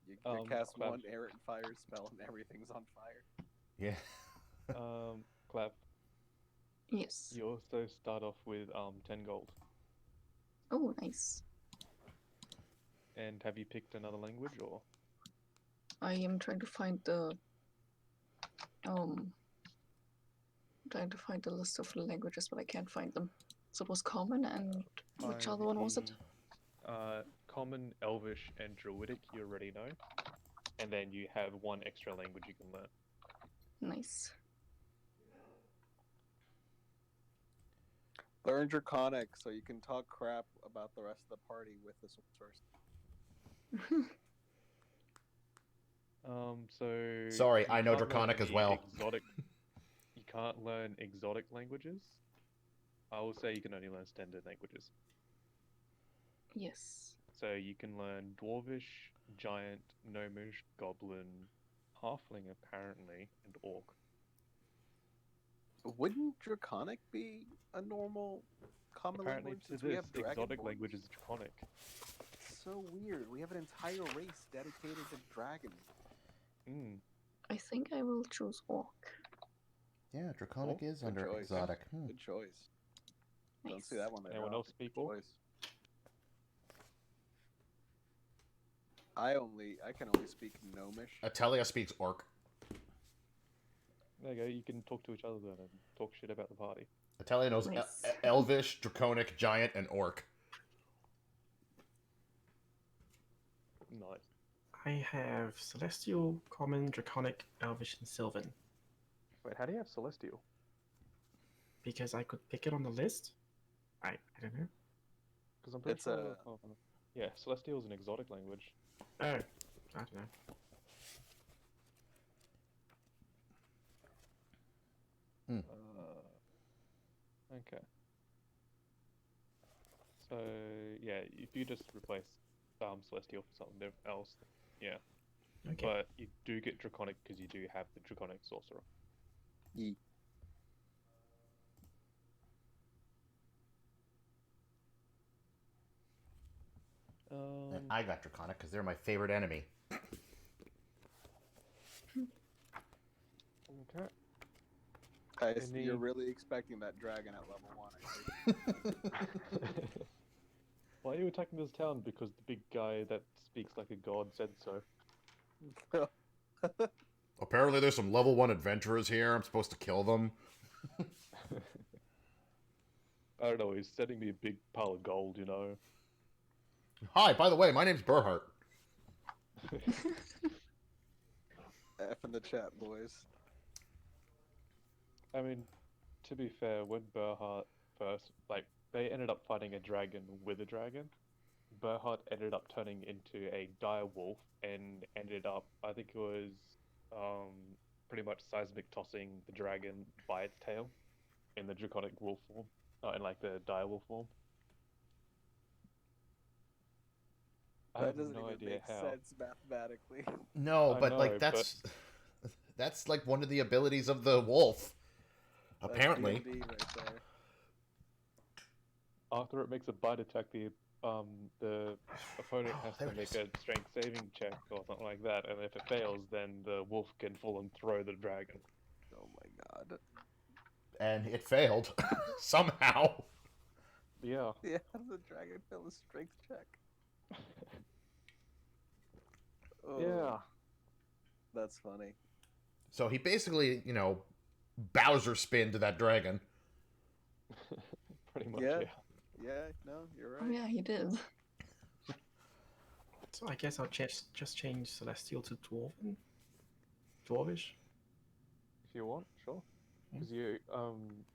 [SPEAKER 5] You cast
[SPEAKER 4] Clap.
[SPEAKER 5] one errant fire spell and everything's on fire.
[SPEAKER 1] Yeah.
[SPEAKER 4] Clap.
[SPEAKER 3] Yes.
[SPEAKER 4] You also start off with 10 gold.
[SPEAKER 3] Oh, nice.
[SPEAKER 4] And have you picked another language or?
[SPEAKER 3] I am trying to find the list of languages, but I can't find them. So it was common, and which other one was it?
[SPEAKER 4] Common, Elvish, and Druidic. You already know. And then you have one extra language you can learn.
[SPEAKER 3] Nice.
[SPEAKER 5] Learn Draconic so you can talk crap about the rest of the party with this one first.
[SPEAKER 4] So.
[SPEAKER 1] Sorry,
[SPEAKER 4] you
[SPEAKER 1] I know
[SPEAKER 4] can't learn
[SPEAKER 1] Draconic as
[SPEAKER 4] any
[SPEAKER 1] well.
[SPEAKER 4] You can't learn exotic languages. I will say you can only learn standard languages.
[SPEAKER 3] Yes.
[SPEAKER 4] So you can learn Dwarvish, Giant, Gnomish, Goblin, Halfling apparently, and Orc.
[SPEAKER 5] Wouldn't Draconic be a normal common
[SPEAKER 4] Apparently
[SPEAKER 5] language
[SPEAKER 4] to
[SPEAKER 5] since we
[SPEAKER 4] this,
[SPEAKER 5] have
[SPEAKER 4] exotic
[SPEAKER 5] Dragonborn?
[SPEAKER 4] language is Draconic.
[SPEAKER 5] So weird. We have an entire race dedicated to dragons.
[SPEAKER 4] Mm.
[SPEAKER 3] I think I will choose Orc.
[SPEAKER 1] Yeah, Draconic is
[SPEAKER 5] Good
[SPEAKER 1] under
[SPEAKER 5] choice.
[SPEAKER 1] exotic.
[SPEAKER 5] Good choice. Don't see that one there.
[SPEAKER 4] Anyone
[SPEAKER 5] Rob.
[SPEAKER 4] else speak orc?
[SPEAKER 5] Voice. I can only speak gnomish.
[SPEAKER 1] Atelia speaks orc.
[SPEAKER 4] There you go. You can talk to each other then and talk shit about the party.
[SPEAKER 1] Atelia knows
[SPEAKER 3] Nice.
[SPEAKER 1] Elvish, Draconic, Giant, and Orc.
[SPEAKER 4] Nice.
[SPEAKER 2] I have Celestial, Common, Draconic, Elvish, and Sylvan.
[SPEAKER 6] Wait, how do you have Celestial?
[SPEAKER 2] Because I could pick it on the list. I don't know.
[SPEAKER 4] Because I'm pretty
[SPEAKER 5] It's
[SPEAKER 4] sure.
[SPEAKER 5] a-
[SPEAKER 4] Yeah, Celestial is an exotic language.
[SPEAKER 2] Oh, I don't know.
[SPEAKER 4] Okay. So yeah, if you just replace Celestial for something else, yeah.
[SPEAKER 2] Okay.
[SPEAKER 4] But you do get Draconic because you do have the Draconic Sorcerer.
[SPEAKER 5] Ye.
[SPEAKER 1] And I got Draconic because they're my favorite enemy.
[SPEAKER 4] Okay.
[SPEAKER 5] Guys,
[SPEAKER 4] Any-
[SPEAKER 5] you're really expecting that dragon at level 1, I see.
[SPEAKER 4] Why are you attacking this town? Because the big guy that speaks like a god said so.
[SPEAKER 1] Apparently there's some level 1 adventurers here. I'm supposed to kill them.
[SPEAKER 4] I don't know, he's sending me a big pile of gold, you know.
[SPEAKER 1] Hi, by the way, my name's Burhart.
[SPEAKER 5] F in the chat, boys.
[SPEAKER 4] I mean, to be fair, when Berhart first, like, they ended up fighting a dragon with a dragon. Berhart ended up turning into a dire wolf and ended up, I think it was, pretty much seismic tossing the dragon by its tail in the draconic wolf form, in like the dire wolf form. I
[SPEAKER 5] That
[SPEAKER 4] have
[SPEAKER 5] doesn't
[SPEAKER 4] no
[SPEAKER 5] even
[SPEAKER 4] idea
[SPEAKER 5] make
[SPEAKER 4] how.
[SPEAKER 5] sense mathematically.
[SPEAKER 1] No,
[SPEAKER 4] I
[SPEAKER 1] but
[SPEAKER 4] know,
[SPEAKER 1] like that's like one of the abilities of the wolf.
[SPEAKER 5] That's
[SPEAKER 1] Apparently.
[SPEAKER 5] D&D right there.
[SPEAKER 4] After it makes a bite attack, the opponent has
[SPEAKER 1] there
[SPEAKER 4] to
[SPEAKER 1] it
[SPEAKER 4] make
[SPEAKER 1] is.
[SPEAKER 4] a strength saving check or something like that, and if it fails, then the wolf can full and throw the dragon.
[SPEAKER 5] Oh my god.
[SPEAKER 1] And it failed somehow.
[SPEAKER 4] Yeah.
[SPEAKER 5] Yeah, the dragon failed a strength check. Oh,
[SPEAKER 4] Yeah.
[SPEAKER 5] That's funny.
[SPEAKER 1] So he basically, Bowser spin to that dragon.
[SPEAKER 4] Pretty much,
[SPEAKER 5] Yeah.
[SPEAKER 4] yeah.
[SPEAKER 5] Yeah, no, you're right.
[SPEAKER 3] Oh yeah, he did.
[SPEAKER 2] So I guess I'll just change Celestial to Dwarvish.
[SPEAKER 4] If you want, sure. Because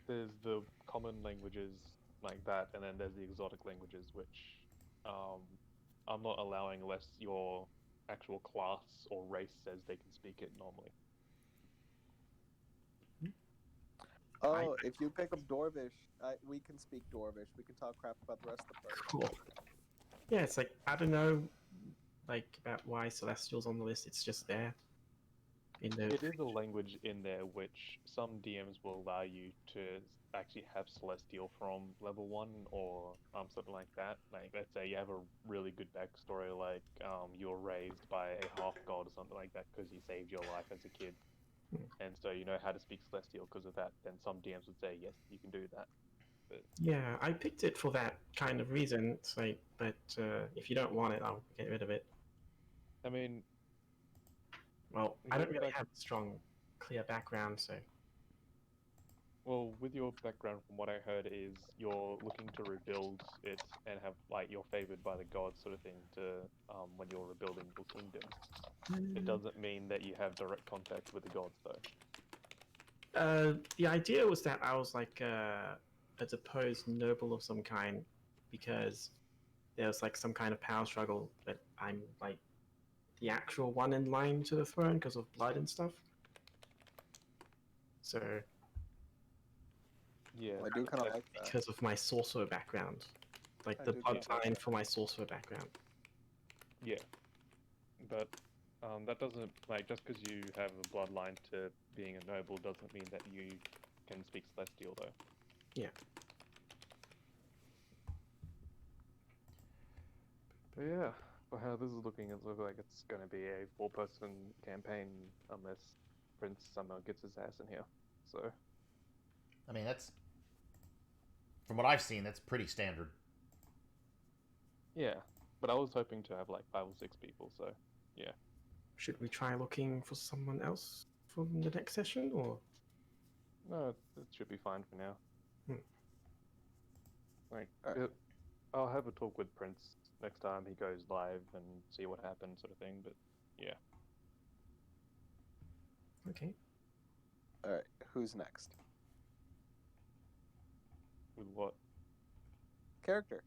[SPEAKER 4] there's the common languages like that, and then there's the exotic languages, which I'm not allowing unless your actual class or race says they can speak it normally.
[SPEAKER 5] Oh, if you pick up Dwarvish, we can speak Dwarvish. We can talk crap about the rest of the party.
[SPEAKER 2] Cool. Yeah, it's like I don't know, like about why Celestial's on the list. It's just there. In the
[SPEAKER 4] It is a language in there which some DMs will allow you to actually have Celestial from level 1 or something like that. Like, let's say you have a really good backstory, like you were raised by a half god or something like that because he saved your life as a kid. And so you know how to speak Celestial because of that, then some DMs would say, yes, you can do that.
[SPEAKER 2] Yeah, I picked it for that kind of reason. It's like, but if you don't want it, I'll get rid of it.
[SPEAKER 4] I mean,
[SPEAKER 2] Well, I don't
[SPEAKER 4] Yeah,
[SPEAKER 2] really
[SPEAKER 4] but-
[SPEAKER 2] have a strong, clear background, so
[SPEAKER 4] well, with your background, from what I heard, is you're looking to rebuild it and have, like, you're favored by the gods sort of thing to when you're rebuilding your kingdom. It doesn't mean that you have direct contact with the gods, though.
[SPEAKER 2] The idea was that I was like a deposed noble of some kind because there was like some kind of power struggle, but I'm like the actual one in line to the throne because of blood and stuff. So
[SPEAKER 4] Yeah.
[SPEAKER 5] I do kind of like that.
[SPEAKER 2] because of my sorcerer background, like
[SPEAKER 5] I
[SPEAKER 2] the
[SPEAKER 5] do kinda like
[SPEAKER 2] bloodline
[SPEAKER 5] that.
[SPEAKER 2] for my sorcerer background.
[SPEAKER 4] Yeah, but that doesn't, like, just because you have a bloodline to being a noble doesn't mean that you can speak Celestial, though.
[SPEAKER 2] Yeah.
[SPEAKER 4] But yeah, for how this is looking, it looks like it's going to be a 4-person campaign unless Prince somehow gets his ass in here. So,
[SPEAKER 1] I mean, that's From what I've seen, that's pretty standard.
[SPEAKER 6] Yeah, but I was hoping to have like 5 or 6 people, so yeah.
[SPEAKER 2] Should we try looking for someone else for the next session, or?
[SPEAKER 6] No, it should be fine for now.
[SPEAKER 2] Hmm.
[SPEAKER 6] Like,
[SPEAKER 5] Alright.
[SPEAKER 6] I'll have a talk with Prince next time he goes live and see what happens, sort of thing. But yeah,
[SPEAKER 2] Okay.
[SPEAKER 5] All right, who's next?
[SPEAKER 6] with what?
[SPEAKER 5] Character.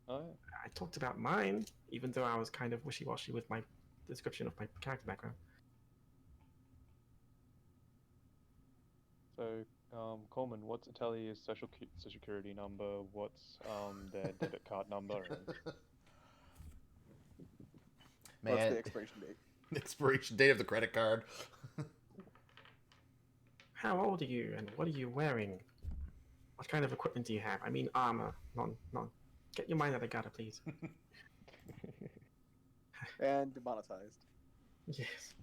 [SPEAKER 6] Oh, yeah.
[SPEAKER 2] I talked about mine, even though I was kind of wishy-washy with my description of my character background.
[SPEAKER 6] So, Coleman, what's Atelia's social security number? What's their debit card number? And...
[SPEAKER 1] Man,
[SPEAKER 5] What's the expiration date?
[SPEAKER 1] expiration date of the credit card.
[SPEAKER 2] How old are you, and what are you wearing? What kind of equipment do you have? I mean armor, non. Get your mind out of the gutter, please.
[SPEAKER 5] And demonetized.
[SPEAKER 2] Yes.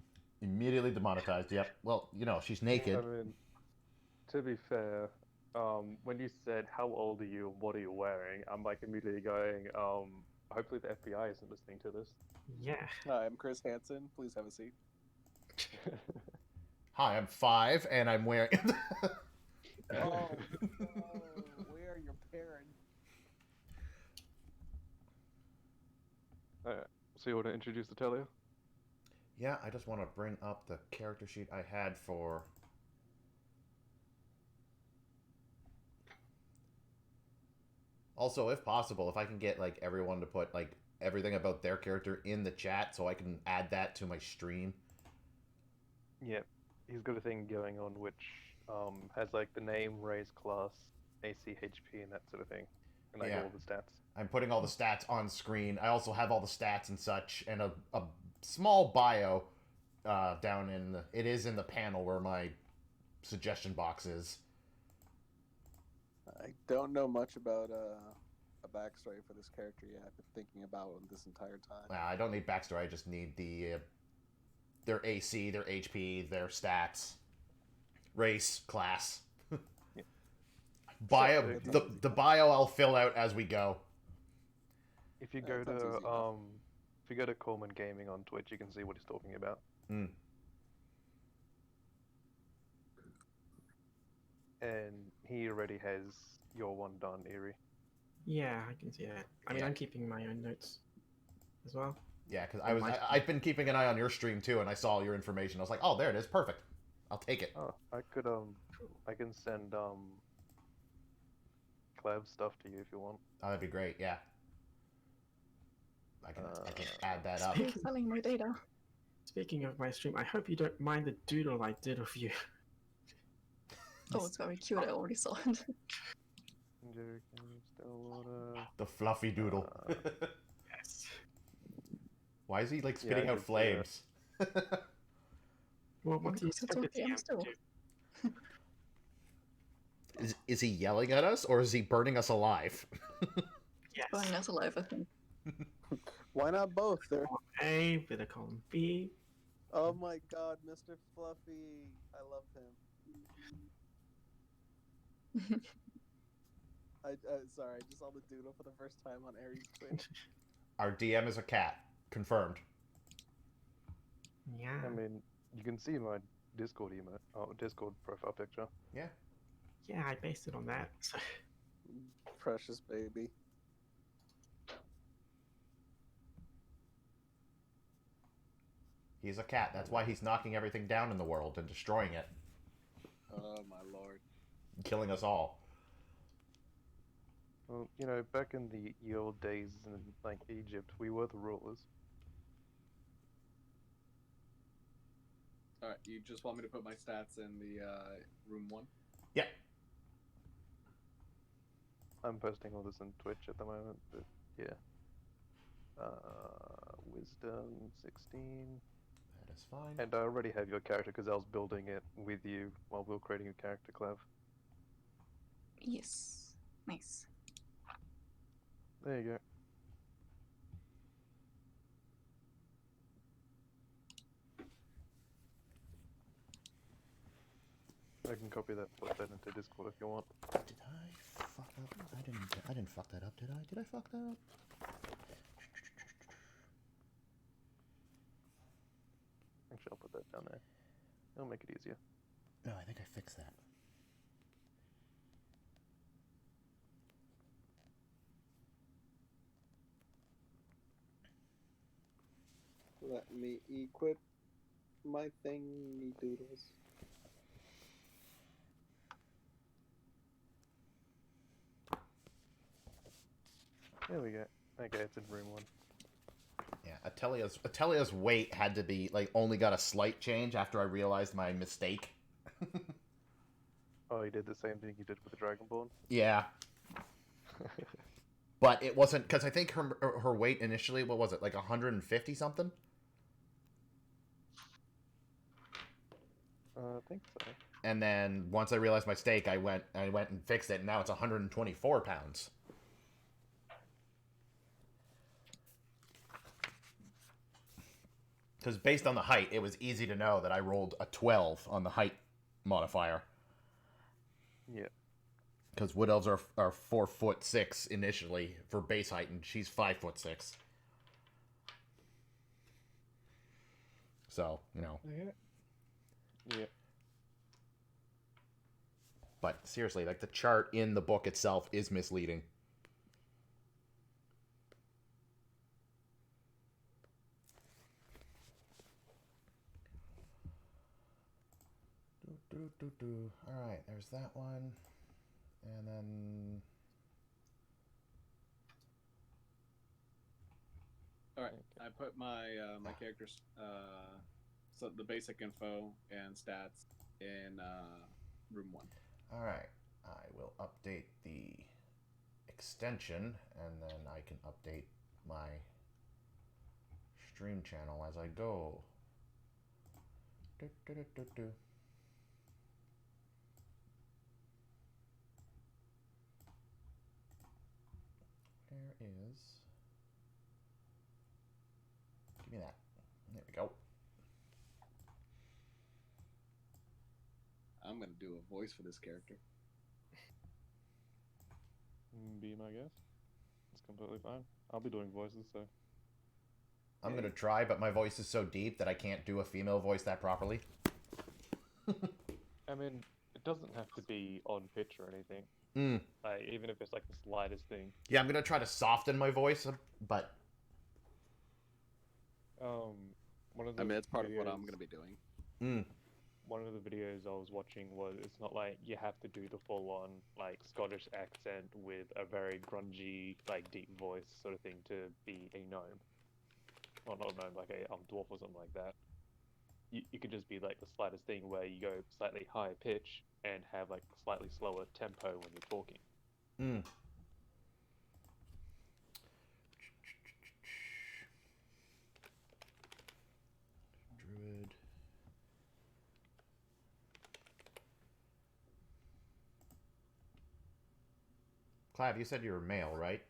[SPEAKER 1] Immediately demonetized. Yep. Well, you know, she's naked.
[SPEAKER 6] I mean, to be fair, when you said how old are you and what are you wearing, I'm like immediately going, hopefully the FBI isn't listening to this.
[SPEAKER 2] Yeah.
[SPEAKER 5] Hi, I'm Chris Hansen. Please have a seat.
[SPEAKER 1] Hi, I'm 5, and I'm wearing.
[SPEAKER 5] Oh, no. We are your parents.
[SPEAKER 6] So you want to introduce Atelia?
[SPEAKER 1] Yeah, I just want to bring up the character sheet I had for. Also, if possible, if I can get like everyone to put like everything about their character in the chat, so I can add that to my stream.
[SPEAKER 6] Yep. He's got a thing going on which has like the name, race, class, AC, HP, and that sort of thing, and like
[SPEAKER 1] Yeah.
[SPEAKER 6] all the stats.
[SPEAKER 1] I'm putting all the stats on screen. I also have all the stats and such, and a small bio down in the. It is in the panel where my suggestion box is.
[SPEAKER 5] I don't know much about a backstory for this character yet. I've been thinking about it this entire time.
[SPEAKER 1] I don't need backstory. I just need the their AC, their HP, their stats, race, class.
[SPEAKER 6] Yeah.
[SPEAKER 1] Bio.
[SPEAKER 5] So-
[SPEAKER 1] The bio I'll fill out as we go.
[SPEAKER 6] If you
[SPEAKER 5] Yeah,
[SPEAKER 6] go
[SPEAKER 5] that sounds
[SPEAKER 6] to
[SPEAKER 5] easy enough.
[SPEAKER 6] if you go to Coleman Gaming on Twitch, you can see what he's talking about.
[SPEAKER 1] Mm.
[SPEAKER 6] And he already has your one done, Eerie.
[SPEAKER 2] Yeah, I can see that. I mean,
[SPEAKER 1] Yeah.
[SPEAKER 2] I'm keeping my own notes as well.
[SPEAKER 1] Yeah, because
[SPEAKER 2] Might-
[SPEAKER 1] I've been keeping an eye on your stream too, and I saw your information. I was like, oh, there it is, perfect. I'll take it.
[SPEAKER 6] Oh, I can send Clev stuff to you if you want.
[SPEAKER 1] Oh, that'd be great. Yeah. I can add that up.
[SPEAKER 3] You're selling my data.
[SPEAKER 2] Speaking of my stream, I hope you don't mind the doodle I did of you.
[SPEAKER 3] Oh, it's very cute. I already saw it.
[SPEAKER 1] The fluffy doodle.
[SPEAKER 2] Yes.
[SPEAKER 1] Why is he like spitting
[SPEAKER 6] I
[SPEAKER 1] out
[SPEAKER 6] can see that.
[SPEAKER 1] flames?
[SPEAKER 2] Well, what do you
[SPEAKER 3] Because it's
[SPEAKER 2] expect the
[SPEAKER 3] okay, I'm
[SPEAKER 2] DM
[SPEAKER 3] still.
[SPEAKER 2] to do?
[SPEAKER 1] Is he yelling at us or is he burning us alive?
[SPEAKER 2] Yes.
[SPEAKER 3] Burning us alive, I think.
[SPEAKER 5] Why not both? They're...
[SPEAKER 2] Column A with a column B.
[SPEAKER 5] Oh my god, Mr. Fluffy. I love him. Sorry, I just saw the doodle for the first time on Aries Twitch.
[SPEAKER 1] Our DM is a cat. Confirmed.
[SPEAKER 2] Yeah.
[SPEAKER 6] I mean, you can see my Discord Discord profile picture.
[SPEAKER 1] Yeah.
[SPEAKER 2] Yeah, I based it on that. So,
[SPEAKER 5] Precious baby.
[SPEAKER 1] He's a cat. That's why he's knocking everything down in the world and destroying it,
[SPEAKER 5] Oh my lord.
[SPEAKER 1] killing us all.
[SPEAKER 6] Well, you know, back in the old days in like Egypt, we were the rulers.
[SPEAKER 7] Alright, you just want me to put my stats in the room 1?
[SPEAKER 1] Yeah.
[SPEAKER 6] I'm posting all this on Twitch at the moment, but yeah. Wisdom 16.
[SPEAKER 1] That is fine.
[SPEAKER 6] And I already have your character because I was building it with you while we were creating your character, Clev.
[SPEAKER 3] Yes. Nice.
[SPEAKER 6] There you go. I can copy that, put that into Discord if you want.
[SPEAKER 1] Did I? fuck up. I didn't fuck that up, did I? Did I fuck that up?
[SPEAKER 6] Actually, I'll put that down there. It'll make it easier.
[SPEAKER 1] No, I think I fixed that.
[SPEAKER 5] Let me equip my thingy doodles.
[SPEAKER 6] There we go. Okay, it's in room 1.
[SPEAKER 1] Yeah, Atelia's weight had to be like only got a slight change after I realized my mistake.
[SPEAKER 6] Oh, you did the same thing you did with the Dragonborn?
[SPEAKER 1] Yeah, but it wasn't because I think her weight initially, what was it, like 150 something?
[SPEAKER 6] I think so.
[SPEAKER 1] And then once I realized my mistake, I went and fixed it, and now it's 124 pounds. Because based on the height, it was easy to know that I rolled a 12 on the height modifier.
[SPEAKER 6] Yeah.
[SPEAKER 1] Because wood elves are 4'6" initially for base height, and she's 5'6". So, you know.
[SPEAKER 6] Okay. Yeah.
[SPEAKER 1] But seriously, like the chart in the book itself is misleading. Alright, there's that one. And then...
[SPEAKER 7] All right, I put my my character's so the basic info and stats in room 1.
[SPEAKER 1] Alright, I will update the extension, and then I can update my stream channel as I go. Where is... Give me that. There we go.
[SPEAKER 7] I'm gonna do a voice for this character.
[SPEAKER 4] Be my guess. It's completely fine. I'll be doing voices, so.
[SPEAKER 1] I'm gonna try, but my voice is so deep that I can't do a female voice that properly.
[SPEAKER 4] I mean, it doesn't have to be on pitch or anything.
[SPEAKER 1] Mm.
[SPEAKER 4] Like, even if it's like the slightest thing.
[SPEAKER 1] Yeah, I'm gonna try to soften my voice, but...
[SPEAKER 4] One of the
[SPEAKER 5] I mean, it's part of what
[SPEAKER 4] videos-
[SPEAKER 5] I'm going to be doing.
[SPEAKER 1] Mm.
[SPEAKER 4] One of the videos I was watching was, it's not like you have to do the full-on like Scottish accent with a very grungy, like deep voice sort of thing to be a gnome. Well, not a gnome, like a dwarf or something like that. You could just be like the slightest thing where you go slightly higher pitch and have like slightly slower tempo when you're talking.
[SPEAKER 1] Mm. Druid. Clav, you said you were male, right?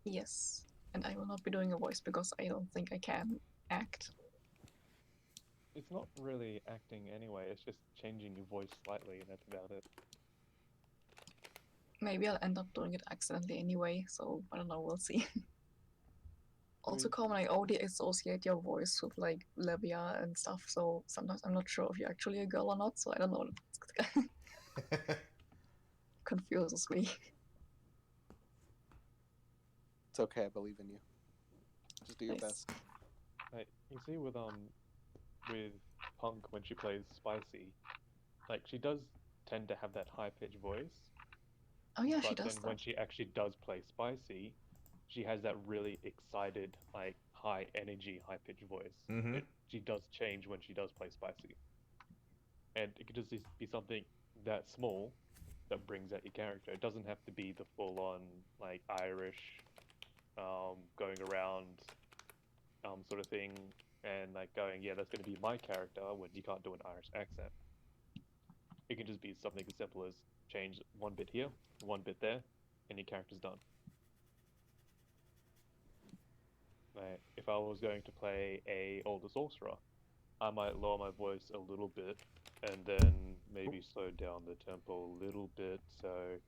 [SPEAKER 3] Yes, and I will not be doing a voice because I don't think I can act.
[SPEAKER 4] It's not really acting anyway, it's just changing your voice slightly and that's about it.
[SPEAKER 3] Maybe I'll end up doing it accidentally anyway, so I don't know, we'll see. Also, Common, I already associate your voice with like Levia and stuff, so sometimes I'm not sure if you're actually a girl or not, so I don't know. It confuses me.
[SPEAKER 5] It's okay. I believe in you. Just do your
[SPEAKER 3] Nice.
[SPEAKER 5] best.
[SPEAKER 4] Like, you see with Punk when she plays Spicy, like she does tend to have that high pitched voice.
[SPEAKER 3] Oh yeah, she
[SPEAKER 4] But
[SPEAKER 3] does
[SPEAKER 4] then
[SPEAKER 3] that.
[SPEAKER 4] when she actually does play Spicy, she has that really excited, like high energy, high pitched voice.
[SPEAKER 1] Mhm.
[SPEAKER 4] She does change when she does play Spicy. And it could just be something that small that brings out your character. It doesn't have to be the full on like Irish going around sort of thing and like going, yeah, that's gonna be my character when you can't do an Irish accent. It can just be something as simple as change one bit here, one bit there, and your character's done. Like, if I was going to play a older sorcerer, I might lower my voice a little bit and then maybe slow down the tempo a little bit so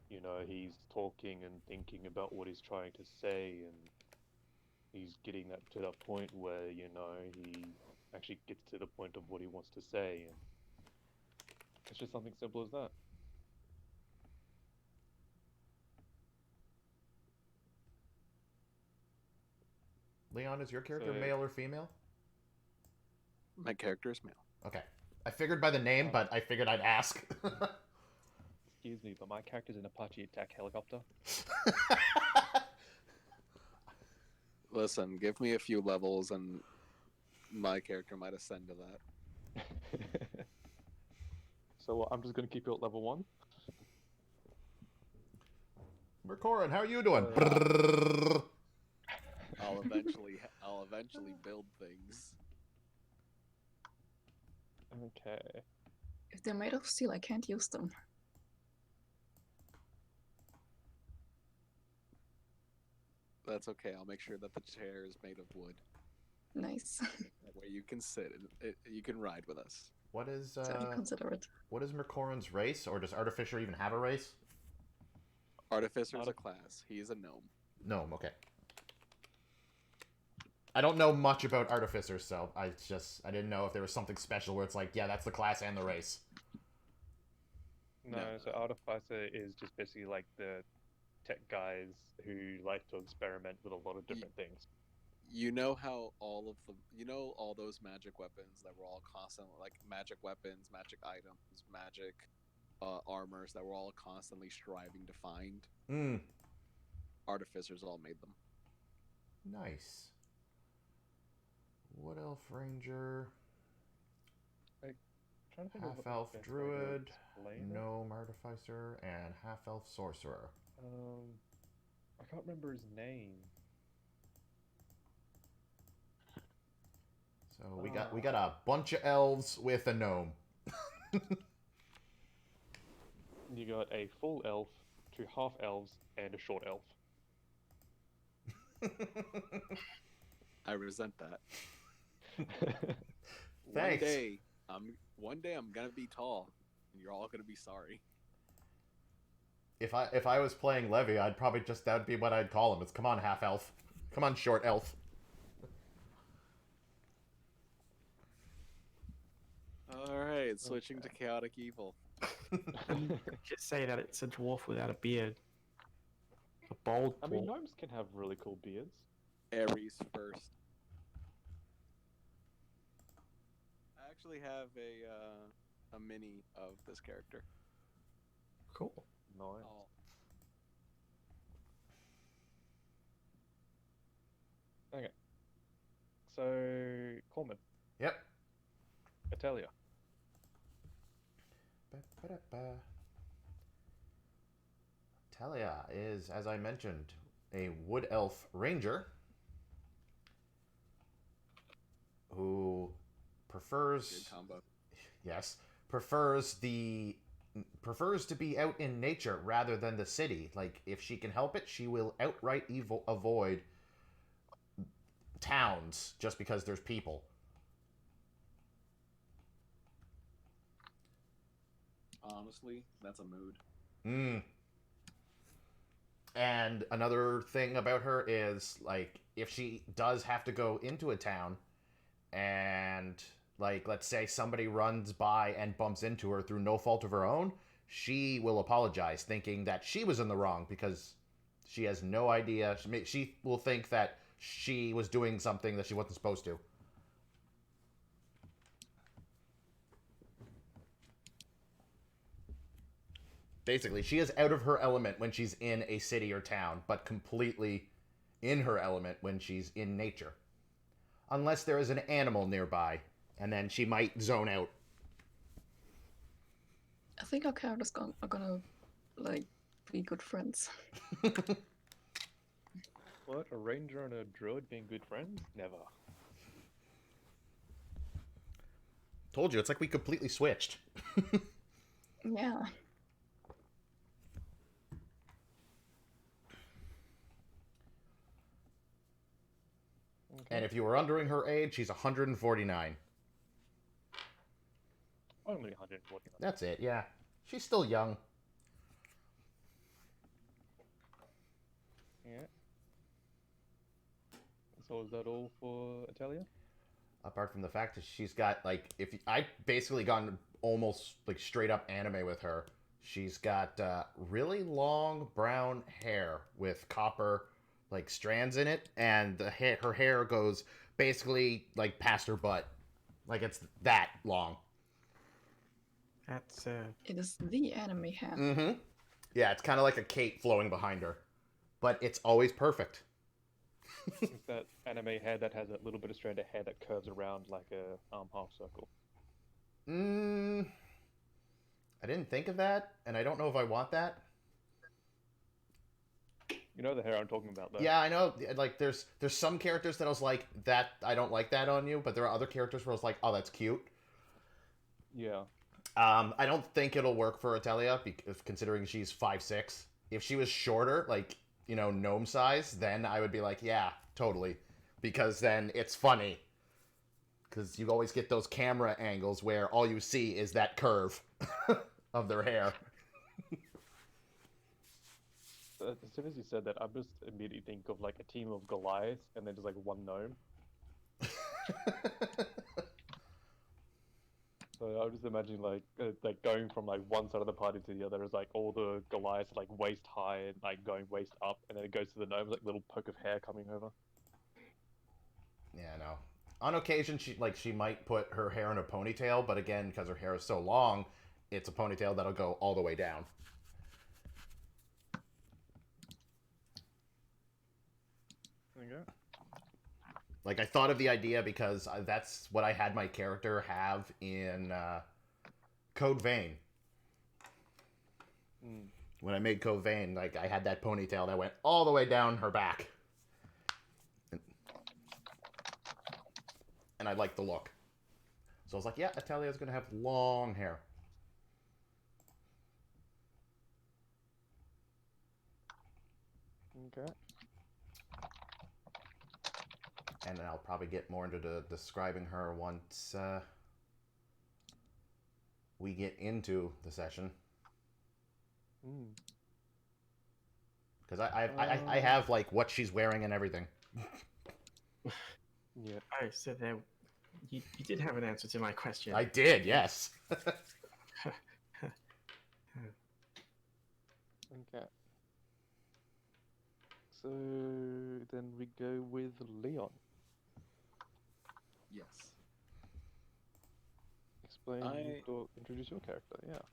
[SPEAKER 6] You know, he's talking and thinking about what he's trying to say, and he's getting that to that point where, you know, he actually gets to the point of what he wants to say, and it's just something simple as that.
[SPEAKER 1] Leon, is your character
[SPEAKER 6] So-
[SPEAKER 1] male or female?
[SPEAKER 5] My character is male.
[SPEAKER 1] Okay. I figured by the name, but I figured I'd ask.
[SPEAKER 6] Excuse me, but my character's an Apache attack helicopter.
[SPEAKER 5] Listen, give me a few levels and my character might ascend to that.
[SPEAKER 6] So I'm just gonna keep you at level 1.
[SPEAKER 1] Mercorin, how are you doing?
[SPEAKER 5] I'll eventually build things.
[SPEAKER 6] Okay.
[SPEAKER 3] If they're made of steel, I can't use them.
[SPEAKER 5] That's okay. I'll make sure that the chair is made of wood.
[SPEAKER 3] Nice.
[SPEAKER 5] That way you can sit and you can ride with us.
[SPEAKER 1] What is
[SPEAKER 3] So I consider it.
[SPEAKER 1] what is Mercorin's race, or does Artificer even have a race?
[SPEAKER 5] Artificer's a class. He is a gnome.
[SPEAKER 1] No, okay. I don't know much about Artificers, so I didn't know if there was something special where it's like, yeah, that's the class and the race.
[SPEAKER 6] No,
[SPEAKER 5] No.
[SPEAKER 6] so Artificer is just basically like the tech guys who like to experiment with a lot of different things.
[SPEAKER 5] You know how all those magic weapons that were all constantly like magic weapons, magic items, magic armors that we're all constantly striving to find.
[SPEAKER 1] Mm,
[SPEAKER 5] Artificers all made them.
[SPEAKER 1] nice. Wood Elf Ranger,
[SPEAKER 6] Trying to think of what
[SPEAKER 1] Half
[SPEAKER 6] the
[SPEAKER 1] Elf
[SPEAKER 6] best way to
[SPEAKER 1] Druid,
[SPEAKER 6] explain it.
[SPEAKER 1] Gnome Artificer, and Half Elf Sorcerer.
[SPEAKER 6] I can't remember his name.
[SPEAKER 1] So we got a bunch of elves with a gnome.
[SPEAKER 6] You got a full elf, 2 half elves, and a short elf.
[SPEAKER 5] I resent that.
[SPEAKER 1] Thanks.
[SPEAKER 5] One day I'm gonna be tall, and you're all gonna be sorry.
[SPEAKER 1] If I was playing Levy, I'd probably that'd be what I'd call him. It's come on, half elf. Come on, short elf.
[SPEAKER 5] Alright, switching to chaotic evil.
[SPEAKER 2] Just say that it's a dwarf without a beard. A bald
[SPEAKER 6] I
[SPEAKER 2] dwarf.
[SPEAKER 6] mean, gnomes can have really cool beards.
[SPEAKER 5] Ares first. I actually have a mini of this character.
[SPEAKER 2] Cool.
[SPEAKER 6] Nice.
[SPEAKER 5] Oh.
[SPEAKER 6] Okay. So, Corman,
[SPEAKER 1] Yep.
[SPEAKER 6] Italia.
[SPEAKER 1] Ba-ba-da-ba. Talia is, as I mentioned, a wood elf ranger who
[SPEAKER 5] Good
[SPEAKER 1] prefers
[SPEAKER 5] combo.
[SPEAKER 1] prefers to be out in nature rather than the city. Like, if she can help it, she will outright avoid towns just because there's people.
[SPEAKER 7] Honestly, that's a mood.
[SPEAKER 1] Mm. And another thing about her is, like, if she does have to go into a town and, like, let's say somebody runs by and bumps into her through no fault of her own, she will apologize, thinking that she was in the wrong because she has no idea. She will think that she was doing something that she wasn't supposed to. Basically, she is out of her element when she's in a city or town, but completely in her element when she's in nature. Unless there is an animal nearby, and then she might zone out.
[SPEAKER 3] I think our characters are gonna like be good friends.
[SPEAKER 6] What? A ranger and a druid being good friends? Never.
[SPEAKER 1] Told you, it's like we completely switched.
[SPEAKER 3] Yeah.
[SPEAKER 1] And if you were wondering her age, she's 149.
[SPEAKER 6] Only 149.
[SPEAKER 1] That's it, yeah. She's still young.
[SPEAKER 4] Yeah. So is that all for Italia?
[SPEAKER 1] Apart from the fact that she's got like, if I basically gone almost like straight up anime with her. She's got really long brown hair with copper like strands in it, and her hair goes basically like past her butt, like it's that long.
[SPEAKER 2] That's
[SPEAKER 3] It is the anime hair.
[SPEAKER 1] Mm-hmm. Yeah, it's kind of like a cape flowing behind her, but it's always perfect.
[SPEAKER 4] It's that anime hair that has a little bit of strand of hair that curves around like a half circle.
[SPEAKER 1] I didn't think of that, and I don't know if I want that.
[SPEAKER 4] You know the hair I'm talking about, though.
[SPEAKER 1] Yeah, I know. Like, there's some characters that I was like, that I don't like that on you, but there are other characters where I was like, oh, that's cute.
[SPEAKER 4] Yeah.
[SPEAKER 1] I don't think it'll work for Atelia, because considering she's 5'6". If she was shorter, like, you know, gnome size, then I would be like, yeah, totally, because then it's funny. Because you always get those camera angles where all you see is that curve of their hair.
[SPEAKER 4] As soon as you said that, I just immediately think of like a team of Goliaths and then just like one gnome. So I was just imagining like going from like one side of the party to the other is like all the Goliaths like waist high and like going waist up, and then it goes to the gnomes like little poke of hair coming over.
[SPEAKER 1] Yeah, no. On occasion, she might put her hair in a ponytail, but again, because her hair is so long, it's a ponytail that'll go all the way down.
[SPEAKER 4] There you go.
[SPEAKER 1] Like, I thought of the idea because that's what I had my character have in Code Vein. When I made Code Vein, like, I had that ponytail that went all the way down her back. And I liked the look. So I was like, yeah, Atalia's going to have long hair.
[SPEAKER 4] Okay.
[SPEAKER 1] And then I'll probably get more into describing her once we get into the session. Because I have, like, what she's wearing and everything.
[SPEAKER 4] Yeah.
[SPEAKER 2] oh, so there. You did have an answer to my question.
[SPEAKER 1] I did, yes.
[SPEAKER 4] Okay. So then we go with Leon.
[SPEAKER 5] Yes.
[SPEAKER 4] Explain or introduce your character. Yeah.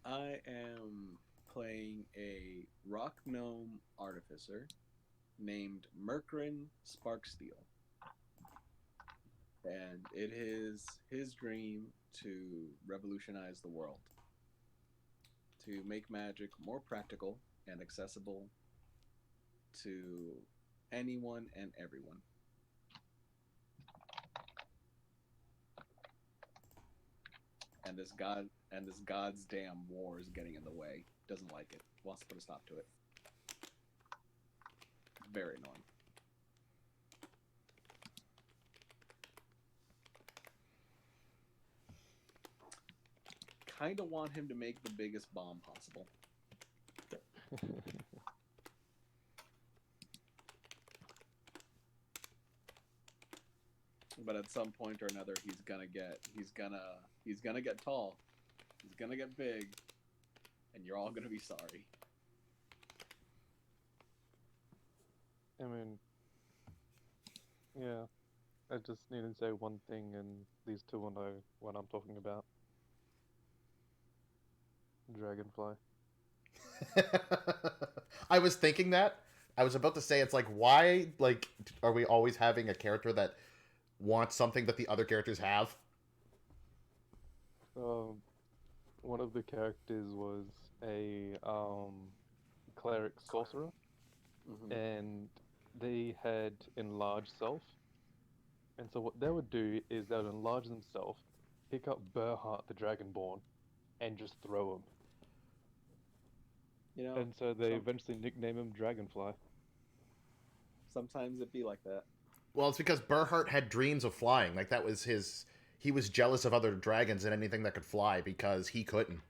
[SPEAKER 7] I am playing a rock gnome artificer named Merkrin Sparksteel. And it is his dream to revolutionize the world, to make magic more practical and accessible to anyone and everyone. And this god's damn war is getting in the way. Doesn't like it. Wants to put a stop to it. Very annoying. Kinda want him to make the biggest bomb possible. But at some point or another, he's gonna get tall. He's gonna get big, and you're all gonna be sorry.
[SPEAKER 4] I mean, yeah. I just need to say one thing, and these two will know what I'm talking about. Dragonfly.
[SPEAKER 1] I was thinking that. I was about to say, it's like, why, like, are we always having a character that wants something that the other characters have?
[SPEAKER 4] One of the characters was a cleric sorcerer, and they had enlarged self. And so what they would do is they would enlarge themselves, pick up Berhart the Dragonborn, and just throw him.
[SPEAKER 7] You know,
[SPEAKER 4] And so they eventually nickname him Dragonfly.
[SPEAKER 7] sometimes it be like that.
[SPEAKER 1] Well, it's because Berhart had dreams of flying. Like, that was his... He was jealous of other dragons and anything that could fly because he couldn't.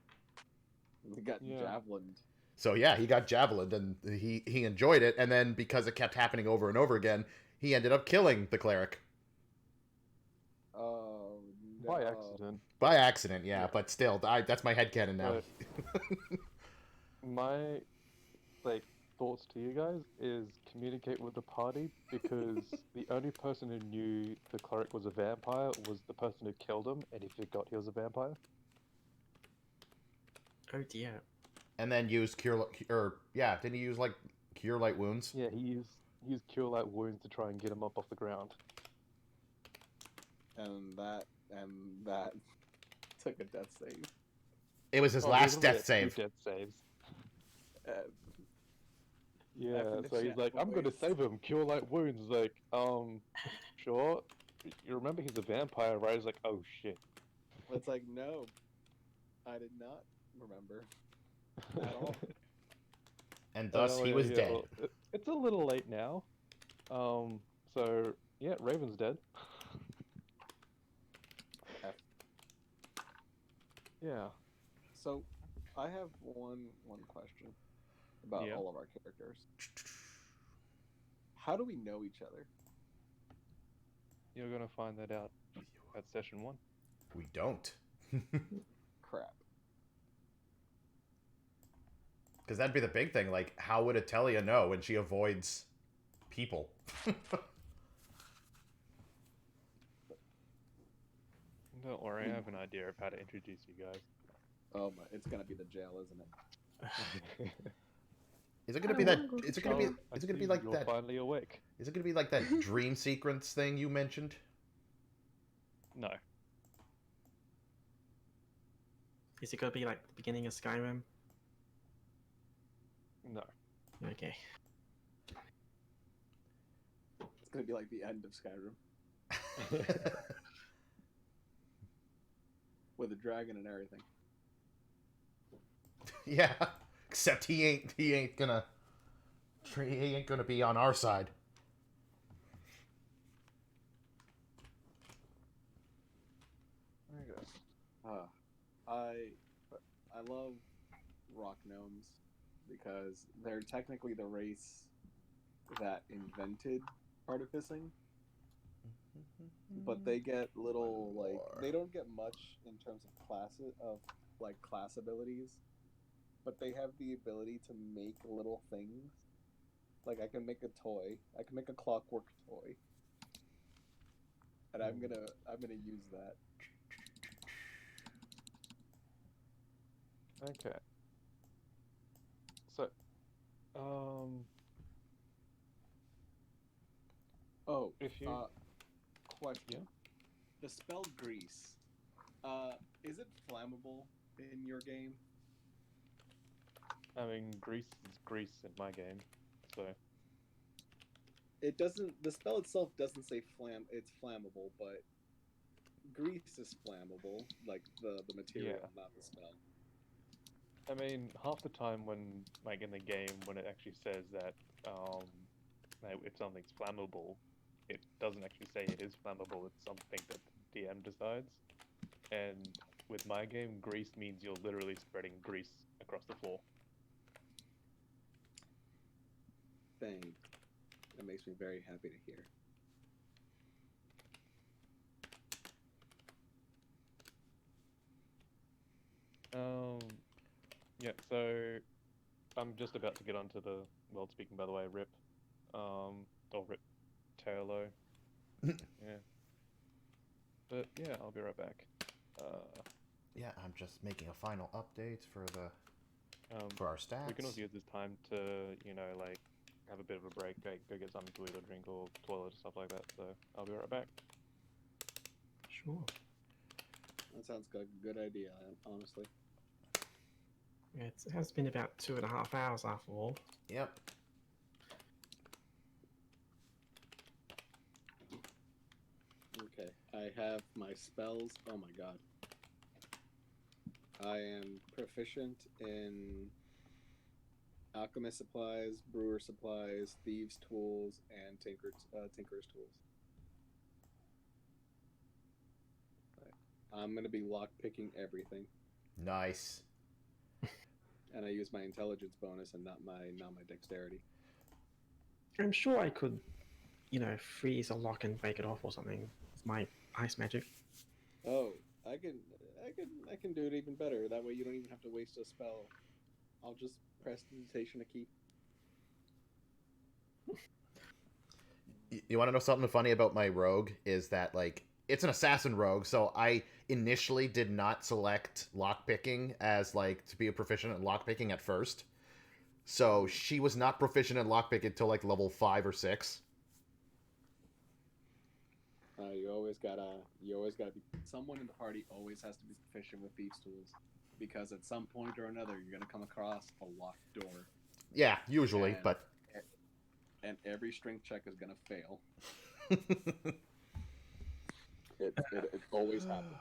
[SPEAKER 7] He got
[SPEAKER 4] Yeah.
[SPEAKER 7] javelined.
[SPEAKER 1] So yeah, he got javelined and he enjoyed it, and then because it kept happening over and over again, he ended up killing the cleric.
[SPEAKER 5] Oh,
[SPEAKER 6] By
[SPEAKER 5] no.
[SPEAKER 6] accident.
[SPEAKER 1] By accident, yeah,
[SPEAKER 6] Yeah.
[SPEAKER 1] but still, that's my headcanon now.
[SPEAKER 6] My like thoughts to you guys is communicate with the party, because the only person who knew the cleric was a vampire was the person who killed him, and he forgot he was a vampire.
[SPEAKER 2] Oh dear.
[SPEAKER 1] And then use didn't he use like cure light wounds?
[SPEAKER 6] Yeah, he used cure light wounds to try and get him up off the ground.
[SPEAKER 5] And that took a death save.
[SPEAKER 1] It was his
[SPEAKER 6] Oh,
[SPEAKER 1] last
[SPEAKER 6] he only
[SPEAKER 1] death
[SPEAKER 6] had 2
[SPEAKER 1] save.
[SPEAKER 6] death saves.
[SPEAKER 5] Uh,
[SPEAKER 6] Yeah,
[SPEAKER 5] Happened to
[SPEAKER 6] so he's like,
[SPEAKER 5] Shat
[SPEAKER 6] I'm gonna
[SPEAKER 5] boys.
[SPEAKER 6] save him, cure light wounds. Like, sure. You remember he's a vampire, right? He's like, oh shit.
[SPEAKER 5] it's like, no, I did not remember at all.
[SPEAKER 1] And thus
[SPEAKER 6] Oh,
[SPEAKER 1] he
[SPEAKER 6] yeah,
[SPEAKER 1] was
[SPEAKER 6] yeah,
[SPEAKER 1] dead.
[SPEAKER 6] well, it's a little late now. So yeah, Raven's dead.
[SPEAKER 5] F.
[SPEAKER 6] Yeah.
[SPEAKER 5] So, I have one question about
[SPEAKER 6] Yeah.
[SPEAKER 5] all of our characters. How do we know each other?
[SPEAKER 6] You're gonna find that out at session 1.
[SPEAKER 1] We don't.
[SPEAKER 5] Crap.
[SPEAKER 1] Because that'd be the big thing. Like, how would Atelia know when she avoids people?
[SPEAKER 6] Don't worry, I have an idea of how to introduce you guys.
[SPEAKER 5] Oh my! It's gonna be the jail, isn't it?
[SPEAKER 1] Is it gonna
[SPEAKER 3] I
[SPEAKER 1] be
[SPEAKER 3] don't
[SPEAKER 1] that?
[SPEAKER 3] wanna go
[SPEAKER 1] Is it
[SPEAKER 3] to
[SPEAKER 1] gonna be?
[SPEAKER 3] jail.
[SPEAKER 1] Is it gonna be
[SPEAKER 6] See,
[SPEAKER 1] like
[SPEAKER 6] you're
[SPEAKER 1] that?
[SPEAKER 6] finally awake.
[SPEAKER 1] Is it gonna be like that dream sequence thing you mentioned?
[SPEAKER 6] No.
[SPEAKER 2] Is it gonna be like the beginning of Skyrim?
[SPEAKER 6] No.
[SPEAKER 2] Okay.
[SPEAKER 5] It's gonna be like the end of Skyrim with a dragon and everything.
[SPEAKER 1] Yeah. Except he ain't gonna be on our side.
[SPEAKER 5] Okay. I love rock gnomes because they're technically the race that invented artificing, but they get little like they don't get much in terms of class abilities, but they have the ability to make little things. Like I can make a toy, I can make a clockwork toy, and I'm gonna use that.
[SPEAKER 6] Okay. So,
[SPEAKER 5] Oh,
[SPEAKER 6] if you
[SPEAKER 5] question.
[SPEAKER 6] Yeah?
[SPEAKER 5] The spell grease, is it flammable in your game?
[SPEAKER 6] I mean, grease is grease in my game, so
[SPEAKER 5] It doesn't. The spell itself doesn't say it's flammable, but grease is flammable, like the material,
[SPEAKER 6] Yeah.
[SPEAKER 5] not the spell.
[SPEAKER 6] I mean, half the time when, like, in the game, when it actually says that, like, if something's flammable, it doesn't actually say it is flammable, it's something that the DM decides. And with my game, grease means you're literally spreading grease across the floor.
[SPEAKER 5] Thanks. That makes me very happy to hear.
[SPEAKER 6] Yeah, so I'm just about to get onto the world speaking, by the way, Rip. Or Rip Tailo. Yeah. But yeah, I'll be right back.
[SPEAKER 1] Yeah, I'm just making a final update for our stats.
[SPEAKER 6] We can also use this time to, you know, like, have a bit of a break, like, go get something to eat or drink or toilet or stuff like that, so I'll be right back.
[SPEAKER 2] Sure.
[SPEAKER 5] That sounds like a good idea, honestly.
[SPEAKER 2] It has been about 2.5 hours after all.
[SPEAKER 1] Yep.
[SPEAKER 5] Okay, I have my spells. Oh my god. I am proficient in alchemist supplies, brewer supplies, thieves' tools, and tinker's tools. I'm gonna be lock picking everything.
[SPEAKER 1] Nice.
[SPEAKER 5] and I use my intelligence bonus and not my dexterity.
[SPEAKER 2] I'm sure I could, freeze a lock and break it off or something with my ice magic.
[SPEAKER 5] Oh, I can do it even better. That way you don't even have to waste a spell. I'll just prestidigitation a key.
[SPEAKER 1] You want to know something funny about my rogue is that like it's an assassin rogue, so I initially did not select lockpicking as like to be a proficient at lockpicking at first. So she was not proficient at lockpick until like level 5 or 6.
[SPEAKER 5] You always gotta be. Someone in the party always has to be proficient with thieves' tools, because at some point or another you're gonna come across a locked door,
[SPEAKER 1] Yeah, usually,
[SPEAKER 5] And-
[SPEAKER 1] but
[SPEAKER 5] and every strength check is gonna fail. It always happens.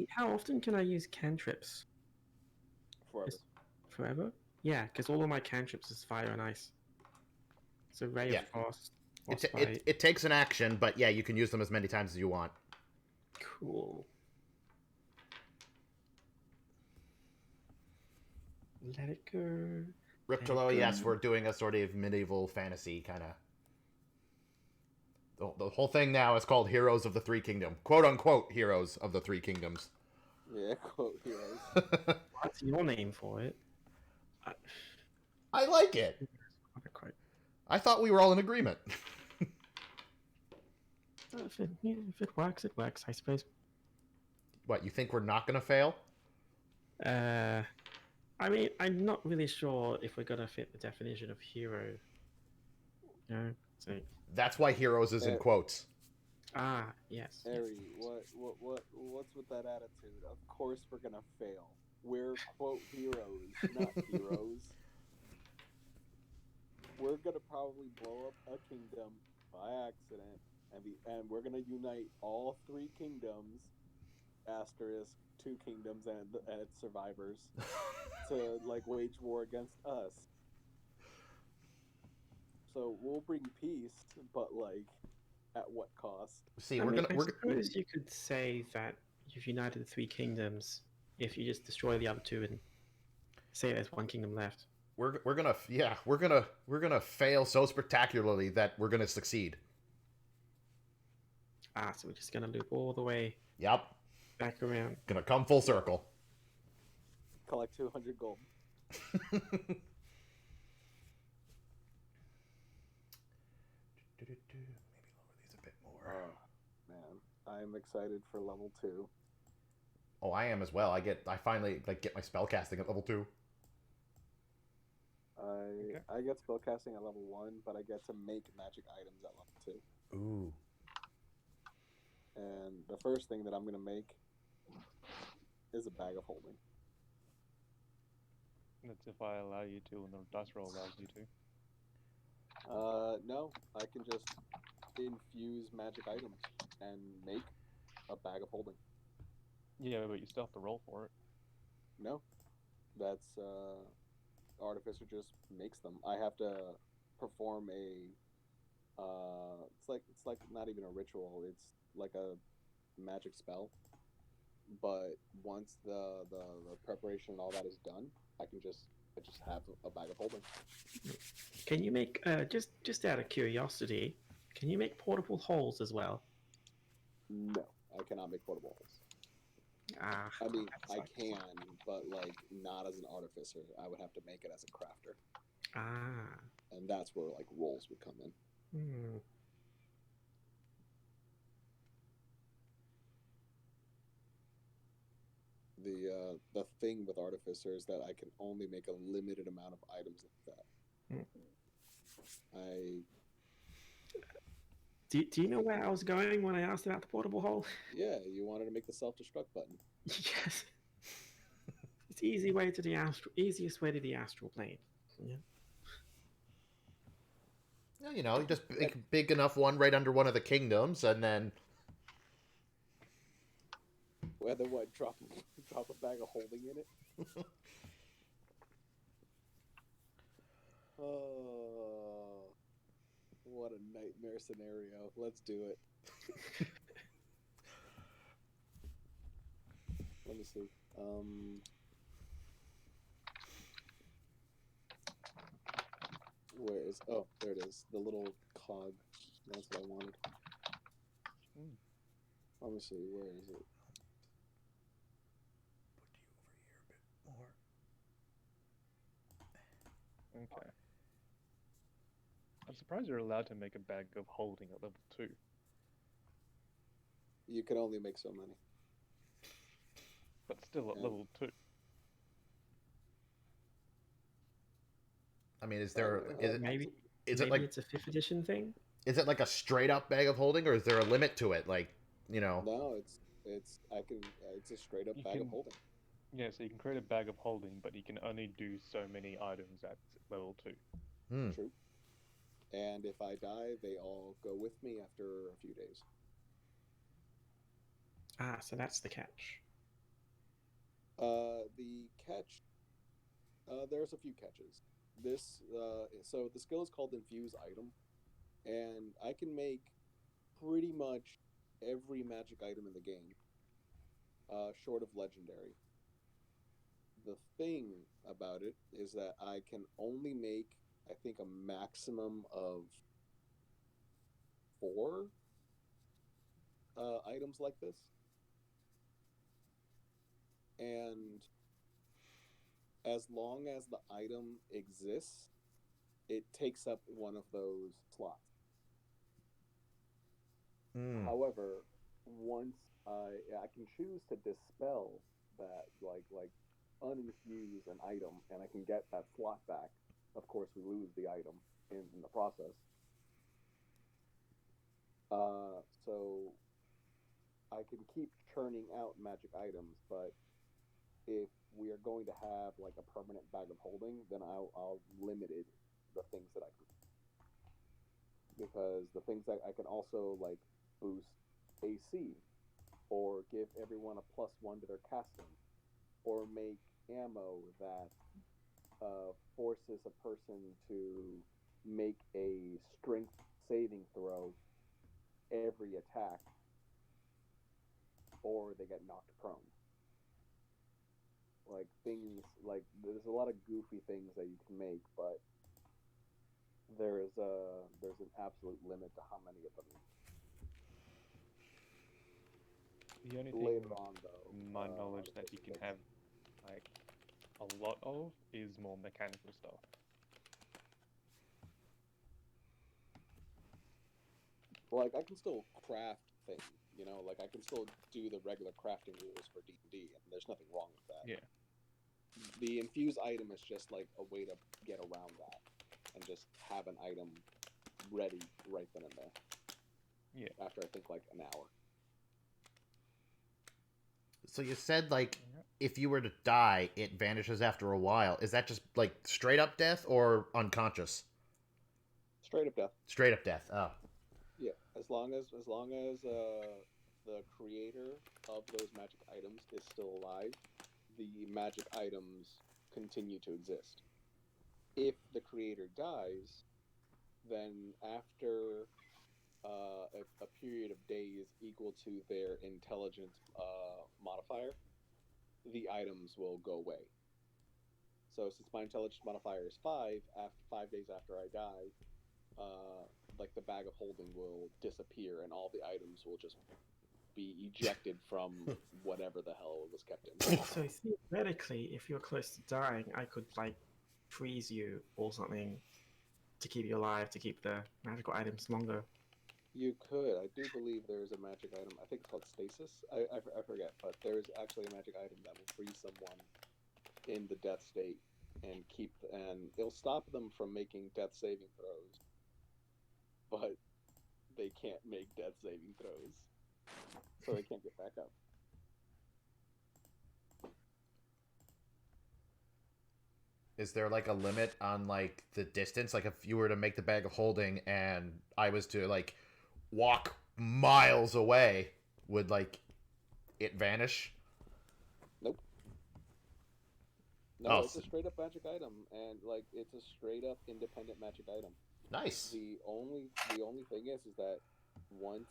[SPEAKER 2] How often can I use cantrips?
[SPEAKER 5] Forever.
[SPEAKER 2] Forever? Yeah, because all of my cantrips is fire and ice. So Ray
[SPEAKER 1] Yeah.
[SPEAKER 2] of Frost,
[SPEAKER 1] it,
[SPEAKER 2] Frostbite,
[SPEAKER 1] it takes an action, but yeah, you can use them as many times as you want.
[SPEAKER 2] cool. Let it go.
[SPEAKER 1] Riptolo, yes, we're doing a sort of medieval fantasy kind of. The whole thing now is called Heroes of the Three Kingdom, quote unquote Heroes of the Three Kingdoms.
[SPEAKER 5] Yeah, quote heroes.
[SPEAKER 2] What's your name for it?
[SPEAKER 1] I like it.
[SPEAKER 2] Okay, quite.
[SPEAKER 1] I thought we were all in agreement.
[SPEAKER 2] If it works, it works, I suppose.
[SPEAKER 1] What, you think we're not gonna fail?
[SPEAKER 2] I mean, I'm not really sure if we're gonna fit the definition of hero. So
[SPEAKER 1] That's why Heroes is in quotes.
[SPEAKER 2] yes.
[SPEAKER 5] Harry, what's with that attitude? Of course we're gonna fail. We're quote heroes, not heroes. We're gonna probably blow up a kingdom by accident, and we're gonna unite all 3 kingdoms, asterisk 2 kingdoms and its survivors, to like wage war against us. So we'll bring peace, but like, at what cost?
[SPEAKER 1] See,
[SPEAKER 2] I
[SPEAKER 1] we're
[SPEAKER 2] mean,
[SPEAKER 1] gonna
[SPEAKER 2] I suppose you could say that you've united the 3 kingdoms if you just destroy the other 2 and say there's 1 kingdom left.
[SPEAKER 1] we're gonna fail so spectacularly that we're gonna succeed.
[SPEAKER 2] So we're just gonna loop all the way
[SPEAKER 1] Yep,
[SPEAKER 2] back around.
[SPEAKER 1] gonna come full circle.
[SPEAKER 5] Collect 200 gold.
[SPEAKER 1] Maybe lower these a bit more.
[SPEAKER 5] Oh, man, I'm excited for level 2.
[SPEAKER 1] Oh, I am as well. I finally like get my spellcasting at level 2.
[SPEAKER 5] I get spellcasting at level 1, but I get to make magic items at level 2.
[SPEAKER 1] Ooh.
[SPEAKER 5] And the first thing that I'm gonna make is a bag of holding.
[SPEAKER 4] That's if I allow you to, and the dice roll allows you to.
[SPEAKER 5] No, I can just infuse magic items and make a bag of holding.
[SPEAKER 4] Yeah, but you still have to roll for it.
[SPEAKER 5] No, that's Artificer just makes them. I have to perform a. It's like not even a ritual. It's like a magic spell. But once the preparation and all that is done, I just have a bag of holding.
[SPEAKER 2] Can you make just out of curiosity? Can you make portable holes as well?
[SPEAKER 5] No, I cannot make portable holes. I mean,
[SPEAKER 2] that
[SPEAKER 5] I
[SPEAKER 2] sucks.
[SPEAKER 5] can, but like not as an artificer. I would have to make it as a crafter, and that's where like rolls would come in. The thing with artificer is that I can only make a limited amount of items like that.
[SPEAKER 2] Do you know where I was going when I asked about the portable hole?
[SPEAKER 5] Yeah, you wanted to make the self-destruct button.
[SPEAKER 2] Yes. It's easiest way to the astral plane. Yeah.
[SPEAKER 1] Yeah, you know, you just make big enough one right under one of the kingdoms, and then
[SPEAKER 5] Whether what drop a bag of holding in it. Oh, what a nightmare scenario. Let's do it. Let me see. Where is? Oh, there it is. The little cog. That's what I wanted.
[SPEAKER 4] Hmm.
[SPEAKER 5] Let me see. Where is it?
[SPEAKER 1] Put you over here a bit more.
[SPEAKER 4] Okay. I'm surprised you're allowed to make a bag of holding at level 2.
[SPEAKER 5] You can only make so many.
[SPEAKER 4] But still at
[SPEAKER 5] Yeah.
[SPEAKER 4] level 2.
[SPEAKER 1] I mean, is there
[SPEAKER 5] Uh,
[SPEAKER 1] is it
[SPEAKER 2] Maybe
[SPEAKER 1] is
[SPEAKER 2] maybe
[SPEAKER 1] it like
[SPEAKER 2] it's a 5th edition thing.
[SPEAKER 1] is it like a straight up bag of holding, or is there a limit to it? Like, you know,
[SPEAKER 5] No, it's I can. It's a straight up
[SPEAKER 4] You
[SPEAKER 5] bag of
[SPEAKER 4] can-
[SPEAKER 5] holding.
[SPEAKER 4] Yeah, so you can create a bag of holding, but you can only do so many items at level 2.
[SPEAKER 1] hmm.
[SPEAKER 5] True. And if I die, they all go with me after a few days.
[SPEAKER 2] Ah, so that's the catch.
[SPEAKER 5] The catch. There's a few catches. So the skill is called Infuse Item, and I can make pretty much every magic item in the game, short of legendary. The thing about it is that I can only make, I think, a maximum of 4 items like this, and as long as the item exists, it takes up one of those slots.
[SPEAKER 1] Hmm.
[SPEAKER 5] However, once I can choose to dispel that, like uninfuse an item, and I can get that slot back. Of course, we lose the item in the process. So I can keep churning out magic items, but if we are going to have like a permanent bag of holding, then I'll limited the things that I can, because the things that I can also like boost AC, or give everyone a +1 to their casting, or make ammo that forces a person to make a strength saving throw every attack, or they get knocked prone. Like things like there's a lot of goofy things that you can make, but there's an absolute limit to how many of them.
[SPEAKER 4] The only thing,
[SPEAKER 5] Later on, though,
[SPEAKER 4] my knowledge, that you can have like a lot of is more mechanical stuff.
[SPEAKER 5] like I can still craft things, like I can still do the regular crafting rules for D&D, and there's nothing wrong with that.
[SPEAKER 4] Yeah.
[SPEAKER 5] The infused item is just like a way to get around that and just have an item ready right then and there.
[SPEAKER 4] Yeah.
[SPEAKER 5] After I think like an hour.
[SPEAKER 1] So you said like if you were to die, it vanishes after a while. Is that just like straight up death or unconscious?
[SPEAKER 5] Straight up death.
[SPEAKER 1] Straight up death. Oh.
[SPEAKER 5] Yeah, as long as the creator of those magic items is still alive, the magic items continue to exist. If the creator dies, then after a period of days equal to their intelligence modifier, the items will go away. So since my intelligence modifier is 5, after 5 days after I die, like the bag of holding will disappear, and all the items will just be ejected from whatever the hell it was kept in.
[SPEAKER 2] So theoretically, if you're close to dying, I could like freeze you or something to keep you alive, to keep the magical items longer.
[SPEAKER 5] You could. I do believe there is a magic item. I think it's called stasis. I forget, but there's actually a magic item that will freeze someone in the death state and it'll stop them from making death saving throws, but they can't make death saving throws, so they can't get back up.
[SPEAKER 1] Is there like a limit on like the distance? Like if you were to make the bag of holding and I was to like walk miles away, would like it vanish?
[SPEAKER 5] Nope. No,
[SPEAKER 1] Oh,
[SPEAKER 5] it's a straight up magic item, and like it's a straight up independent magic item.
[SPEAKER 1] Nice.
[SPEAKER 5] The only thing is that once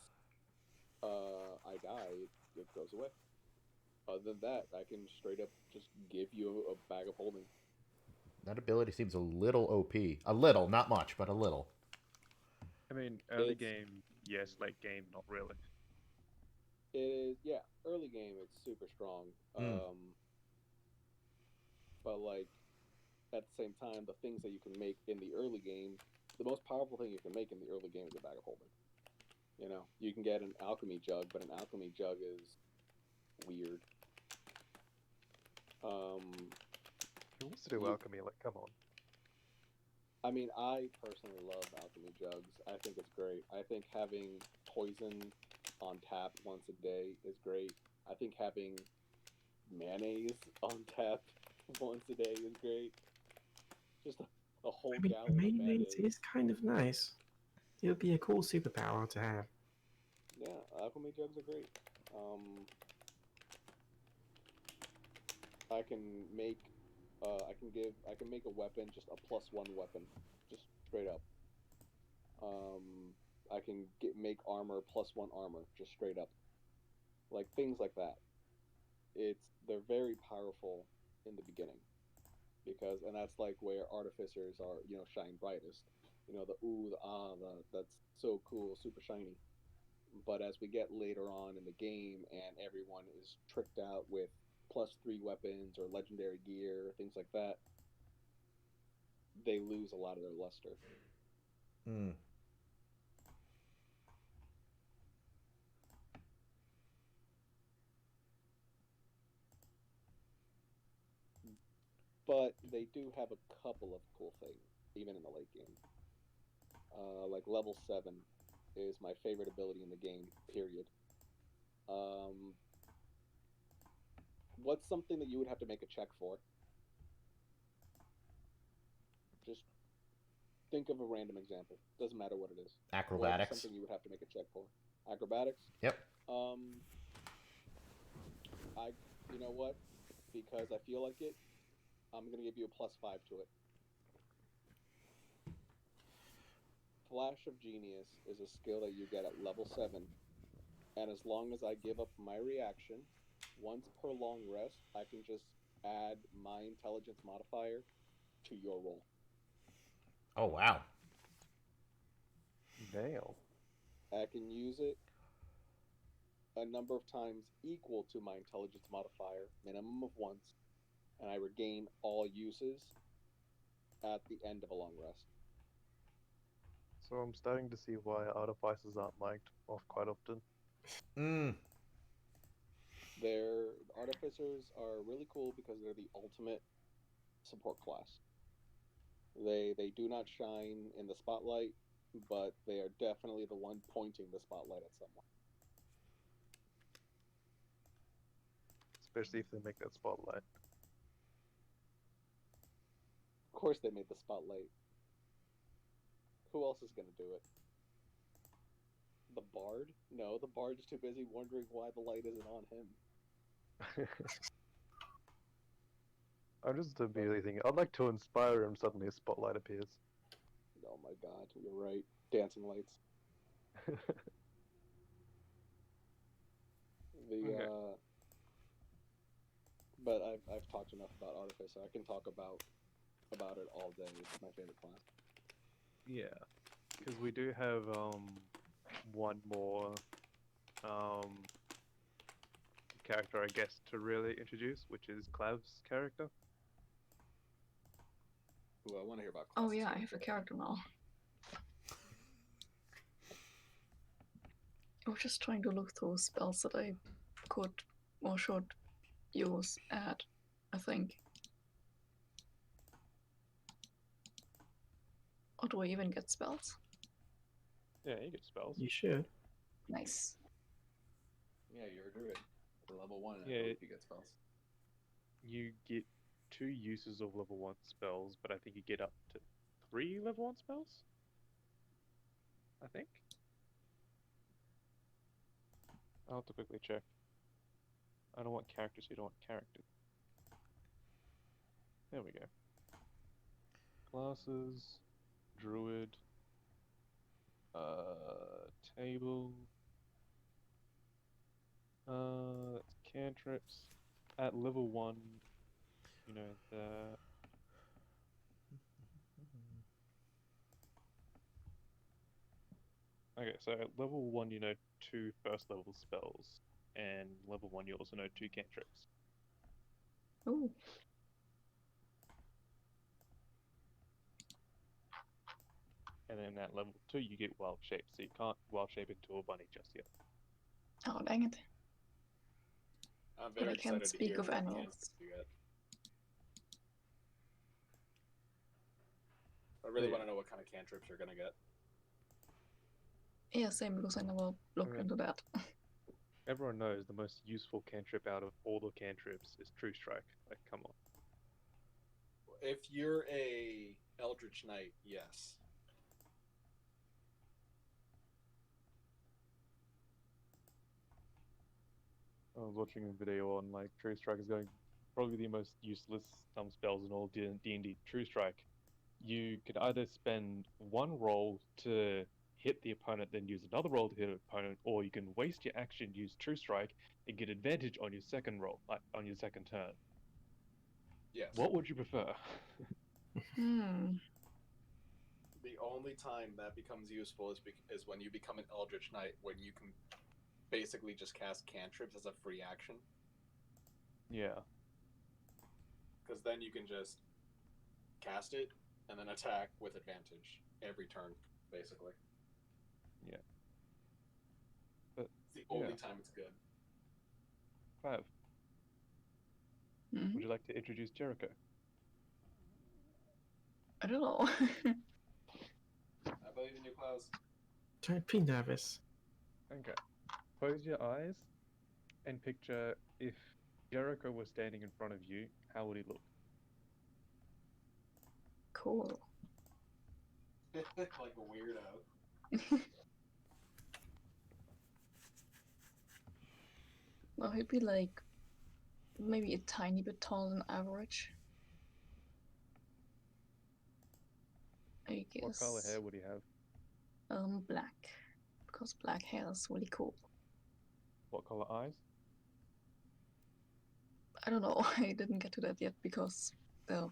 [SPEAKER 5] I die, it goes away. Other than that, I can straight up just give you a bag of holding.
[SPEAKER 1] That ability seems a little OP. A little, not much, but a little.
[SPEAKER 4] I mean, early
[SPEAKER 5] It's-
[SPEAKER 4] game, yes. Late game, not really.
[SPEAKER 5] It is, yeah. Early game, it's super strong. But like at the same time, the things that you can make in the early game, the most powerful thing you can make in the early game is a bag of holding. You know, you can get an alchemy jug, but an alchemy jug is weird.
[SPEAKER 6] Who wants to do
[SPEAKER 5] You-
[SPEAKER 6] alchemy? Like, come on.
[SPEAKER 5] I mean, I personally love alchemy jugs. I think it's great. I think having poison on tap once a day is great. I think having mayonnaise on tap once a day is great. Just a whole
[SPEAKER 2] I mean,
[SPEAKER 5] gallon of
[SPEAKER 2] mayonnaise
[SPEAKER 5] mayonnaise.
[SPEAKER 2] is kind of nice. It would be a cool superpower to have.
[SPEAKER 5] Yeah, alchemy jugs are great. I can make, I can make a weapon just a +1 weapon, just straight up. I can make armor +1 armor, just straight up. Like things like that. They're very powerful in the beginning, because and that's like where artificers are, shine brightest. The ooh, the ah, that's so cool, super shiny. But as we get later on in the game and everyone is tricked out with +3 weapons or legendary gear, things like that, they lose a lot of their luster.
[SPEAKER 1] Hmm.
[SPEAKER 5] But they do have a couple of cool things, even in the late game. Like level 7 is my favorite ability in the game, period. What's something that you would have to make a check for? Just think of a random example. Doesn't matter what it is. What is
[SPEAKER 1] Acrobatics.
[SPEAKER 5] something you would have to make a check for? Acrobatics?
[SPEAKER 1] Yep.
[SPEAKER 5] You know what? Because I feel like it, I'm gonna give you a +5 to it. Flash of Genius is a skill that you get at level 7, and as long as I give up my reaction, once per long rest, I can just add my intelligence modifier to your roll.
[SPEAKER 1] Oh wow.
[SPEAKER 6] Damn.
[SPEAKER 5] I can use it a number of times equal to my intelligence modifier, minimum of once, and I regain all uses at the end of a long rest.
[SPEAKER 6] So I'm starting to see why artificers aren't mic'd off quite often.
[SPEAKER 1] Hmm.
[SPEAKER 5] Their artificers are really cool because they're the ultimate support class. They do not shine in the spotlight, but they are definitely the one pointing the spotlight at someone.
[SPEAKER 6] Especially if they make that spotlight.
[SPEAKER 5] Of course they made the spotlight. Who else is gonna do it? The Bard? No, the Bard is too busy wondering why the light isn't on him.
[SPEAKER 6] I'm just immediately thinking, I'd like to inspire him, suddenly a spotlight appears.
[SPEAKER 5] Oh my god, you're right. Dancing lights.
[SPEAKER 4] Okay.
[SPEAKER 5] But I've talked enough about Artificer. I can talk about it all day. It's my favorite class.
[SPEAKER 4] Yeah, because we do have one more character, I guess, to really introduce, which is Clav's character.
[SPEAKER 5] Ooh, I want to hear about
[SPEAKER 3] Oh
[SPEAKER 5] classes.
[SPEAKER 3] yeah, I have a character now. I was just trying to look through spells that I could or should use at, I think. Or do I even get spells?
[SPEAKER 4] Yeah, you get spells.
[SPEAKER 2] You should.
[SPEAKER 3] Nice.
[SPEAKER 7] Yeah, you're a druid. At level 1, I
[SPEAKER 4] Yeah,
[SPEAKER 7] believe you get spells.
[SPEAKER 4] You get 2 uses of level 1 spells, but I think you get up to 3 level 1 spells? I think? I'll have to quickly check. I don't want characters, you don't want characters. There we go. Classes, druid, table, that's cantrips. At level 1, you know, Okay, so at level 1 you know 2 first level spells, and level 1 you also know 2 cantrips.
[SPEAKER 3] Oh,
[SPEAKER 4] And then at level 2 you get wild shape, so you can't wild shape into a bunny just yet.
[SPEAKER 3] oh dang it.
[SPEAKER 7] I'm
[SPEAKER 3] But
[SPEAKER 7] very
[SPEAKER 3] I can't
[SPEAKER 7] excited to
[SPEAKER 3] speak
[SPEAKER 7] hear
[SPEAKER 3] of
[SPEAKER 7] what
[SPEAKER 3] animals.
[SPEAKER 7] cantrips you get. I really
[SPEAKER 4] Yeah.
[SPEAKER 7] want to know what kind of cantrips you're gonna get.
[SPEAKER 3] Yeah, same, because I never looked
[SPEAKER 4] Okay.
[SPEAKER 3] into that.
[SPEAKER 4] Everyone knows the most useful cantrip out of all the cantrips is True Strike. Like, come on.
[SPEAKER 7] If you're a Eldritch Knight, yes.
[SPEAKER 4] I was watching a video on like True Strike is going probably the most useless spells in all D&D. True Strike, you could either spend one roll to hit the opponent, then use another roll to hit an opponent, or you can waste your action, use True Strike, and get advantage on your second roll, like on your second turn.
[SPEAKER 7] Yes.
[SPEAKER 4] What would you prefer?
[SPEAKER 3] Hmm.
[SPEAKER 7] The only time that becomes useful is when you become an Eldritch Knight, when you can basically just cast cantrips as a free action.
[SPEAKER 4] Yeah.
[SPEAKER 7] Because then you can just cast it and then attack with advantage every turn, basically.
[SPEAKER 4] Yeah. But
[SPEAKER 7] It's the only
[SPEAKER 4] yeah.
[SPEAKER 7] time it's good.
[SPEAKER 4] Five.
[SPEAKER 3] Mhm.
[SPEAKER 4] Would you like to introduce Jericho?
[SPEAKER 3] I don't know.
[SPEAKER 7] I believe in you, Klaus.
[SPEAKER 2] I'm pretty nervous.
[SPEAKER 4] Okay. Close your eyes and picture if Jericho was standing in front of you, how would he look?
[SPEAKER 3] Cool.
[SPEAKER 7] Like a weirdo.
[SPEAKER 3] Well, he'd be like maybe a tiny bit taller than average. I guess.
[SPEAKER 4] What color hair would he have?
[SPEAKER 3] Black. Because black hair is really cool.
[SPEAKER 4] What color eyes?
[SPEAKER 3] I don't know. I didn't get to that yet because they're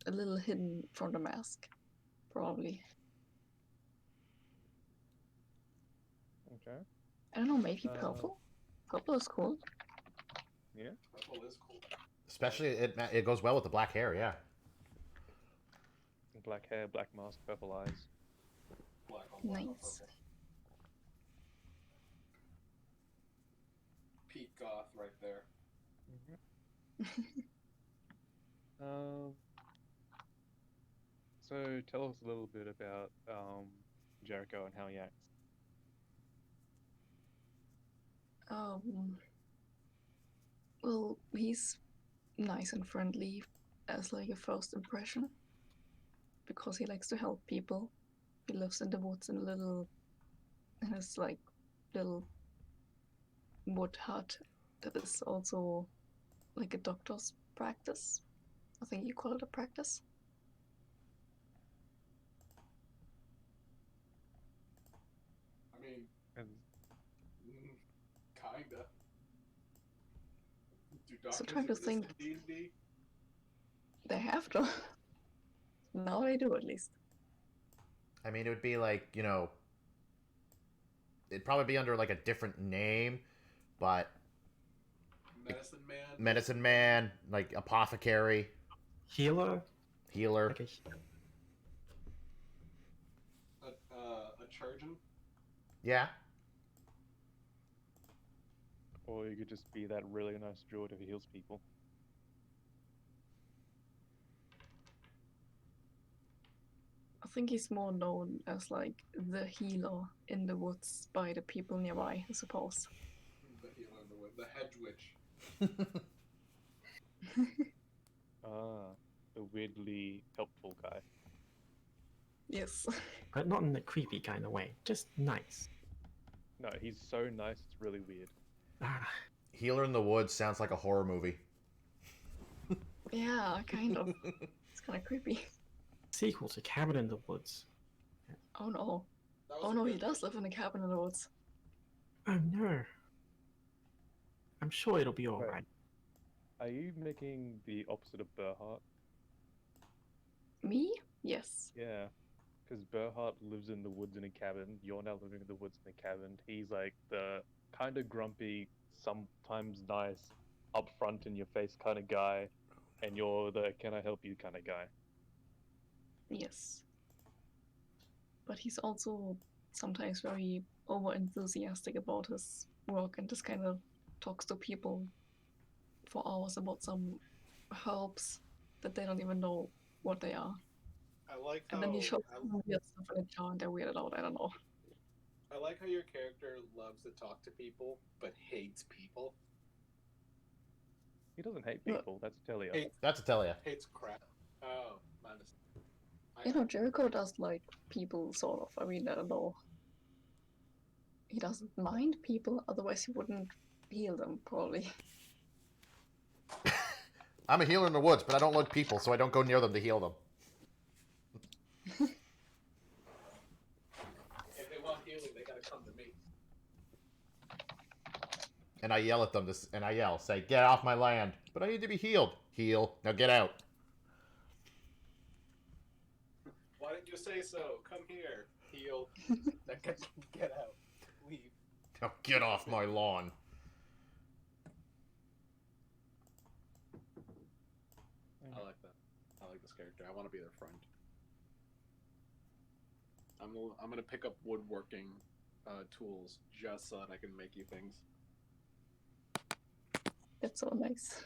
[SPEAKER 3] a little hidden from the mask. Probably.
[SPEAKER 4] Okay.
[SPEAKER 3] I don't know, maybe
[SPEAKER 4] Uh,
[SPEAKER 3] purple? Purple is cool.
[SPEAKER 4] Yeah.
[SPEAKER 7] Purple is cool.
[SPEAKER 1] Especially it goes well with the black hair. Yeah.
[SPEAKER 4] Black hair, black mask, purple eyes.
[SPEAKER 7] Black on black on
[SPEAKER 3] Nice.
[SPEAKER 7] purple. Pete Goth right there.
[SPEAKER 4] Um. So tell us a little bit about Jericho and how he acts.
[SPEAKER 3] Well, he's nice and friendly as like a first impression because he likes to help people. He lives in the woods in his like little wood hut that is also like a doctor's practice. I think you call it a practice.
[SPEAKER 7] I mean,
[SPEAKER 4] And
[SPEAKER 7] kinda. Do
[SPEAKER 3] So
[SPEAKER 7] doctors
[SPEAKER 3] trying to
[SPEAKER 7] exist
[SPEAKER 3] think.
[SPEAKER 7] in D&D?
[SPEAKER 3] They have to. Now they do at least.
[SPEAKER 1] I mean, it would be like, it'd probably be under like a different name, but
[SPEAKER 7] Medicine man?
[SPEAKER 1] medicine man, like apothecary,
[SPEAKER 2] Healer?
[SPEAKER 1] healer.
[SPEAKER 2] Like a
[SPEAKER 7] A chirurgeon?
[SPEAKER 1] Yeah.
[SPEAKER 4] or you could just be that really nice druid who heals people.
[SPEAKER 3] I think he's more known as like the healer in the woods by the people nearby, I suppose.
[SPEAKER 7] The healer in the wood. The hedge witch.
[SPEAKER 4] Ah, the weirdly helpful guy.
[SPEAKER 3] Yes.
[SPEAKER 2] but not in a creepy kind of way. Just nice.
[SPEAKER 4] No, he's so nice, it's really weird.
[SPEAKER 2] Ah,
[SPEAKER 1] Healer in the Woods sounds like a horror movie.
[SPEAKER 3] Yeah, kind of. It's kind of creepy.
[SPEAKER 2] sequel to Cabin in the Woods.
[SPEAKER 3] Oh no.
[SPEAKER 7] That was
[SPEAKER 3] Oh
[SPEAKER 7] a
[SPEAKER 3] no, he
[SPEAKER 7] good
[SPEAKER 3] does live in a cabin in the woods.
[SPEAKER 2] Oh no. I'm sure it'll be
[SPEAKER 4] Right.
[SPEAKER 2] alright.
[SPEAKER 4] Are you making the opposite of Burhart?
[SPEAKER 3] Me? Yes.
[SPEAKER 4] Yeah. because Berhart lives in the woods in a cabin. You're now living in the woods in a cabin. He's like the kind of grumpy, sometimes nice, upfront in your face kind of guy, and you're the "can I help you" kind of guy.
[SPEAKER 3] Yes. But he's also sometimes very over enthusiastic about his work and just kind of talks to people for hours about some herbs that they don't even know what they are.
[SPEAKER 7] I like how
[SPEAKER 3] And then he shows them weird stuff in a jar and they're weirded out. I don't know.
[SPEAKER 7] I like how your character loves to talk to people but hates people.
[SPEAKER 4] He doesn't hate
[SPEAKER 3] Look.
[SPEAKER 4] people. That's Telia.
[SPEAKER 7] Hates
[SPEAKER 1] That's Atelia.
[SPEAKER 7] hates crap. Oh, my mistake.
[SPEAKER 3] You know, Jericho does like people, sort of. I mean, I don't know. He doesn't mind people, otherwise he wouldn't heal them, probably.
[SPEAKER 1] I'm a healer in the woods, but I don't like people, so I don't go near them to heal them.
[SPEAKER 7] If they want healing, they gotta come to me.
[SPEAKER 1] And I yell at them, and I yell, say, "Get off my land!" But I need to be healed. Heal. Now get out.
[SPEAKER 7] Why didn't you say so? Come here. Heal. Get out. Leave.
[SPEAKER 1] Now get off my lawn.
[SPEAKER 7] I like that. I like this character. I want to be their friend. I'm gonna pick up woodworking tools just so that I can make you things.
[SPEAKER 3] That's so nice.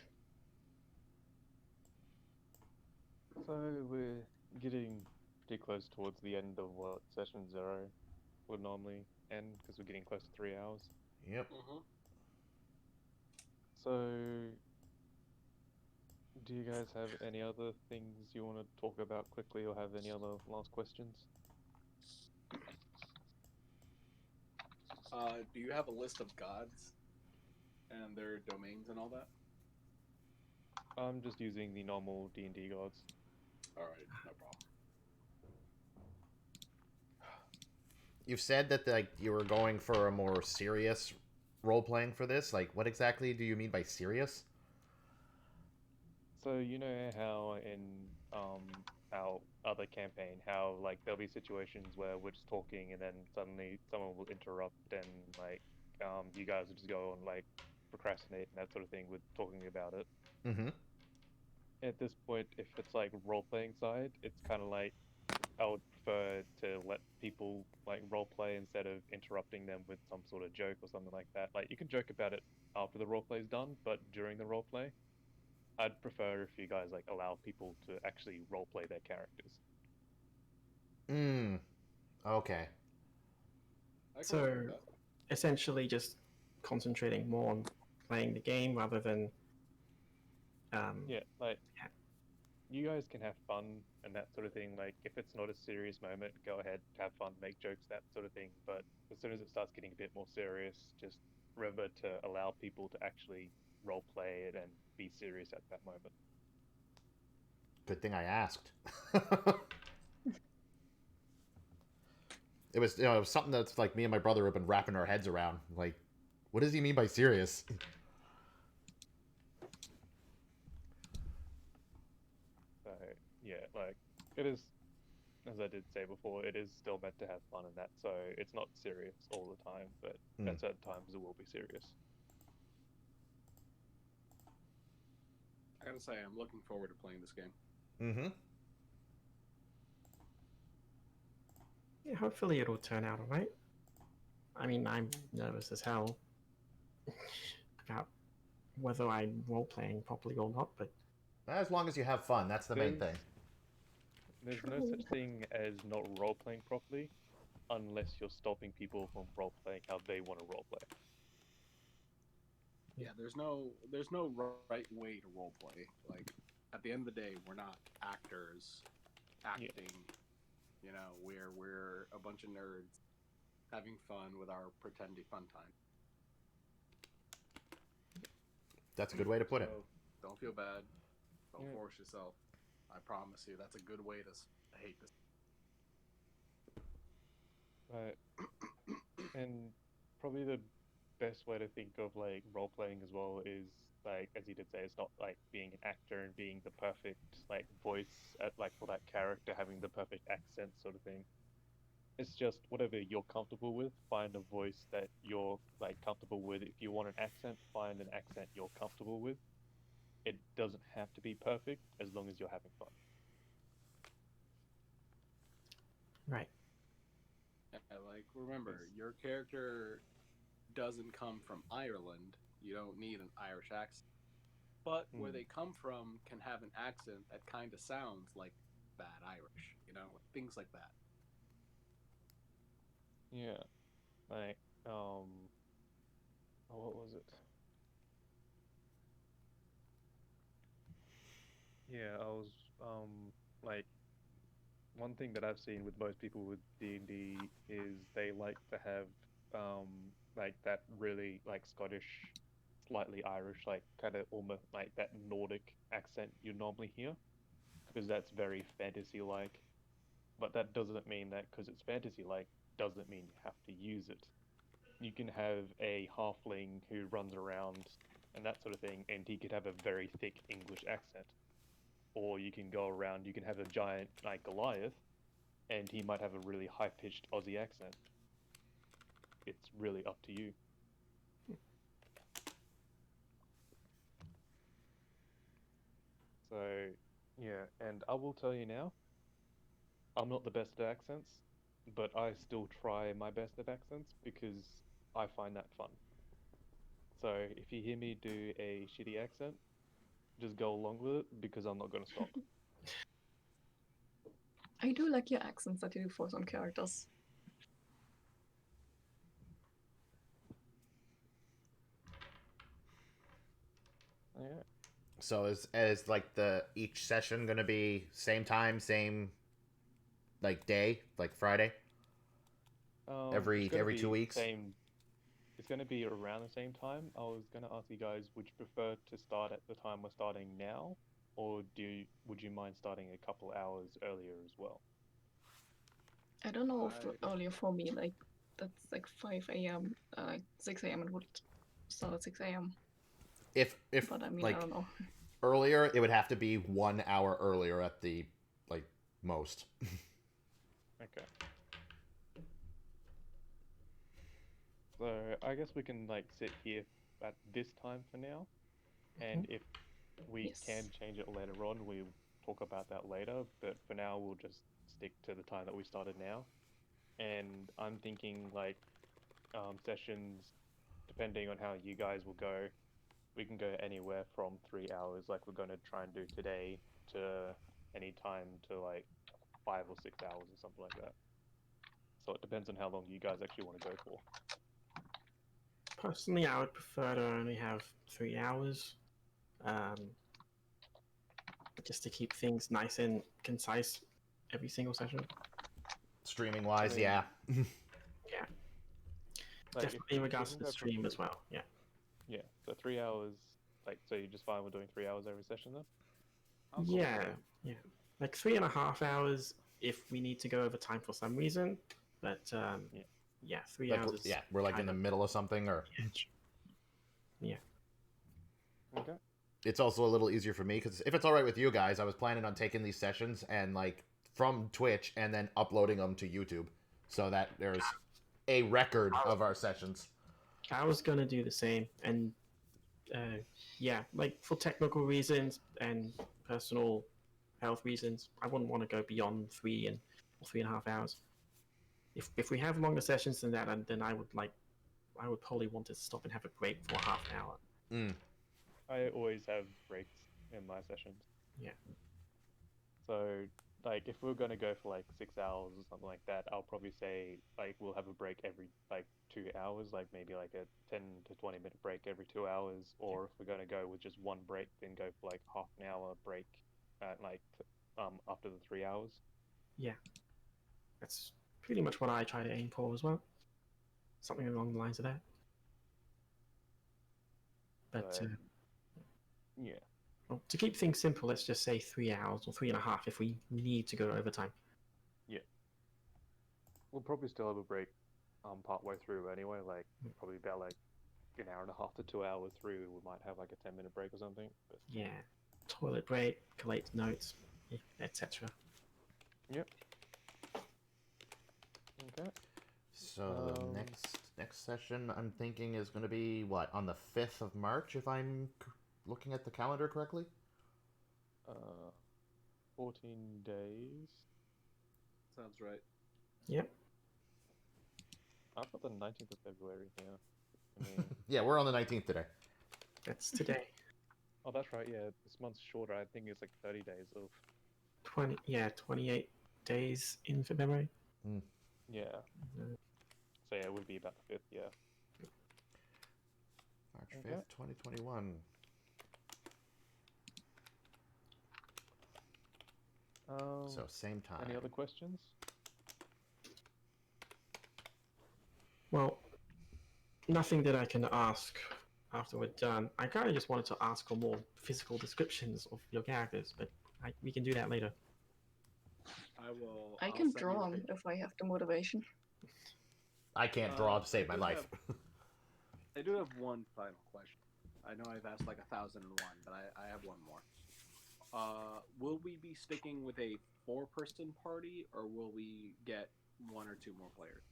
[SPEAKER 4] So we're getting pretty close towards the end of what session 0 would normally end, because we're getting close to 3 hours.
[SPEAKER 1] Yep.
[SPEAKER 7] Mm-hmm.
[SPEAKER 4] So, do you guys have any other things you want to talk about quickly, or have any other last questions?
[SPEAKER 7] Do you have a list of gods and their domains and all that?
[SPEAKER 4] I'm just using the normal D&D gods.
[SPEAKER 7] All right, no problem.
[SPEAKER 1] You've said that like you were going for a more serious role playing for this. Like, what exactly do you mean by serious?
[SPEAKER 4] So you know how in our other campaign, how like there'll be situations where we're just talking and then suddenly someone will interrupt and like you guys will just go and like procrastinate and that sort of thing with talking about it.
[SPEAKER 1] Mm-hmm.
[SPEAKER 4] At this point, if it's like role playing side, it's kind of like I would prefer to let people like role play instead of interrupting them with some sort of joke or something like that. Like you can joke about it after the role play is done, but during the role play, I'd prefer if you guys like allow people to actually role play their characters.
[SPEAKER 1] Okay.
[SPEAKER 7] I can
[SPEAKER 2] So,
[SPEAKER 7] work with that.
[SPEAKER 2] essentially, just concentrating more on playing the game rather than.
[SPEAKER 4] Yeah, like
[SPEAKER 2] Yeah.
[SPEAKER 4] you guys can have fun and that sort of thing. Like if it's not a serious moment, go ahead, have fun, make jokes, that sort of thing. But as soon as it starts getting a bit more serious, just remember to allow people to actually role play it and be serious at that moment.
[SPEAKER 1] Good thing I asked. It was, it was something that's like me and my brother have been wrapping our heads around. Like, what does he mean by serious?
[SPEAKER 4] So yeah, like it is, as I did say before, it is still meant to have fun and that. So it's not serious all the time, but at certain times it will be serious.
[SPEAKER 7] I gotta say, I'm looking forward to playing this game.
[SPEAKER 1] Mm-hmm.
[SPEAKER 2] Yeah, hopefully it'll turn out alright. I mean, I'm nervous as hell about whether I'm role playing properly or not, but
[SPEAKER 1] As long as you have fun, that's the main thing.
[SPEAKER 4] There's no such thing as not role playing properly, unless you're stopping people from role playing how they want to role play.
[SPEAKER 7] Yeah, there's no right way to role play. Like at the end of the day, we're not actors acting. You know, we're a bunch of nerds having fun with our pretendy fun time.
[SPEAKER 1] That's a good way to put it.
[SPEAKER 7] So don't feel bad. Don't
[SPEAKER 4] Yeah.
[SPEAKER 7] force yourself. I promise you, that's a good way to hate this.
[SPEAKER 4] Right. And probably the best way to think of like role playing as well is like as you did say, it's not like being an actor and being the perfect like voice at like for that character, having the perfect accent sort of thing. It's just whatever you're comfortable with. Find a voice that you're like comfortable with. If you want an accent, find an accent you're comfortable with. It doesn't have to be perfect as long as you're having fun.
[SPEAKER 2] Right.
[SPEAKER 7] Like, remember, your character doesn't come from Ireland. You don't need an Irish accent. But where they come from can have an accent that kind of sounds like bad Irish, things like that.
[SPEAKER 4] Yeah, like what was it? Yeah, I was like one thing that I've seen with most people with D&D is they like to have like that really like Scottish, slightly Irish, like kind of almost like that Nordic accent you normally hear because that's very fantasy-like. But that doesn't mean that because it's fantasy-like doesn't mean you have to use it. You can have a halfling who runs around and that sort of thing, and he could have a very thick English accent. Or you can go around, you can have a giant like Goliath, and he might have a really high-pitched Aussie accent. It's really up to you. So, yeah, and I will tell you now, I'm not the best at accents, but I still try my best at accents because I find that fun. So if you hear me do a shitty accent, just go along with it because I'm not going to stop.
[SPEAKER 3] I do like your accents that you do for some characters.
[SPEAKER 4] Yeah.
[SPEAKER 1] So is like the each session gonna be same time, same like day, like Friday? Every
[SPEAKER 4] It's gonna
[SPEAKER 1] every
[SPEAKER 4] be
[SPEAKER 1] 2 weeks?
[SPEAKER 4] same. It's gonna be around the same time. I was gonna ask you guys, would you prefer to start at the time we're starting now, or would you mind starting a couple hours earlier as well?
[SPEAKER 3] I don't know if
[SPEAKER 7] I-
[SPEAKER 3] earlier for me, like that's like 5 a.m., 6 a.m. It would start at 6 a.m.
[SPEAKER 1] If
[SPEAKER 3] But I mean, I
[SPEAKER 1] like
[SPEAKER 3] don't know.
[SPEAKER 1] earlier, it would have to be 1 hour earlier at the like most.
[SPEAKER 4] Okay. So I guess we can like sit here at this time for now, and if we
[SPEAKER 3] Yes.
[SPEAKER 4] can change it later on, we'll talk about that later. But for now, we'll just stick to the time that we started now. And I'm thinking like sessions, depending on how you guys will go, we can go anywhere from 3 hours, like we're going to try and do today, to any time to like 5 or 6 hours or something like that. So it depends on how long you guys actually want to go for.
[SPEAKER 2] Personally, I would prefer to only have 3 hours, just to keep things nice and concise every single session.
[SPEAKER 1] Streaming wise,
[SPEAKER 4] I mean,
[SPEAKER 1] yeah.
[SPEAKER 2] Yeah,
[SPEAKER 4] Like,
[SPEAKER 2] definitely in
[SPEAKER 4] we
[SPEAKER 2] regards
[SPEAKER 4] can
[SPEAKER 2] to the
[SPEAKER 4] go for
[SPEAKER 2] stream as well. Yeah.
[SPEAKER 4] Yeah, so 3 hours. Like, so you're just fine with doing 3 hours every session then?
[SPEAKER 7] I'll go with
[SPEAKER 2] Yeah,
[SPEAKER 7] that.
[SPEAKER 2] yeah. Like 3.5 hours if we need to go over time for some reason. But yeah, three
[SPEAKER 1] Like
[SPEAKER 2] hours is
[SPEAKER 1] yeah, we're like in
[SPEAKER 2] kind
[SPEAKER 1] the
[SPEAKER 2] of
[SPEAKER 1] middle of something, or
[SPEAKER 2] the edge. Yeah.
[SPEAKER 4] Okay.
[SPEAKER 1] it's also a little easier for me because if it's all right with you guys, I was planning on taking these sessions and like from Twitch and then uploading them to YouTube so that there's a record of our sessions.
[SPEAKER 2] I was gonna do the same, and yeah, like for technical reasons and personal health reasons, I wouldn't want to go beyond 3.5 hours. If we have longer sessions than that, then I would probably want to stop and have a break for half an hour.
[SPEAKER 1] Mm.
[SPEAKER 4] I always have breaks in my sessions.
[SPEAKER 2] Yeah.
[SPEAKER 4] So, like, if we're gonna go for like 6 hours or something like that, I'll probably say like we'll have a break every like 2 hours, like maybe like a 10 to 20 minute break every 2 hours. Or if we're gonna go with just one break, then go for like half an hour break at like after the 3 hours.
[SPEAKER 2] Yeah, that's pretty much what I try to aim for as well. Something along the lines of that. But
[SPEAKER 4] So, yeah.
[SPEAKER 2] well, to keep things simple, let's just say 3 hours or 3.5 if we need to go overtime.
[SPEAKER 4] We'll probably still have a break part way through anyway, like probably about like
[SPEAKER 6] an hour and a half to 2 hours through, we might have like a 10-minute break or something. But
[SPEAKER 2] Yeah, toilet break, collate notes, etc.
[SPEAKER 6] okay.
[SPEAKER 1] So the next session I'm thinking is going to be what, on the 5th of March, if I'm looking at the calendar correctly.
[SPEAKER 6] 14 days.
[SPEAKER 7] Sounds right.
[SPEAKER 2] Yep.
[SPEAKER 6] I've got the 19th of February here. I mean,
[SPEAKER 1] Yeah, we're on the 19th today.
[SPEAKER 2] That's today.
[SPEAKER 6] oh, that's right. Yeah, this month's shorter. I think it's like 30 days of.
[SPEAKER 2] 28 days in February.
[SPEAKER 6] Yeah.
[SPEAKER 2] Mhm.
[SPEAKER 6] So yeah, it would be about the 5th. Yeah.
[SPEAKER 1] March
[SPEAKER 6] Okay.
[SPEAKER 1] 5th, 2021. So same time.
[SPEAKER 6] Any other questions?
[SPEAKER 2] Well, nothing that I can ask after we're done. I kind of just wanted to ask for more physical descriptions of your characters, but we can do that later.
[SPEAKER 7] I will.
[SPEAKER 3] I
[SPEAKER 7] I'll
[SPEAKER 3] can
[SPEAKER 7] send you
[SPEAKER 3] draw
[SPEAKER 7] a
[SPEAKER 3] them
[SPEAKER 7] pic-
[SPEAKER 3] if I have the motivation.
[SPEAKER 1] I can't draw to save
[SPEAKER 7] I
[SPEAKER 1] my
[SPEAKER 7] do
[SPEAKER 1] life.
[SPEAKER 7] I do have one final question. I know I've asked like 1,001, but I have one more. Will we be sticking with a 4-person party, or will we get 1 or 2 more players?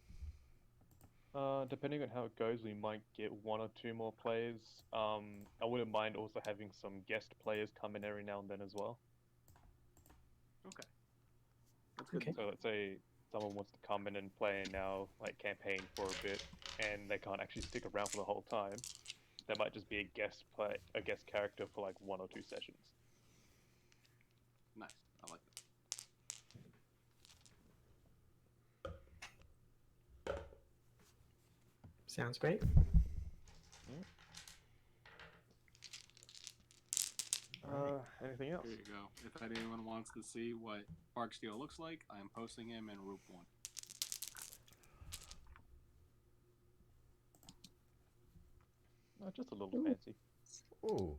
[SPEAKER 6] Depending on how it goes, we might get 1 or 2 more players. I wouldn't mind also having some guest players come in every now and then as well.
[SPEAKER 7] Okay. That's good.
[SPEAKER 2] Okay.
[SPEAKER 6] So let's say someone wants to come in and play in our like campaign for a bit, and they can't actually stick around for the whole time. There might just be a guest character for like 1 or 2 sessions.
[SPEAKER 7] Nice. I like that.
[SPEAKER 2] Sounds great.
[SPEAKER 6] Anything else?
[SPEAKER 7] Here you go. If anyone wants to see what Barksteel looks like, I am posting him in Roop 1.
[SPEAKER 6] Just a little
[SPEAKER 3] Ooh.
[SPEAKER 6] fancy.
[SPEAKER 1] Ooh.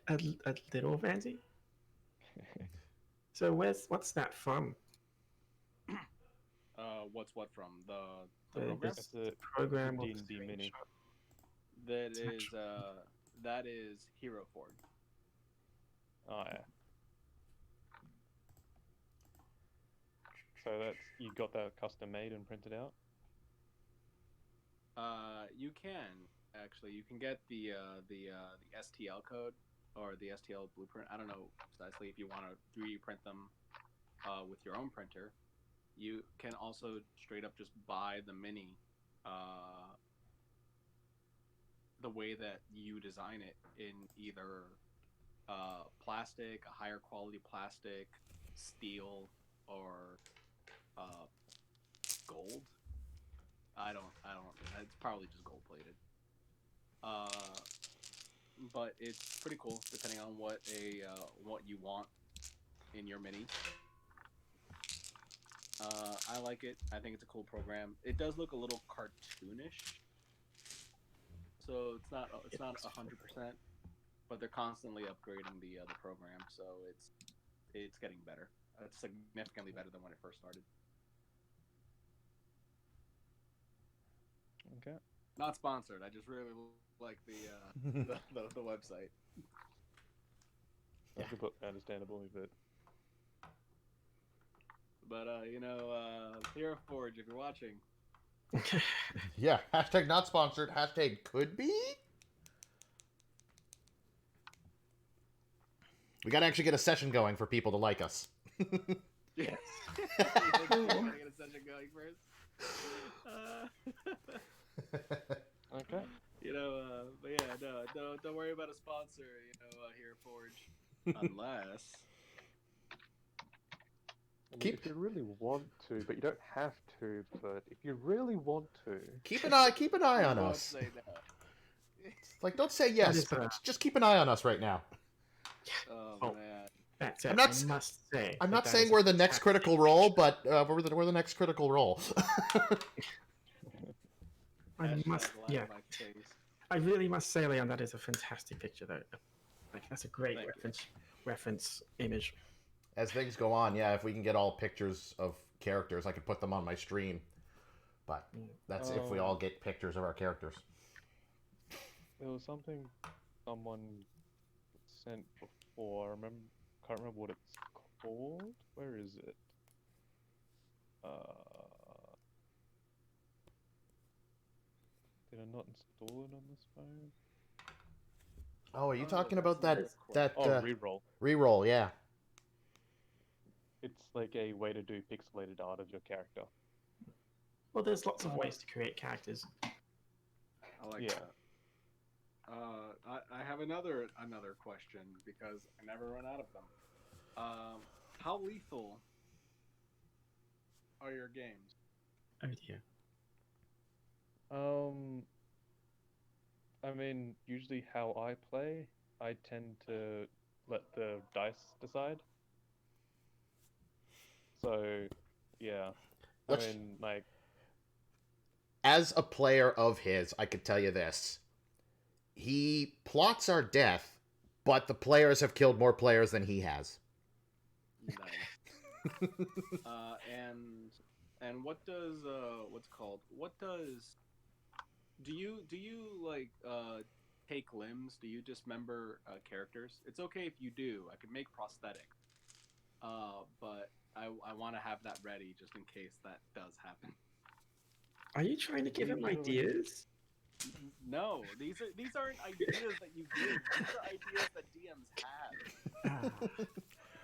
[SPEAKER 2] A little fancy. So what's that from?
[SPEAKER 7] What's what from the
[SPEAKER 2] The-
[SPEAKER 7] program?
[SPEAKER 2] this-
[SPEAKER 6] That's a
[SPEAKER 2] Program of
[SPEAKER 6] D&D mini.
[SPEAKER 2] screenshot.
[SPEAKER 7] That is Hero Forge.
[SPEAKER 6] Oh yeah. So that's you got that custom made and printed out.
[SPEAKER 7] You can actually. You can get the STL code or the STL blueprint. I don't know precisely if you want to 3D print them with your own printer. You can also straight up just buy the mini the way that you design it in either plastic, a higher quality plastic, steel, or gold. I don't. It's probably just gold plated. But it's pretty cool depending on what you want in your mini. I like it. I think it's a cool program. It does look a little cartoonish, so it's not 100%, but they're constantly upgrading the program, so it's getting better. It's significantly better than when it first started.
[SPEAKER 6] Okay.
[SPEAKER 7] Not sponsored. I just really like the website.
[SPEAKER 6] That's understandable, but
[SPEAKER 7] Hero Forge, if you're watching,
[SPEAKER 1] Yeah, hashtag not sponsored, hashtag could be. We gotta actually get a session going for people to like us.
[SPEAKER 7] yes. Gotta get a session going first.
[SPEAKER 6] okay.
[SPEAKER 7] But yeah, no, don't worry about a sponsor. Hero Forge, unless.
[SPEAKER 6] I mean,
[SPEAKER 1] Keep-
[SPEAKER 6] if you really want to, but you don't have to. But if you really want to,
[SPEAKER 1] Keep an eye on
[SPEAKER 7] Don't
[SPEAKER 1] us.
[SPEAKER 7] say no.
[SPEAKER 1] Like, don't say yes.
[SPEAKER 2] is bad.
[SPEAKER 1] Just keep an eye on us right now.
[SPEAKER 7] Oh,
[SPEAKER 2] Oh.
[SPEAKER 7] man.
[SPEAKER 2] That's it.
[SPEAKER 1] I'm not
[SPEAKER 2] I
[SPEAKER 1] s-
[SPEAKER 2] must say.
[SPEAKER 1] I'm
[SPEAKER 2] that
[SPEAKER 1] not
[SPEAKER 2] that
[SPEAKER 1] saying
[SPEAKER 2] is
[SPEAKER 1] we're the next
[SPEAKER 2] fantastic.
[SPEAKER 1] critical role, but we're the next critical role.
[SPEAKER 2] I
[SPEAKER 7] Hashtag
[SPEAKER 2] must.
[SPEAKER 7] laugh
[SPEAKER 2] Yeah.
[SPEAKER 7] my face.
[SPEAKER 2] I really must say, Leon, that is a fantastic picture, though. Like that's a great
[SPEAKER 7] Thank you.
[SPEAKER 2] reference image.
[SPEAKER 1] As things go on, yeah, if we can get all pictures of characters, I could put them on my stream. But that's if we all get pictures of our characters.
[SPEAKER 4] There was something someone sent before. Can't remember what it's called. Where is it? Did I not install it on this phone?
[SPEAKER 1] Oh, are you
[SPEAKER 7] Oh,
[SPEAKER 1] talking
[SPEAKER 7] that's
[SPEAKER 1] about that
[SPEAKER 7] another question.
[SPEAKER 1] that
[SPEAKER 4] Oh, reroll.
[SPEAKER 1] reroll? Yeah.
[SPEAKER 4] It's like a way to do pixelated art of your character.
[SPEAKER 2] Well, there's lots of ways to create characters.
[SPEAKER 7] I like
[SPEAKER 4] Yeah.
[SPEAKER 7] that. I have another question because I never run out of them. How lethal are your games?
[SPEAKER 2] Oh dear.
[SPEAKER 4] I mean, usually how I play, I tend to let the dice decide. So, yeah.
[SPEAKER 1] Let's-
[SPEAKER 4] I mean, like,
[SPEAKER 1] As a player of his, I could tell you this: he plots our death, but the players have killed more players than he has.
[SPEAKER 7] Nice. And what does what's it called? What does do you like take limbs? Do you dismember characters? It's okay if you do. I could make prosthetics. But I want to have that ready just in case that does happen.
[SPEAKER 2] Are you trying to give him
[SPEAKER 4] Usually-
[SPEAKER 2] ideas?
[SPEAKER 7] No, these aren't ideas that you give. These are ideas that DMs have.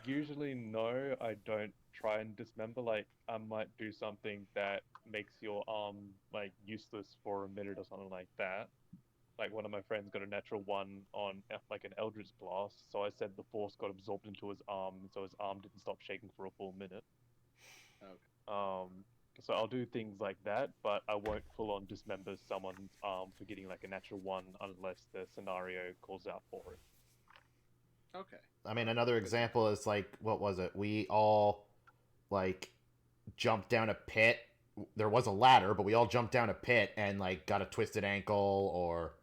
[SPEAKER 4] usually no, I don't try and dismember. Like, I might do something that makes your arm, like, useless for a minute or something like that. Like, one of my friends got a natural one on, like, an Eldritch Blast, so I said the force got absorbed into his arm, so his arm didn't stop shaking for a full minute.
[SPEAKER 7] Okay.
[SPEAKER 4] So I'll do things like that, but I won't full on dismember someone's arm for getting like a natural one unless the scenario calls out for it.
[SPEAKER 7] Okay.
[SPEAKER 1] I mean, another example is like, what was it? We all like jumped down a pit. There was a ladder, but we all jumped down a pit and like got a twisted ankle or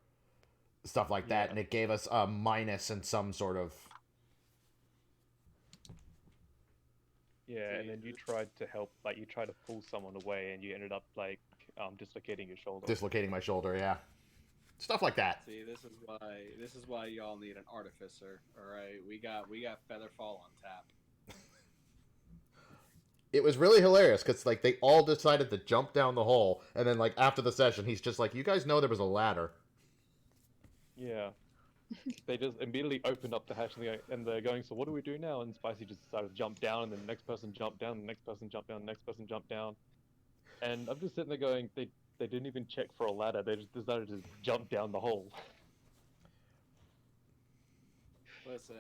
[SPEAKER 1] stuff like that,
[SPEAKER 4] Yeah.
[SPEAKER 1] and it gave us a minus in some sort of.
[SPEAKER 4] Yeah, and then you tried to help, like you tried to pull someone away, and you ended up like dislocating your shoulder.
[SPEAKER 1] Dislocating my shoulder, yeah. Stuff like that.
[SPEAKER 7] See, this is why y'all need an artificer. All right, we got Featherfall on tap.
[SPEAKER 1] It was really hilarious because like they all decided to jump down the hole, and then like after the session, he's just like, "You guys know there was a ladder."
[SPEAKER 4] Yeah. They just immediately opened up the hatch and they're going, so what do we do now? And Spicy just decided to jump down, and then the next person jumped down, the next person jumped down, the next person jumped down. And I'm just sitting there going, they didn't even check for a ladder, they just decided to jump down the hole.
[SPEAKER 7] Listen,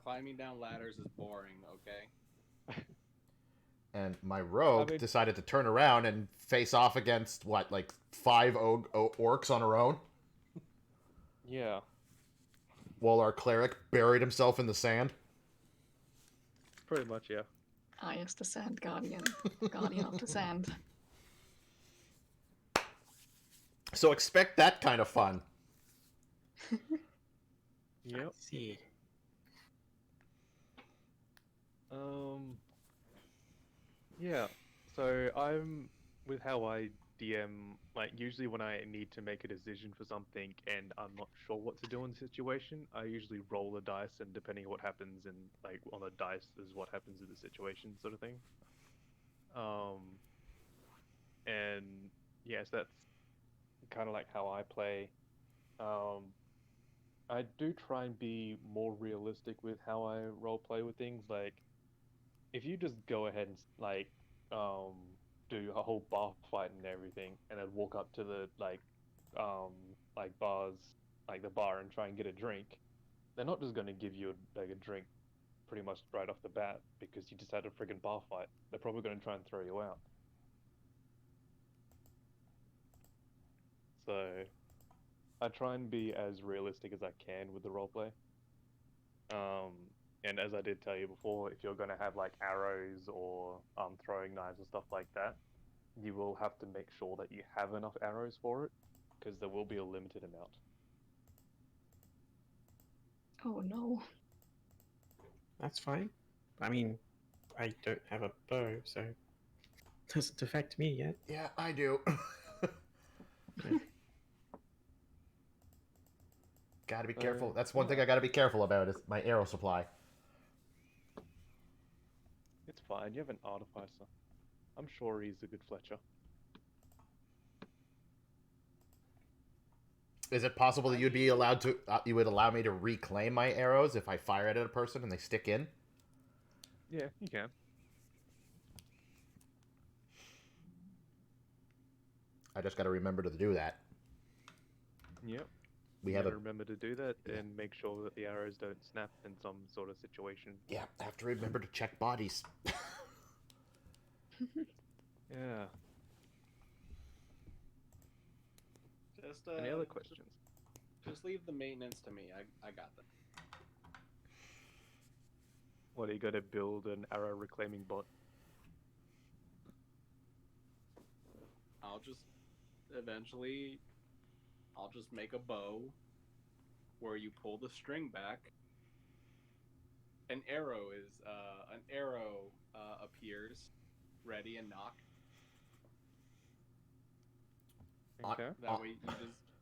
[SPEAKER 7] climbing down ladders is boring. Okay.
[SPEAKER 1] And my rogue
[SPEAKER 4] I mean-
[SPEAKER 1] decided to turn around and face off against what, like 5 orcs on her own,
[SPEAKER 4] Yeah.
[SPEAKER 1] while our cleric buried himself in the sand.
[SPEAKER 4] Pretty much, yeah.
[SPEAKER 3] I as the Sand Guardian, Guardian of the Sand.
[SPEAKER 1] So expect that kind of fun.
[SPEAKER 4] Yep.
[SPEAKER 2] Let's see.
[SPEAKER 4] Yeah. So I'm with how I DM, like usually when I need to make a decision for something and I'm not sure what to do in the situation, I usually roll the dice, and depending on what happens and like on the dice is what happens in the situation, sort of thing. And yes, that's kind of like how I play. I do try and be more realistic with how I role play with things. Like, if you just go ahead and do a whole bar fight and everything, and then walk up to the like bars, like the bar, and try and get a drink, they're not just going to give you like a drink pretty much right off the bat because you just had a friggin' bar fight. They're probably going to try and throw you out. So I try and be as realistic as I can with the roleplay. And as I did tell you before, if you're going to have like arrows or throwing knives and stuff like that, you will have to make sure that you have enough arrows for it, because there will be a limited amount.
[SPEAKER 3] Oh no.
[SPEAKER 2] That's fine. I mean, I don't have a bow, so it doesn't affect me yet.
[SPEAKER 1] Yeah, I do. Gotta be careful. That's one thing I gotta be careful about is my arrow supply.
[SPEAKER 6] It's fine. You have an artificer. I'm sure he's a good Fletcher.
[SPEAKER 1] Is it possible that you'd be allowed to? You would allow me to reclaim my arrows if I fire it at a person and they stick in?
[SPEAKER 6] Yeah, you can.
[SPEAKER 1] I just gotta remember to do that.
[SPEAKER 6] Yep.
[SPEAKER 1] We
[SPEAKER 6] You
[SPEAKER 1] have
[SPEAKER 6] gotta
[SPEAKER 1] a
[SPEAKER 6] remember to do that
[SPEAKER 1] Yeah.
[SPEAKER 6] and make sure that the arrows don't snap in some sort of situation.
[SPEAKER 1] yeah. I have to remember to check bodies.
[SPEAKER 6] Yeah.
[SPEAKER 7] Just
[SPEAKER 6] Any other questions?
[SPEAKER 7] Just leave the maintenance to me. I got them.
[SPEAKER 6] What, are you gonna build an arrow reclaiming bot?
[SPEAKER 7] I'll just eventually I'll just make a bow where you pull the string back. An arrow appears ready and knock.
[SPEAKER 6] Okay.
[SPEAKER 7] That way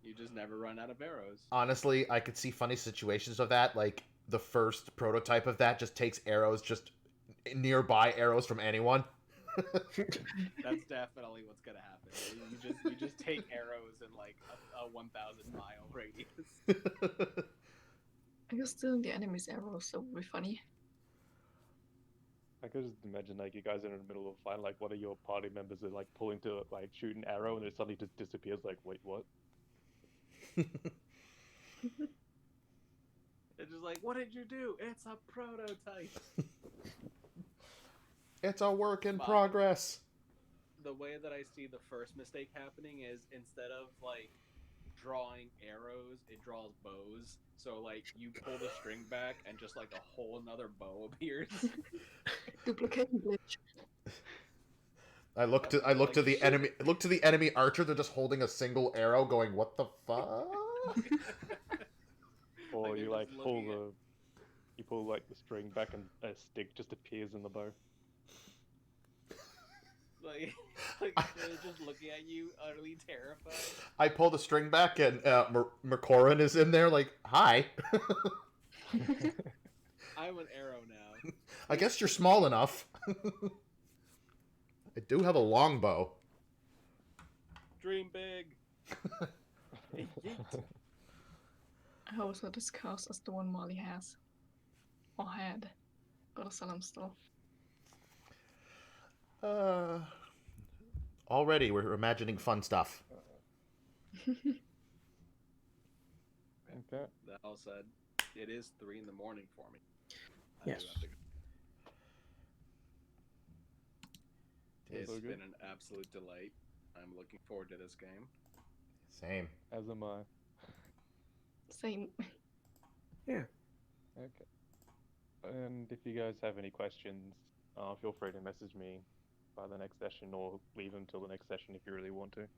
[SPEAKER 7] you just never run out of arrows.
[SPEAKER 1] Honestly, I could see funny situations of that. Like the first prototype of that just takes arrows, just nearby arrows from anyone.
[SPEAKER 7] That's definitely what's gonna happen. You just take arrows in like a 1,000-mile radius.
[SPEAKER 3] I guess stealing the enemy's arrows, that would be funny.
[SPEAKER 6] I could just imagine like you guys are in the middle of a fight, like one of your party members are like pulling to like shoot an arrow and it suddenly just disappears. Like, wait, what?
[SPEAKER 7] It's just like, what did you do? It's a prototype.
[SPEAKER 1] It's a work in
[SPEAKER 7] Fine.
[SPEAKER 1] progress.
[SPEAKER 7] The way that I see the first mistake happening is instead of like drawing arrows, it draws bows. So like you pull the string back and just like a whole another bow appears.
[SPEAKER 3] Duplicating glitch.
[SPEAKER 1] I look to the enemy. Look to the enemy archer. They're just holding a single arrow, going, "What the fuck?"
[SPEAKER 6] Or
[SPEAKER 7] Like,
[SPEAKER 6] you
[SPEAKER 7] they're
[SPEAKER 6] like
[SPEAKER 7] just
[SPEAKER 6] pull
[SPEAKER 7] looking at-
[SPEAKER 6] the, you pull like the string back and a stick just appears in the bow.
[SPEAKER 7] like they're just looking at you, utterly terrified.
[SPEAKER 1] I pull the string back, and Mercorin is in there, like, "Hi."
[SPEAKER 7] I'm an arrow now.
[SPEAKER 1] I guess you're small enough. I do have a longbow.
[SPEAKER 7] Dream big.
[SPEAKER 3] How was not as cursed as the one Molly has? Or had. Gotta sell him still.
[SPEAKER 1] Already we're imagining fun stuff.
[SPEAKER 6] Okay.
[SPEAKER 7] That all said, it is 3 in the morning for me. I
[SPEAKER 2] Yes.
[SPEAKER 7] do have to go. It's
[SPEAKER 6] all good.
[SPEAKER 7] been an absolute delight. I'm looking forward to this game.
[SPEAKER 1] Same.
[SPEAKER 6] As am I.
[SPEAKER 3] Same.
[SPEAKER 6] Okay. And if you guys have any questions, feel free to message me by the next session or leave them till the next session if you really want to.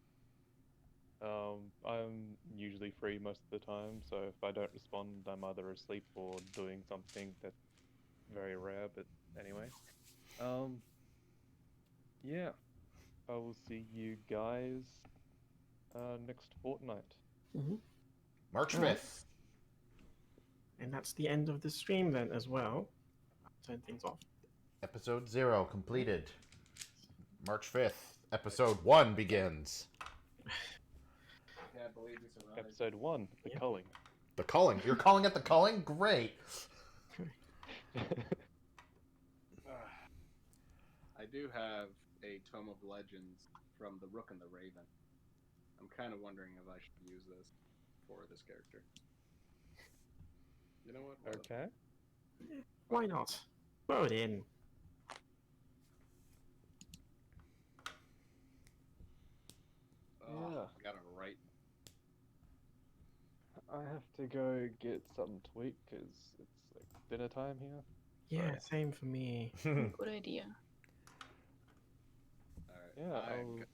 [SPEAKER 6] I'm usually free most of the time, so if I don't respond, I'm either asleep or doing something that's very rare, but anyway. Yeah. I will see you guys next fortnight.
[SPEAKER 1] March
[SPEAKER 2] Alright.
[SPEAKER 1] 5th.
[SPEAKER 2] And that's the end of the stream then as well. Turn things off.
[SPEAKER 1] Episode 0 completed. March 5th. Episode 1 begins.
[SPEAKER 7] Can't believe we survived.
[SPEAKER 6] Episode 1, The
[SPEAKER 2] Yep.
[SPEAKER 6] Culling.
[SPEAKER 1] The culling. You're calling it the culling? Great.
[SPEAKER 7] I do have a Tome of Legends from The Rook and the Raven. I'm kind of wondering if I should use this for this character. You know what? Why not?
[SPEAKER 6] Okay.
[SPEAKER 2] Why not? Throw it in.
[SPEAKER 7] Oh,
[SPEAKER 6] Yeah.
[SPEAKER 7] I got it right.
[SPEAKER 6] I have to go get something to eat because it's like dinner time here.
[SPEAKER 2] Yeah,
[SPEAKER 6] Right.
[SPEAKER 2] same for me.
[SPEAKER 3] Good idea.
[SPEAKER 7] All right.
[SPEAKER 6] Yeah,
[SPEAKER 7] I
[SPEAKER 6] I'll-
[SPEAKER 7] g-